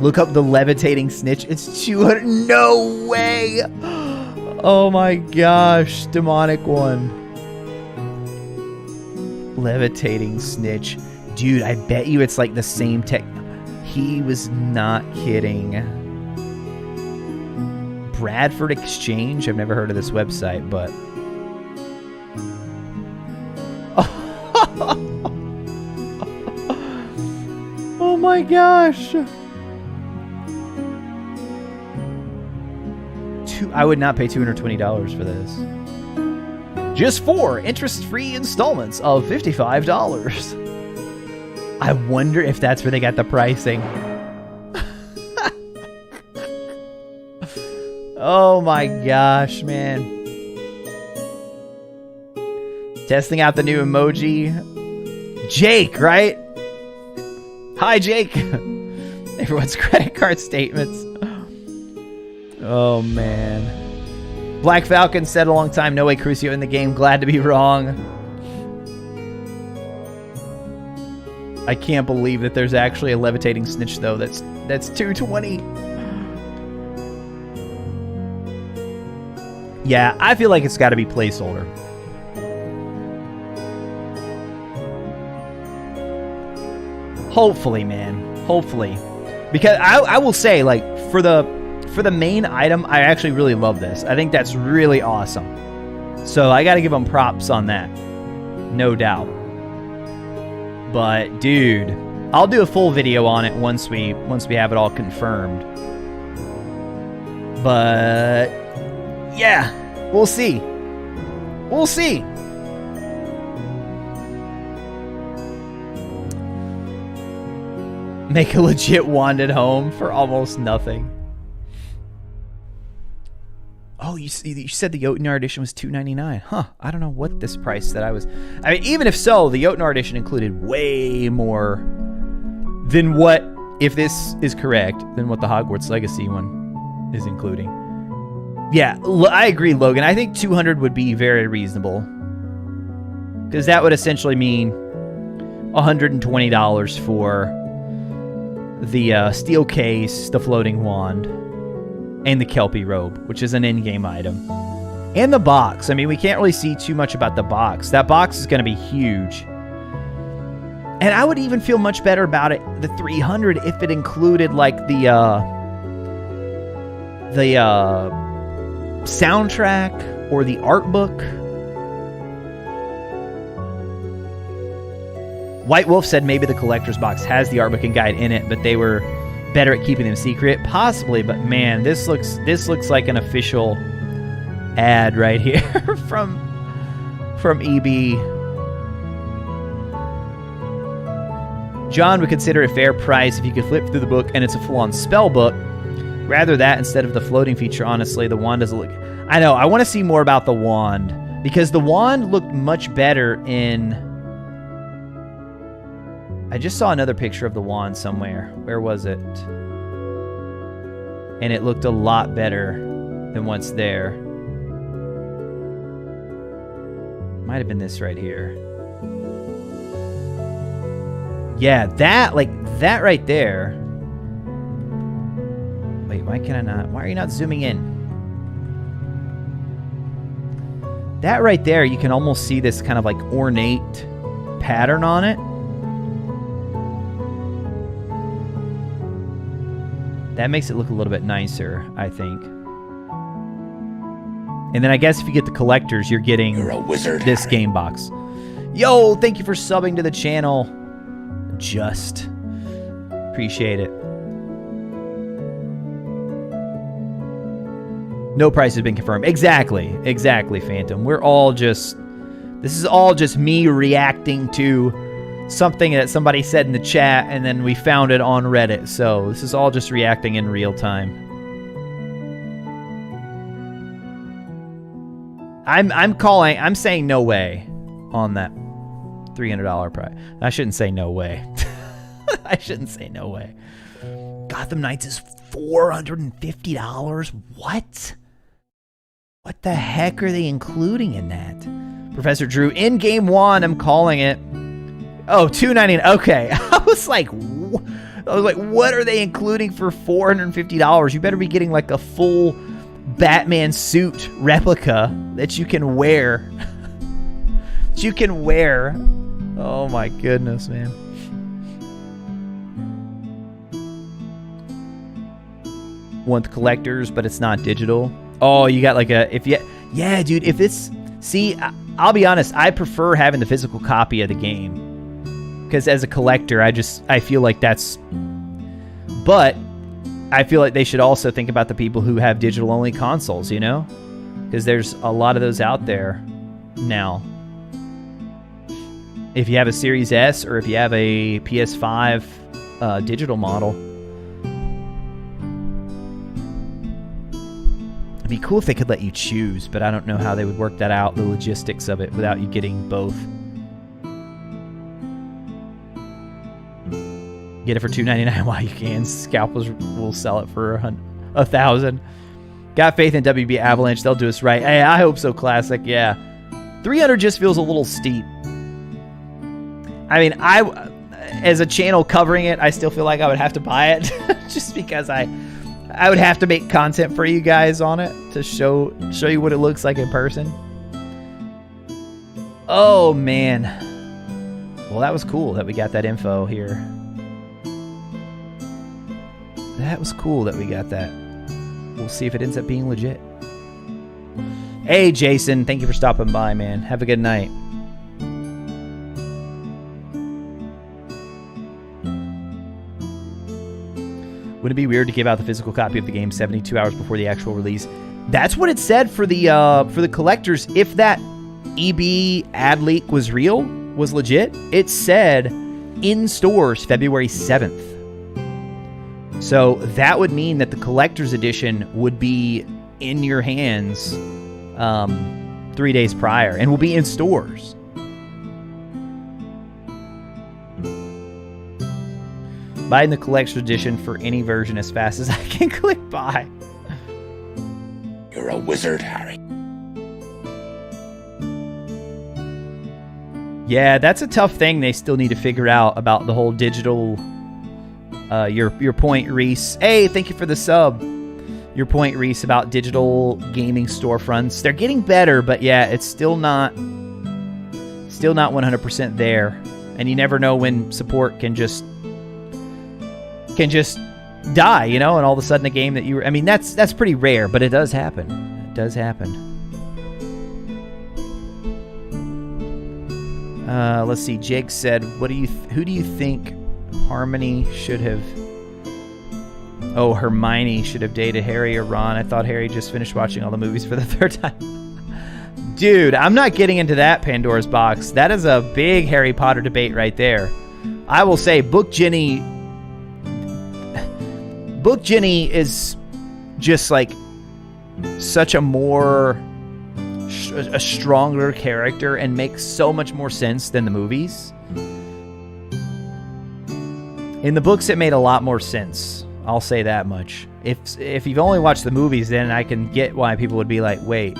Look up the levitating snitch. It's 200... No way! Oh my gosh, demonic one. Levitating snitch. Dude, I bet you it's like the same tech... He was not kidding. Bradford Exchange. I've never heard of this website, but oh my gosh. I would not pay $220 for this. Just 4 interest-free installments of $55. I wonder if that's where they got the pricing. Oh my gosh, man. Testing out the new emoji. Jake, right? Hi, Jake. Everyone's credit card statements. Oh, man. Black Falcon said a long time, no way Crucio in the game. Glad to be wrong. I can't believe that there's actually a levitating snitch, though. That's $220. Yeah, I feel like it's got to be placeholder. Hopefully, man. Hopefully. Because I will say, like, for the main item, I actually really love this. I think that's really awesome. So I got to give them props on that. No doubt. But, dude, I'll do a full video on it once we have it all confirmed. But, yeah, we'll see. We'll see. Make a legit wand at home for almost nothing. Oh, you said the Jotnar edition was $2.99. Huh, I don't know what this price that I was... I mean, even if so, the Jotnar edition included way more than what, if this is correct, than what the Hogwarts Legacy one is including. Yeah, I agree, Logan. I think $200 would be very reasonable. Because that would essentially mean $120 for the steel case, the floating wand, and the Kelpie robe, which is an in-game item. And the box. I mean, we can't really see too much about the box. That box is going to be huge. And I would even feel much better about it, the $300, if it included, like, the soundtrack or the art book. White Wolf said maybe the collector's box has the art book and guide in it, but they were better at keeping them secret. Possibly, but man, this looks like an official ad right here from EB. John would consider a fair price if you could flip through the book and it's a full-on spell book. Rather that instead of the floating feature. Honestly, the wand doesn't look... I know, I want to see more about the wand, because the wand looked much better in... I just saw another picture of the wand somewhere. Where was it? And it looked a lot better than what's there. Might have been this right here. Yeah, that right there. Wait, why can I not? Why are you not zooming in? That right there, you can almost see this kind of like ornate pattern on it. That makes it look a little bit nicer, I think. And then I guess if you get the collectors, you're getting You're a wizard, this Harry. game box. Yo, thank you for subbing to the channel. Just appreciate it. No price has been confirmed. Exactly, Phantom. We're all just... This is all just me reacting to something that somebody said in the chat, and then we found it on Reddit. So this is all just reacting in real time. I'm saying no way on that $300 price. I shouldn't say no way. I shouldn't say no way. Gotham Knights is $450. What? What the heck are they including in that? Professor Drew, in-game wand, I'm calling it. Oh, $2.99. Okay. I was like, what are they including for $450? You better be getting like a full Batman suit replica that you can wear. That you can wear. Oh my goodness, man. want the collectors, but it's not digital. Oh, you got like a yeah, dude. If it's I'll be honest, I prefer having the physical copy of the game because as a collector, I feel like that's. But I feel like they should also think about the people who have digital only consoles, you know, because there's a lot of those out there now. If you have a Series S or if you have a PS5 digital model. It'd be cool if they could let you choose, but I don't know how they would work that out, the logistics of it, without you getting both. Get it for $2.99 while you can. Scalpers will sell it for $1,000. Got faith in WB Avalanche. They'll do us right. Hey, I hope so, Classic. Yeah. 300 just feels a little steep. I mean, as a channel covering it, I still feel like I would have to buy it just because I would have to make content for you guys on it to show you what it looks like in person. Oh, man. Well, that was cool that we got that info here. That was cool that we got that. We'll see if it ends up being legit. Hey, Jason. Thank you for stopping by, man. Have a good night. Would it be weird to give out the physical copy of the game 72 hours before the actual release? That's what it said for the collectors. If that EB ad leak was real, was legit, it said in stores February 7th. So that would mean that the collector's edition would be in your hands 3 days prior and will be in stores. Buying the collector's edition for any version as fast as I can click buy. You're a wizard, Harry. Yeah, that's a tough thing they still need to figure out about the whole digital... your point, Reese. Hey, thank you for the sub. Your point, Reese, about digital gaming storefronts. They're getting better, but yeah, it's still not 100% there. And you never know when support can just die, you know, and all of a sudden a game that you were... I mean, that's pretty rare, but it does happen. It does happen. Let's see. Jake said, who do you think Harmony should have... Oh, Hermione should have dated Harry or Ron. I thought Harry just finished watching all the movies for the 3rd time. Dude, I'm not getting into that Pandora's box. That is a big Harry Potter debate right there. I will say Book Jenny is just like such a stronger character and makes so much more sense than the movies. In the books, it made a lot more sense. I'll say that much. If you've only watched the movies, then I can get why people would be like, wait,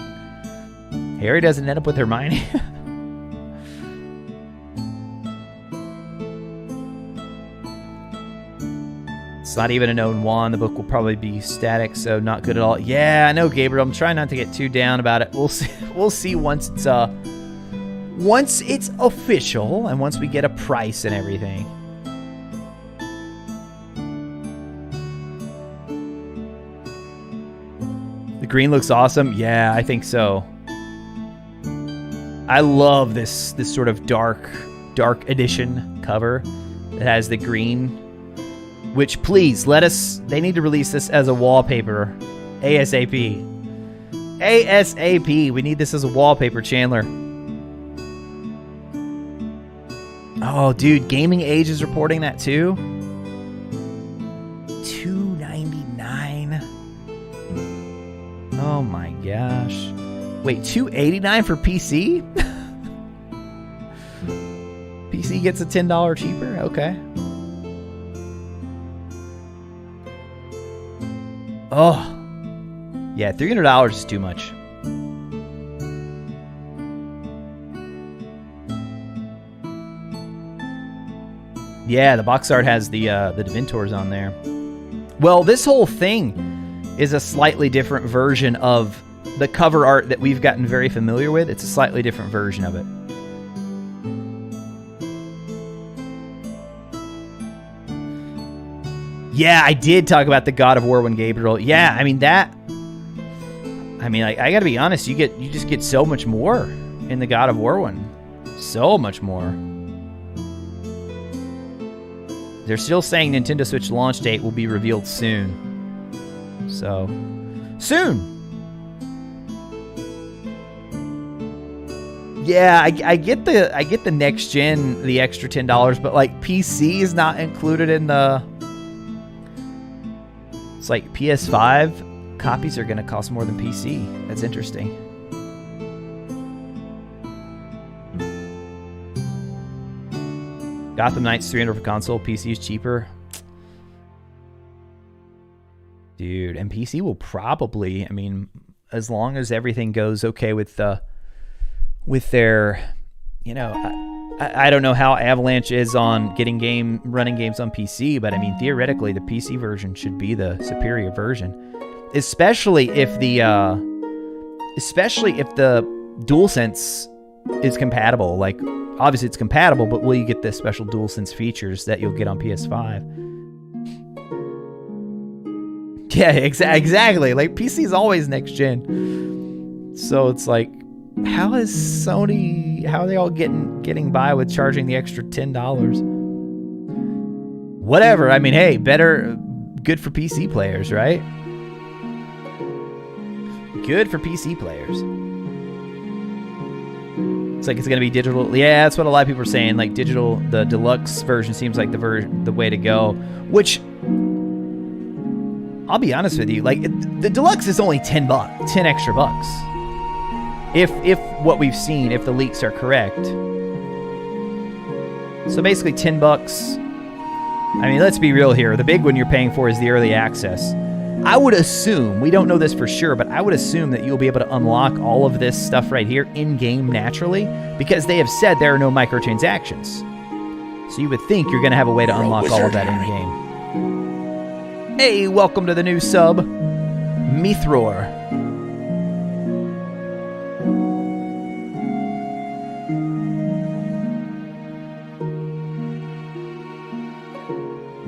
Harry doesn't end up with Hermione? It's not even a known wand. The book will probably be static, so not good at all. Yeah, I know, Gabriel. I'm trying not to get too down about it. We'll see. We'll see once it's official and once we get a price and everything. The green looks awesome. Yeah, I think so. I love this sort of dark edition cover that has the green. Which, please, they need to release this as a wallpaper. ASAP. ASAP. We need this as a wallpaper, Chandler. Oh, dude, Gaming Age is reporting that too? $2.99. Oh my gosh. Wait, $2.89 for PC? PC gets a $10 cheaper? Okay. Oh, yeah, $300 is too much. Yeah, the box art has the Deventors on there. Well, this whole thing is a slightly different version of the cover art that we've gotten very familiar with. It's a slightly different version of it. Yeah, I did talk about the God of War one, Gabriel. Yeah, I mean that. I mean, I gotta be honest. You just get so much more in the God of War one. So much more. They're still saying Nintendo Switch launch date will be revealed soon. So, soon. Yeah, I get the next gen, the extra $10, but like PC is not included in the. It's like PS5 copies are gonna cost more than PC. That's interesting. Gotham Knights $300 for console. PC is cheaper. Dude, and PC will probably, I mean, as long as everything goes okay with their, you know, I don't know how Avalanche is on running games on PC, but I mean, theoretically, the PC version should be the superior version, especially if the DualSense is compatible. Like, obviously it's compatible, but will you get the special DualSense features that you'll get on PS5? Yeah, exactly. Like, PC is always next gen, so it's like, how is Sony? How are they all getting by with charging the extra $10? Whatever. I mean, hey, good for PC players, right? Good for PC players. It's like it's gonna be digital. Yeah, that's what a lot of people are saying. Like digital, the deluxe version seems like the way to go. Which, I'll be honest with you, like the deluxe is only $10, $10 extra bucks. If what we've seen, if the leaks are correct. So basically $10. I mean, let's be real here. The big one you're paying for is the early access. I would assume, we don't know this for sure, but I would assume that you'll be able to unlock all of this stuff right here in-game naturally, because they have said there are no microtransactions. So you would think you're going to have a way to unlock all of that in-game. Hey, welcome to the new sub, Mithror.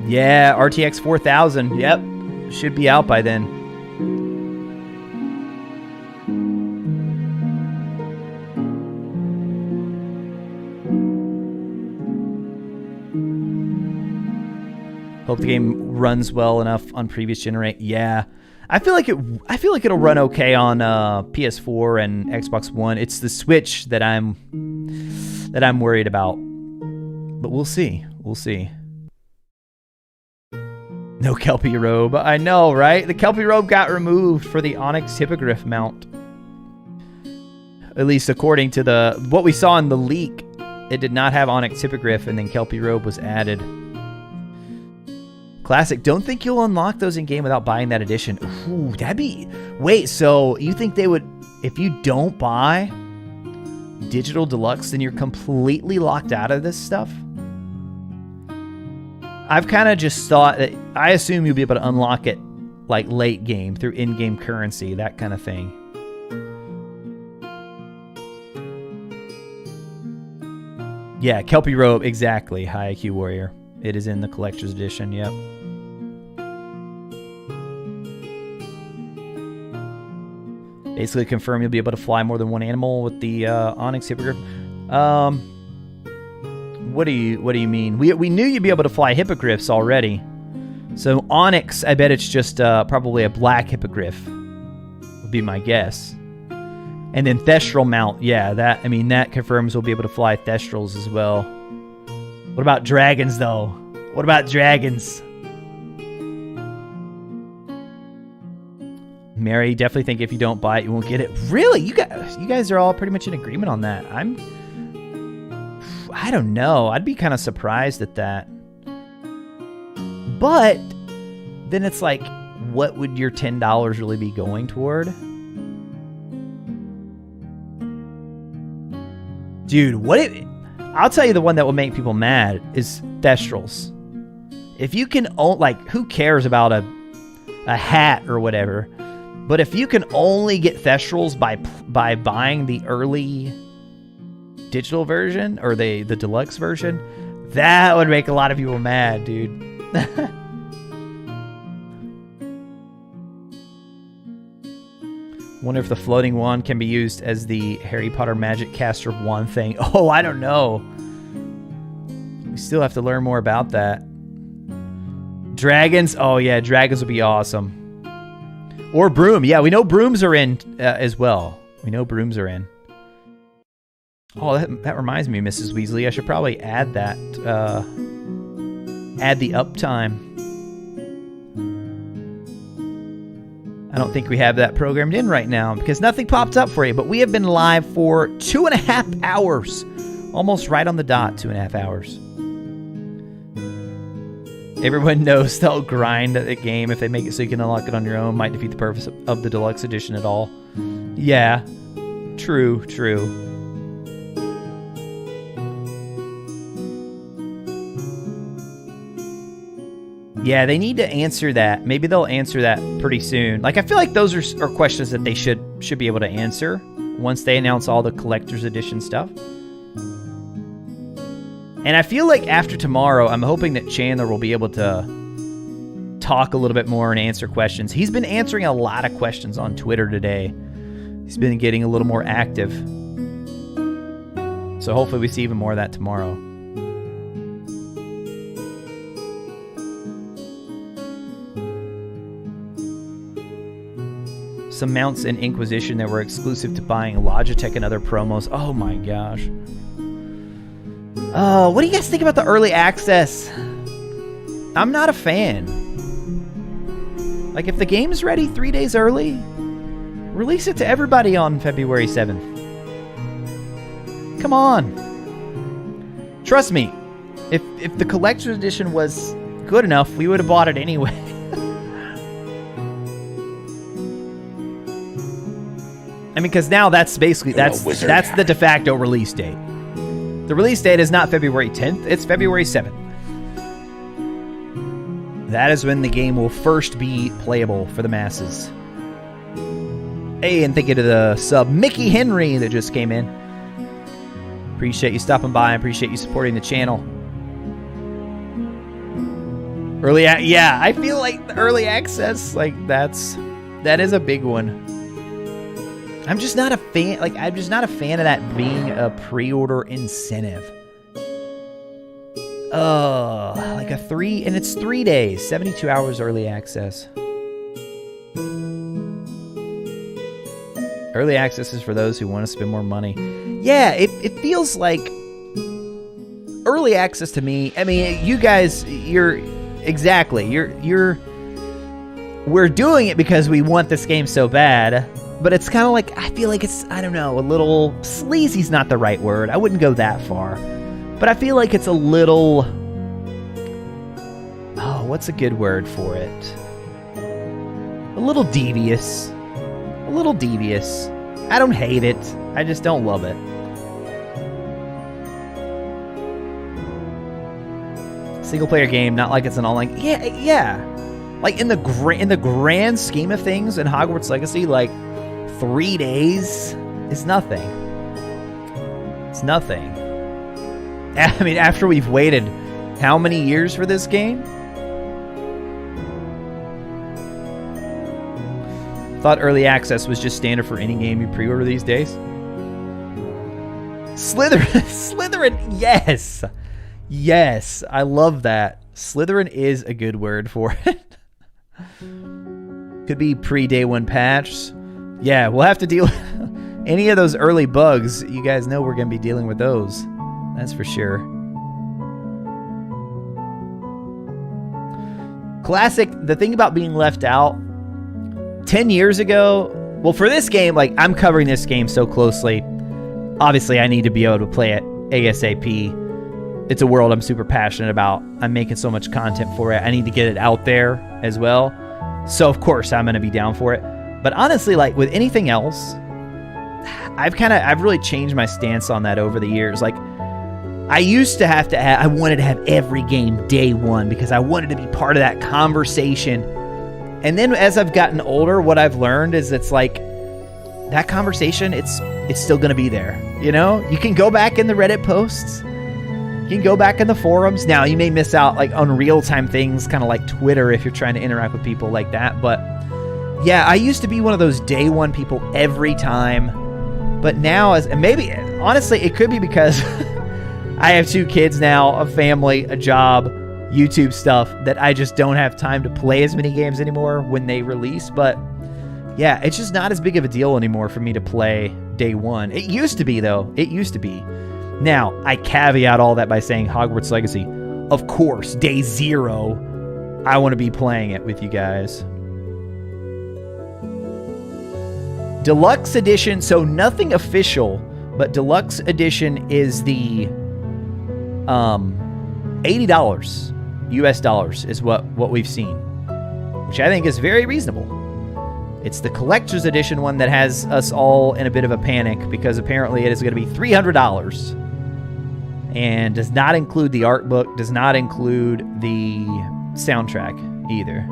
Yeah, RTX 4000. Yep. Should be out by then. Hope the game runs well enough on previous generation. Yeah. I feel like it'll run okay on PS4 and Xbox One. It's the Switch that I'm worried about. But we'll see. We'll see. No Kelpie robe. I know, right? The Kelpie robe got removed for the Onyx Hippogriff mount. At least according to what we saw in the leak. It did not have Onyx Hippogriff, and then Kelpie robe was added. Classic. Don't think you'll unlock those in-game without buying that edition. Ooh, that'd be... Wait, so you think they would... If you don't buy Digital Deluxe, then you're completely locked out of this stuff? I've kind of just thought that... I assume you'll be able to unlock it like late game through in-game currency, that kind of thing. Yeah, Kelpie robe, exactly. High IQ Warrior. It is in the collector's edition, yep. Basically confirm you'll be able to fly more than one animal with the Onyx Hippogriff. What do you mean? We knew you'd be able to fly hippogriffs already. So Onyx, I bet it's just probably a black hippogriff. Would be my guess. And then Thestral mount, yeah, that confirms we'll be able to fly Thestrals as well. What about dragons though? What about dragons? Mary, definitely think if you don't buy it, you won't get it. Really? You guys are all pretty much in agreement on that. I don't know. I'd be kind of surprised at that. But then it's like, what would your $10 really be going toward? Dude, I'll tell you the one that will make people mad is Thestrals. If you can own, like, who cares about a hat or whatever? But if you can only get Thestrals by buying the early digital version or the deluxe version, that would make a lot of people mad, dude. Wonder if the floating wand can be used as the Harry Potter magic caster wand thing. Oh, I don't know. We still have to learn more about that. Dragons. Oh, yeah. Dragons would be awesome. Or broom. Yeah, we know brooms are in as well. We know brooms are in. Oh, that reminds me, Mrs. Weasley. I should probably add that. Add the uptime. I don't think we have that programmed in right now because nothing popped up for you. But we have been live for 2.5 hours. Almost right on the dot, 2.5 hours. Everyone knows they'll grind the game if they make it so you can unlock it on your own. Might defeat the purpose of the deluxe edition at all. Yeah, true. Yeah, they need to answer that. Maybe they'll answer that pretty soon. Like, I feel like those are questions that they should be able to answer once they announce all the collector's edition stuff. And I feel like after tomorrow, I'm hoping that Chandler will be able to talk a little bit more and answer questions. He's been answering a lot of questions on Twitter today. He's been getting a little more active. So hopefully we see even more of that tomorrow. Some mounts in Inquisition that were exclusive to buying Logitech and other promos. Oh my gosh. Oh, what do you guys think about the early access? I'm not a fan. Like, if the game's ready 3 days early, release it to everybody on February 7th. Come on. Trust me, if the collector's edition was good enough, we would have bought it anyway. I mean, because now that's basically, that's the de facto release date. The release date is not February 10th, it's February 7th. That is when the game will first be playable for the masses. Hey, and thank you to the sub Mickey Henry that just came in. Appreciate you stopping by. I appreciate you supporting the channel. Yeah, I feel like the early access, like, that is a big one. I'm just not a fan. Like, I'm just not a fan of that being a pre-order incentive. Like a 3, and it's 3 days, 72 hours early access. Early access is for those who want to spend more money. Yeah, it feels like early access to me. I mean, you guys, we're doing it because we want this game so bad. But it's kind of like, I feel like it's, I don't know, a little, sleazy's not the right word. I wouldn't go that far. But I feel like it's a little, oh, what's a good word for it? A little devious. A little devious. I don't hate it. I just don't love it. Single player game, not like it's an online, yeah. Like in the grand scheme of things in Hogwarts Legacy, like, 3 days is nothing. It's nothing. I mean, after we've waited how many years for this game? Thought early access was just standard for any game you pre-order these days. Slytherin, yes. Yes, I love that. Slytherin is a good word for it. Could be pre-day one patch. Yeah, we'll have to deal with any of those early bugs. You guys know we're going to be dealing with those. That's for sure. Classic, the thing about being left out, 10 years ago, well, for this game, like, I'm covering this game so closely. Obviously, I need to be able to play it ASAP. It's a world I'm super passionate about. I'm making so much content for it. I need to get it out there as well. So, of course, I'm going to be down for it. But honestly, like with anything else, I've really changed my stance on that over the years. Like, I used to I wanted to have every game day one because I wanted to be part of that conversation. And then as I've gotten older, what I've learned is it's like that conversation, it's still going to be there. You know, you can go back in the Reddit posts. You can go back in the forums. Now, you may miss out like on real-time things, kind of like Twitter if you're trying to interact with people like that. But Yeah, I used to be one of those day one people every time. But now, and maybe, honestly, it could be because I have 2 kids now, a family, a job, YouTube stuff, that I just don't have time to play as many games anymore when they release. But yeah, it's just not as big of a deal anymore for me to play day one. It used to be, though. It used to be. Now, I caveat all that by saying Hogwarts Legacy, of course, day 0, I want to be playing it with you guys. Deluxe Edition, so nothing official, but Deluxe Edition is the $80 US dollars is what we've seen, which I think is very reasonable. It's the Collector's Edition one that has us all in a bit of a panic because apparently it is going to be $300 and does not include the art book, does not include the soundtrack either.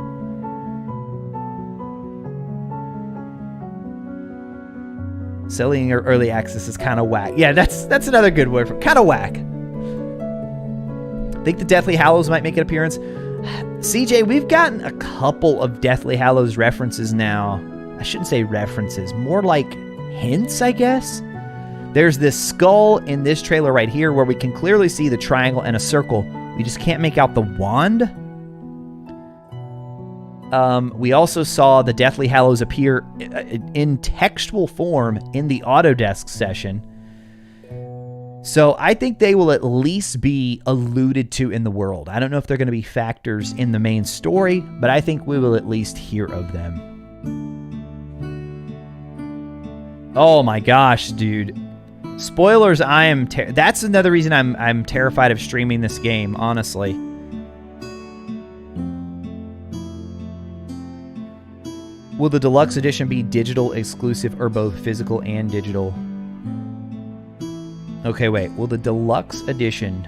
Selling your early access is kind of whack. Yeah, that's another good word for kind of whack. I think the Deathly Hallows might make an appearance. CJ, we've gotten a couple of Deathly Hallows references now. I shouldn't say references, more like hints, I guess. There's this skull in this trailer right here where we can clearly see the triangle and a circle. We just can't make out the wand. We also saw the Deathly Hallows appear in textual form in the Autodesk session. So I think they will at least be alluded to in the world. I don't know if they're going to be factors in the main story, but I think we will at least hear of them. Oh my gosh, dude. Spoilers, that's another reason I'm terrified of streaming this game, honestly. Will the Deluxe Edition be digital exclusive or both physical and digital? Okay, wait. Will the Deluxe Edition...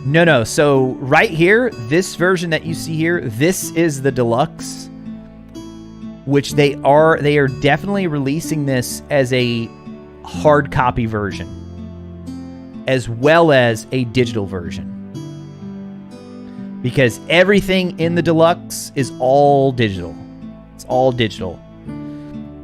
No. So right here, this version that you see here, this is the Deluxe, which they are definitely releasing this as a hard copy version, as well as a digital version. Because everything in the Deluxe is all digital. It's all digital.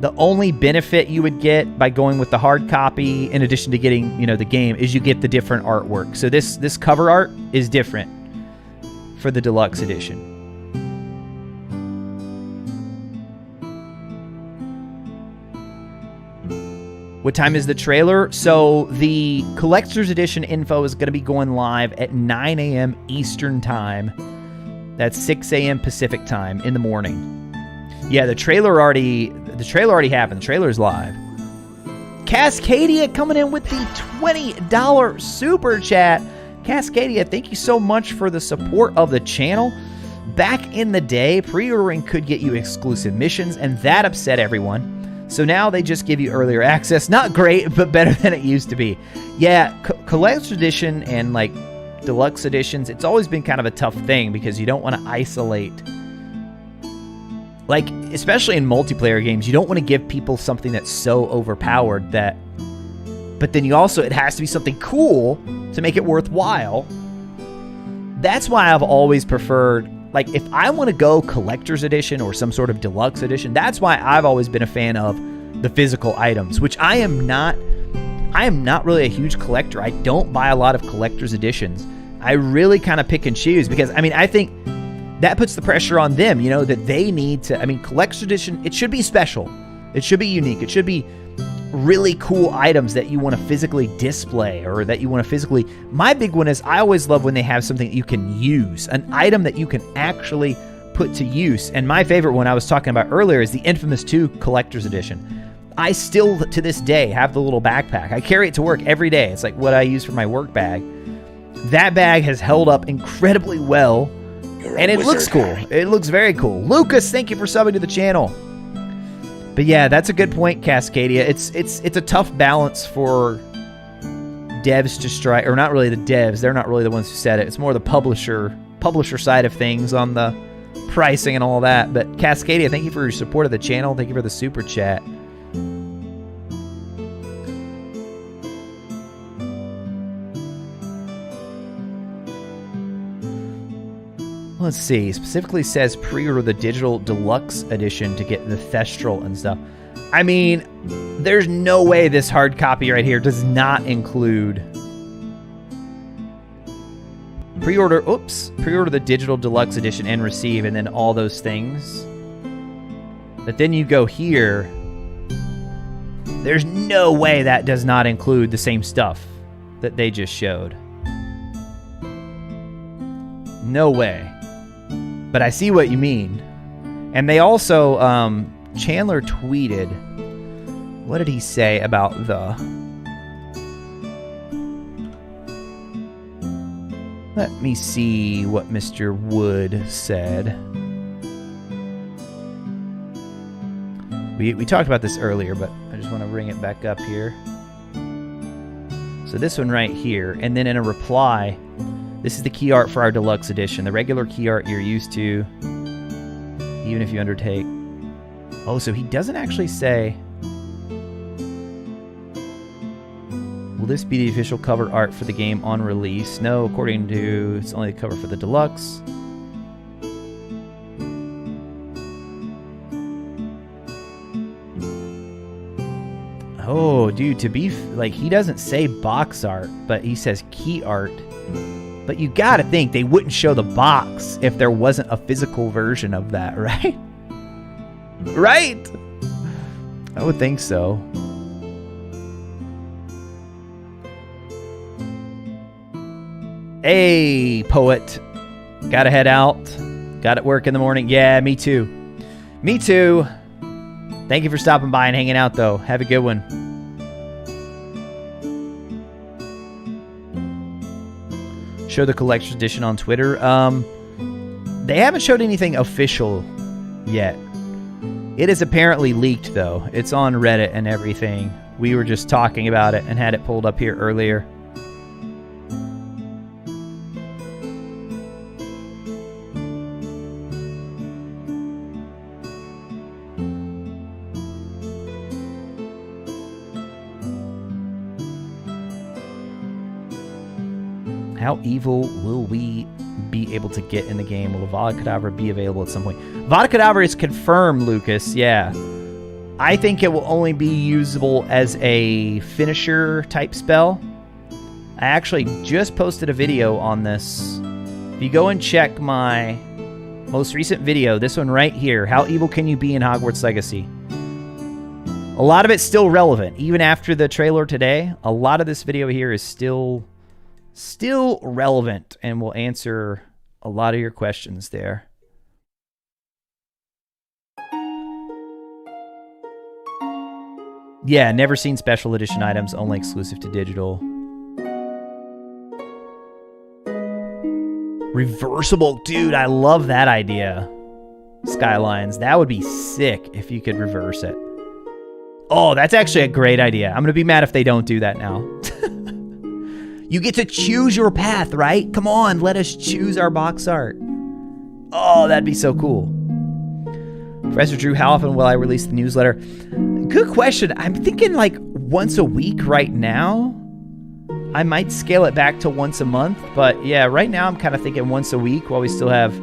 The only benefit you would get by going with the hard copy, in addition to getting, the game, is you get the different artwork. So this cover art is different for the Deluxe Edition. What time is the trailer? So the Collector's Edition info is going to be going live at 9 a.m. Eastern Time. That's 6 a.m. Pacific Time in the morning. Yeah, the trailer already happened. The trailer's live. Cascadia coming in with the $20 super chat. Cascadia, thank you so much for the support of the channel. Back in the day, pre-ordering could get you exclusive missions, and that upset everyone. So now they just give you earlier access. Not great, but better than it used to be. Yeah, Collector's Edition and Deluxe Editions, it's always been kind of a tough thing because you don't want to isolate. Especially in multiplayer games, you don't want to give people something that's so overpowered that... But then it has to be something cool to make it worthwhile. That's why I've always preferred... if I want to go Collector's Edition or some sort of Deluxe Edition, that's why I've always been a fan of the physical items, which I am not really a huge collector. I don't buy a lot of Collector's Editions. I really kind of pick and choose because, I think that puts the pressure on them, that they need to... Collector's Edition, it should be special. It should be unique. It should be really cool items that you want to physically display or that you want to physically... My big one is I always love when they have something that you can use, an item that you can actually put to use. And my favorite one I was talking about earlier is the Infamous 2 Collector's Edition. I still, to this day, have the little backpack. I carry it to work every day. It's like what I use for my work bag. That bag has held up incredibly well, and it looks cool. Harry. It looks very cool. Lucas, thank you for subbing to the channel. But yeah, that's a good point, Cascadia. It's a tough balance for devs to strike, or not really the devs. They're not really the ones who said it. It's more the publisher side of things on the pricing and all that. But Cascadia, thank you for your support of the channel. Thank you for the super chat. Let's see. Specifically says pre-order the digital deluxe edition to get the Thestral and stuff. I mean, there's no way this hard copy right here does not include pre-order the digital deluxe edition and receive, and then all those things. But then you go here. There's no way that does not include the same stuff that they just showed. No way. But I see what you mean. And they also, Chandler tweeted, what did he say about the... Let me see what Mr. Wood said. We talked about this earlier, but I just want to bring it back up here. So this one right here, and then in a reply, this is the key art for our deluxe edition. The regular key art you're used to, even if you undertake. Oh, so he doesn't actually say... Will this be the official cover art for the game on release? No, according to... It's only the cover for the deluxe. Oh, dude, to be... Like, he doesn't say box art, but he says key art. But you gotta think they wouldn't show the box if there wasn't a physical version of that, right? Right? I would think so. Hey, poet. Gotta head out. Got at work in the morning. Yeah, me too. Me too. Thank you for stopping by and hanging out, though. Have a good one. Show the collector's edition on Twitter. They haven't showed anything official yet. It is apparently leaked, though. It's on Reddit and everything. We were just talking about it and had it pulled up here earlier. How evil will we be able to get in the game? Will Avada Kedavra be available at some point? Avada Kedavra is confirmed, Lucas. Yeah. I think it will only be usable as a finisher type spell. I actually just posted a video on this. If you go and check my most recent video, this one right here, how evil can you be in Hogwarts Legacy? A lot of it's still relevant. Even after the trailer today, a lot of this video here is still relevant and will answer a lot of your questions there. Yeah, never seen special edition items, only exclusive to digital. Reversible, dude, I love that idea. Skylines, that would be sick if you could reverse it. Oh, that's actually a great idea. I'm gonna be mad if they don't do that now. You get to choose your path, right? Come on, let us choose our box art. Oh, that'd be so cool. Professor Drew, how often will I release the newsletter? Good question. I'm thinking like once a week right now. I might scale it back to once a month, but yeah, right now I'm kind of thinking once a week while we still have...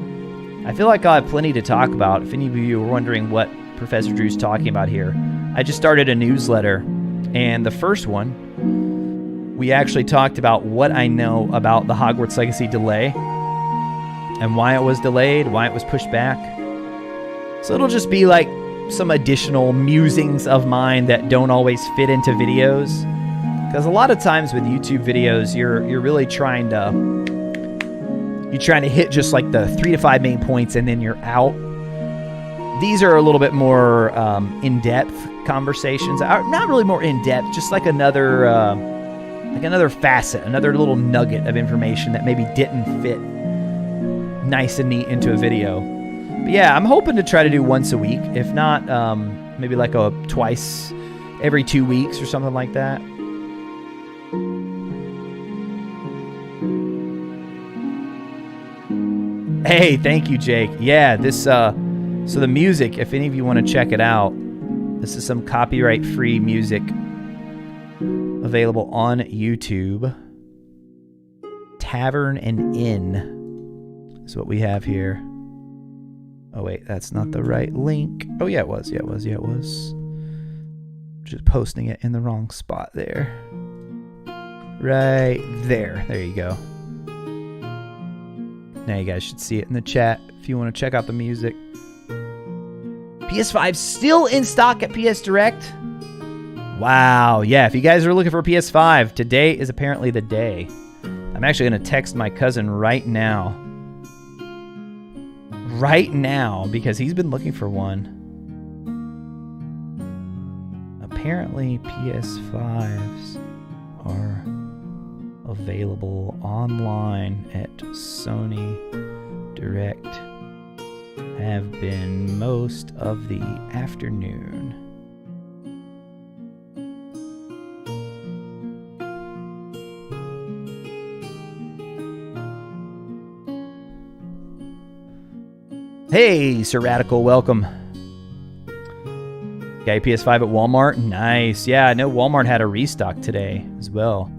I feel like I'll have plenty to talk about. If any of you are wondering what Professor Drew's talking about here, I just started a newsletter, and the first one, we actually talked about what I know about the Hogwarts Legacy delay and why it was delayed, why it was pushed back. So it'll just be like some additional musings of mine that don't always fit into videos. Because a lot of times with YouTube videos, you're really trying to hit just like the 3 to 5 main points and then you're out. These are a little bit more in-depth conversations. Not really more in-depth, just like another facet, another little nugget of information that maybe didn't fit nice and neat into a video. But yeah, I'm hoping to try to do once a week. If not, maybe like twice every 2 weeks or something like that. Hey, thank you, Jake. Yeah, this, so the music, if any of you want to check it out, this is some copyright-free music available on YouTube. Tavern and Inn. So what we have here. Oh wait, that's not the right link. Oh yeah, it was. Yeah, it was. Yeah, it was. Just posting it in the wrong spot there. Right there. There you go. Now you guys should see it in the chat if you want to check out the music. PS5 still in stock at PS Direct. Wow. Yeah, if you guys are looking for a PS5, today is apparently the day. I'm actually going to text my cousin right now. Right now, because he's been looking for one. Apparently, PS5s are available online at Sony Direct. Have been most of the afternoon. Hey, Sir Radical, welcome. Got your PS5 at Walmart? Nice. Yeah, I know Walmart had a restock today as well.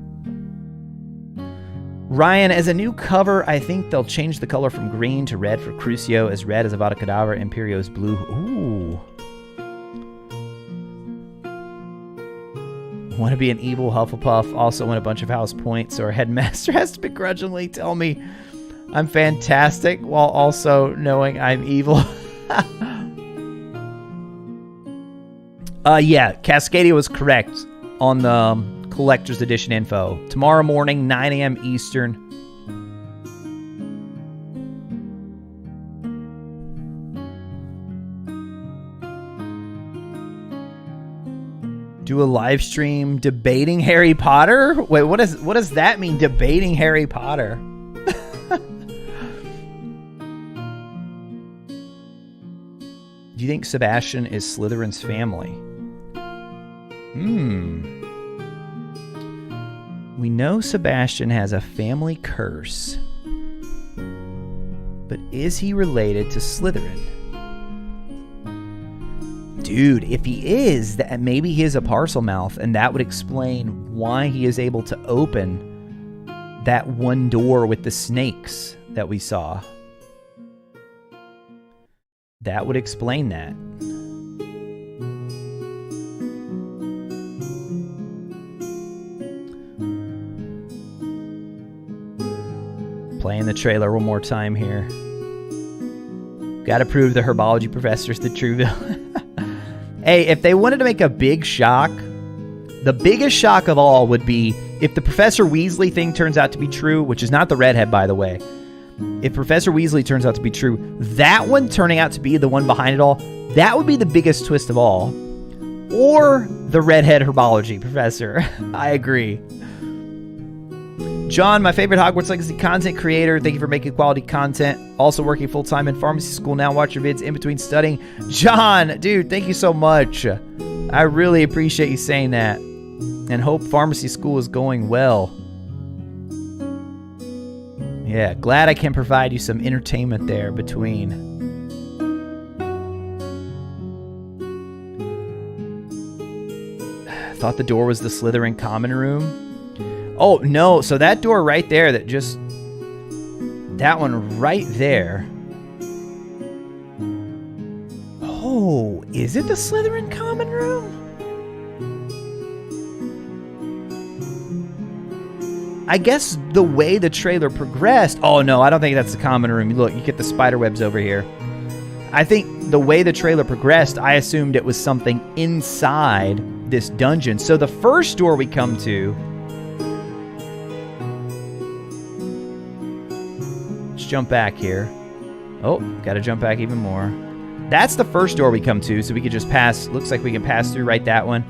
Ryan, as a new cover, I think they'll change the color from green to red for Crucio, as red is Avada Kedavra, Imperio's blue. Ooh. Want to be an evil Hufflepuff, also win a bunch of house points, or Headmaster has to begrudgingly tell me I'm fantastic while also knowing I'm evil. Yeah, Cascadia was correct on the collector's edition info. Tomorrow morning, 9 a.m. Eastern. Do a live stream debating Harry Potter? Wait, what does that mean, debating Harry Potter? Do you think Sebastian is Slytherin's family? We know Sebastian has a family curse. But is he related to Slytherin? Dude, if he is, that maybe he is a Parselmouth, and that would explain why he is able to open that one door with the snakes that we saw. That would explain that. Playing the trailer one more time here. Gotta prove the herbology professor's the true villain. Hey, if they wanted to make a big shock, the biggest shock of all would be if the Professor Weasley thing turns out to be true, which is not the redhead, by the way. If Professor Weasley turns out to be true, that one turning out to be the one behind it all, that would be the biggest twist of all. Or the redhead herbology professor. I agree. John, my favorite Hogwarts Legacy content creator. Thank you for making quality content. Also working full-time in pharmacy school now. Watch your vids in between studying. John, dude, thank you so much. I really appreciate you saying that. And hope pharmacy school is going well. Yeah, glad I can provide you some entertainment there between. Thought the door was the Slytherin common room. Oh, no. So that door right there that just... That one right there. Oh, is it the Slytherin common room? I guess the way the trailer progressed... Oh, no, I don't think that's the common room. Look, you get the spider webs over here. I think the way the trailer progressed, I assumed it was something inside this dungeon. So the first door we come to... Let's jump back here. Oh, got to jump back even more. That's the first door we come to, so we could just pass... Looks like we can pass through right that one.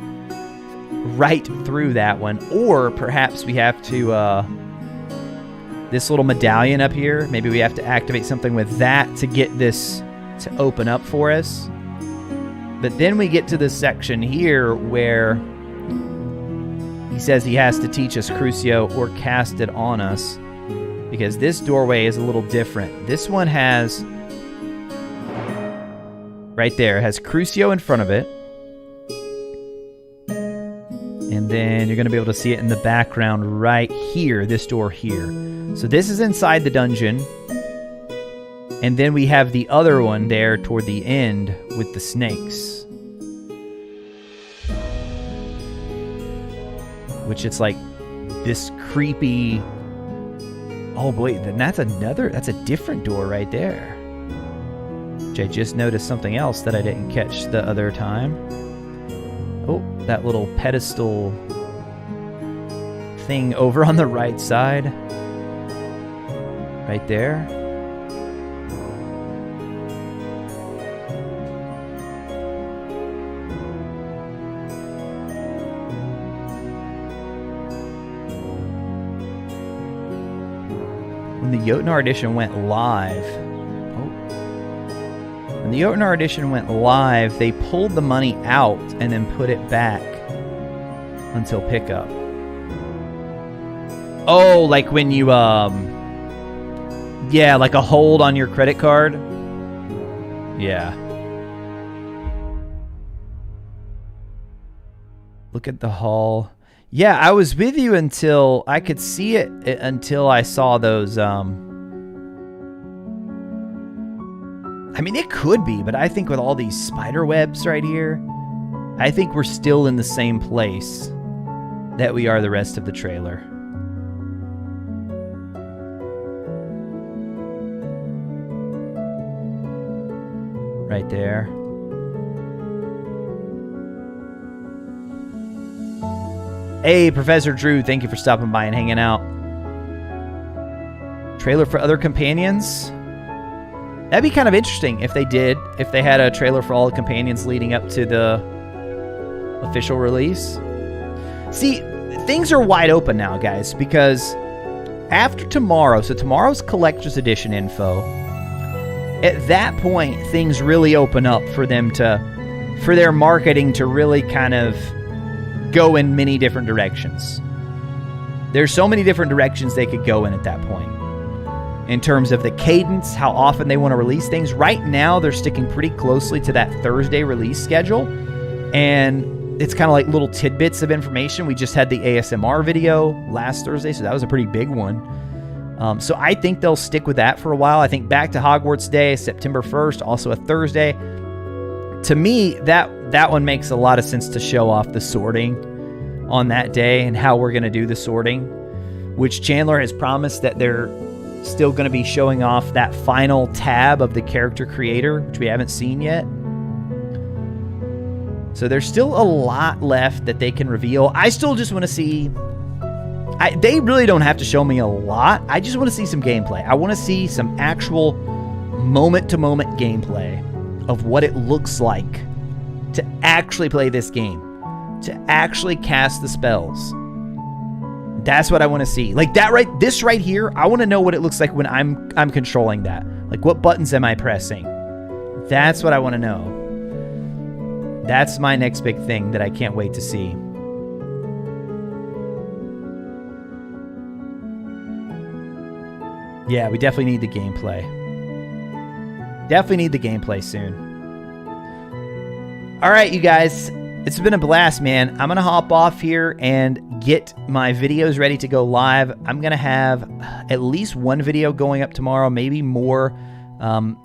Right through that one, or perhaps we have to this little medallion up here, maybe we have to activate something with that to get this to open up for us. But then we get to this section here where he says he has to teach us Crucio or cast it on us, because this doorway is a little different. This one has right there, it has Crucio in front of it. And then you're going to be able to see it in the background right here, this door here. So this is inside the dungeon. And then we have the other one there toward the end with the snakes. Which it's like this creepy... Oh, boy, then that's a different door right there. Which I just noticed something else that I didn't catch the other time. Oh, that little pedestal thing over on the right side. Right there. When the Jotnar edition went live, when the Jotnar edition went live, they pulled the money out and then put it back until pickup. Oh, like when you, yeah, like a hold on your credit card. Yeah. Look at the haul. Yeah, I was with you until I could see it until I saw those, I mean, it could be, but I think with all these spider webs right here, I think we're still in the same place that we are the rest of the trailer. Right there. Hey, Professor Drew, thank you for stopping by and hanging out. Trailer for other companions? That'd be kind of interesting if they did, if they had a trailer for all the companions leading up to the official release. See, things are wide open now, guys, because after tomorrow, so tomorrow's Collector's Edition info, at that point, things really open up for them to, for their marketing to really kind of go in many different directions. There's so many different directions they could go in at that point. In terms of the cadence, how often they want to release things. Right now, they're sticking pretty closely to that Thursday release schedule. And it's kind of like little tidbits of information. We just had the ASMR video last Thursday, so that was a pretty big one. So I think they'll stick with that for a while. I think Back to Hogwarts Day, September 1st, also a Thursday. To me, that one makes a lot of sense to show off the sorting on that day and how we're going to do the sorting, which Chandler has promised that they're still going to be showing off that final tab of the character creator, which we haven't seen yet. So there's still a lot left that they can reveal. I still just want to see... they really don't have to show me a lot. I just want to see some gameplay. I want to see some actual moment-to-moment gameplay of what it looks like to actually play this game, to actually cast the spells. That's what I want to see. Like that right, this right here, I want to know what it looks like when I'm controlling that. Like what buttons am I pressing? That's what I want to know. That's my next big thing that I can't wait to see. Yeah, we definitely need the gameplay. Definitely need the gameplay soon. All right, you guys. It's been a blast, man. I'm going to hop off here and get my videos ready to go live. I'm going to have at least one video going up tomorrow, maybe more.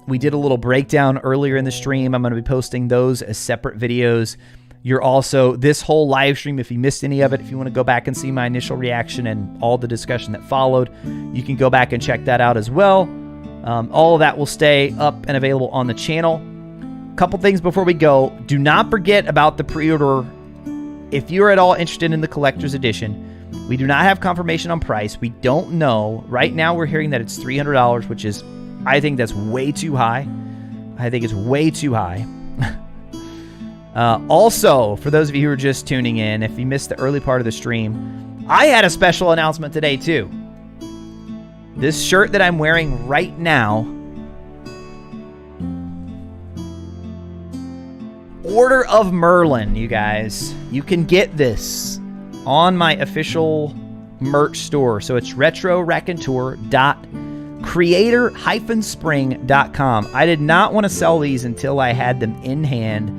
We did a little breakdown earlier in the stream. I'm going to be posting those as separate videos. You're also, this whole live stream, if you missed any of it, if you want to go back and see my initial reaction and all the discussion that followed, you can go back and check that out as well. All of that will stay up and available on the channel. Couple things before we go. Do not forget about the pre-order. If you're at all interested in the collector's edition, we do not have confirmation on price. We don't know. Right now we're hearing that it's $300, which is, I think that's way too high. I think it's way too high. Also, for those of you who are just tuning in, if you missed the early part of the stream, I had a special announcement today too. This shirt that I'm wearing right now, Order of Merlin, you guys. You can get this on my official merch store. So it's RetroRaconteur.creator-spring.com. I did not want to sell these until I had them in hand,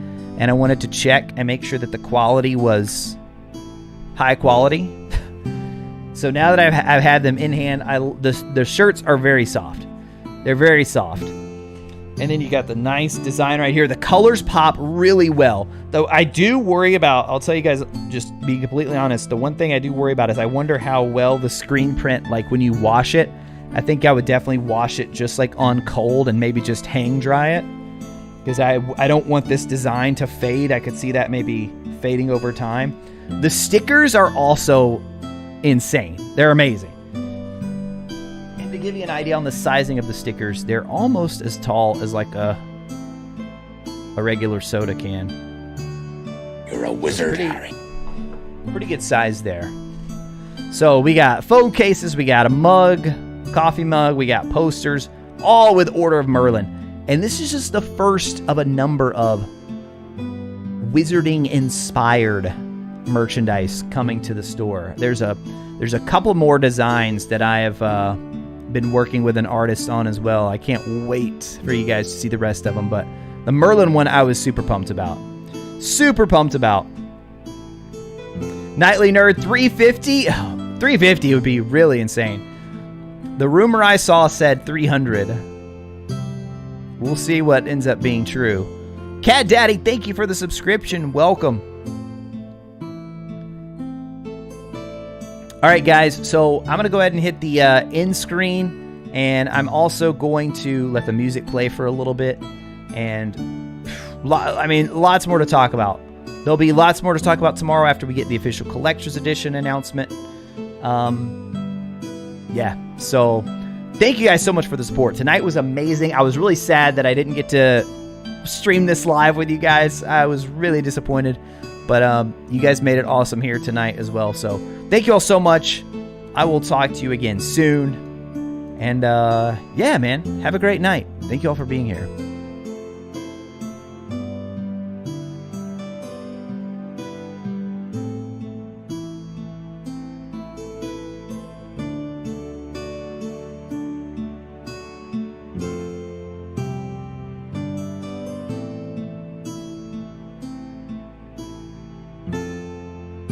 and I wanted to check and make sure that the quality was high quality. So now that I've had them in hand, the shirts are very soft. They're very soft. And then you got the nice design right here. The colors pop really well. Though I do worry about, I'll tell you guys, just be completely honest, the one thing I do worry about is I wonder how well the screen print, like when you wash it, I think I would definitely wash it just like on cold and maybe just hang dry it. Because I don't want this design to fade. I could see that maybe fading over time. The stickers are also insane. They're amazing. And to give you an idea on the sizing of the stickers, they're almost as tall as like a regular soda can. You're a wizard, Harry. Pretty good size there. So we got phone cases, we got a mug, coffee mug, we got posters, all with Order of Merlin. And this is just the first of a number of wizarding-inspired merchandise coming to the store. There's a couple more designs that I have been working with an artist on as well. I can't wait for you guys to see the rest of them. But the Merlin one I was super pumped about. Super pumped about. Nightly Nerd 350. 350 would be really insane. The rumor I saw said 300. We'll see what ends up being true. Cat Daddy, thank you for the subscription. Welcome. All right, guys. So I'm going to go ahead and hit the end screen. And I'm also going to let the music play for a little bit. And, I mean, lots more to talk about. There'll be lots more to talk about tomorrow after we get the official Collector's Edition announcement. Yeah, so thank you guys so much for the support. Tonight was amazing. I was really sad that I didn't get to stream this live with you guys. I was really disappointed, but you guys made it awesome here tonight as well. So thank you all so much. I will talk to you again soon. And yeah, man, have a great night. Thank you all for being here.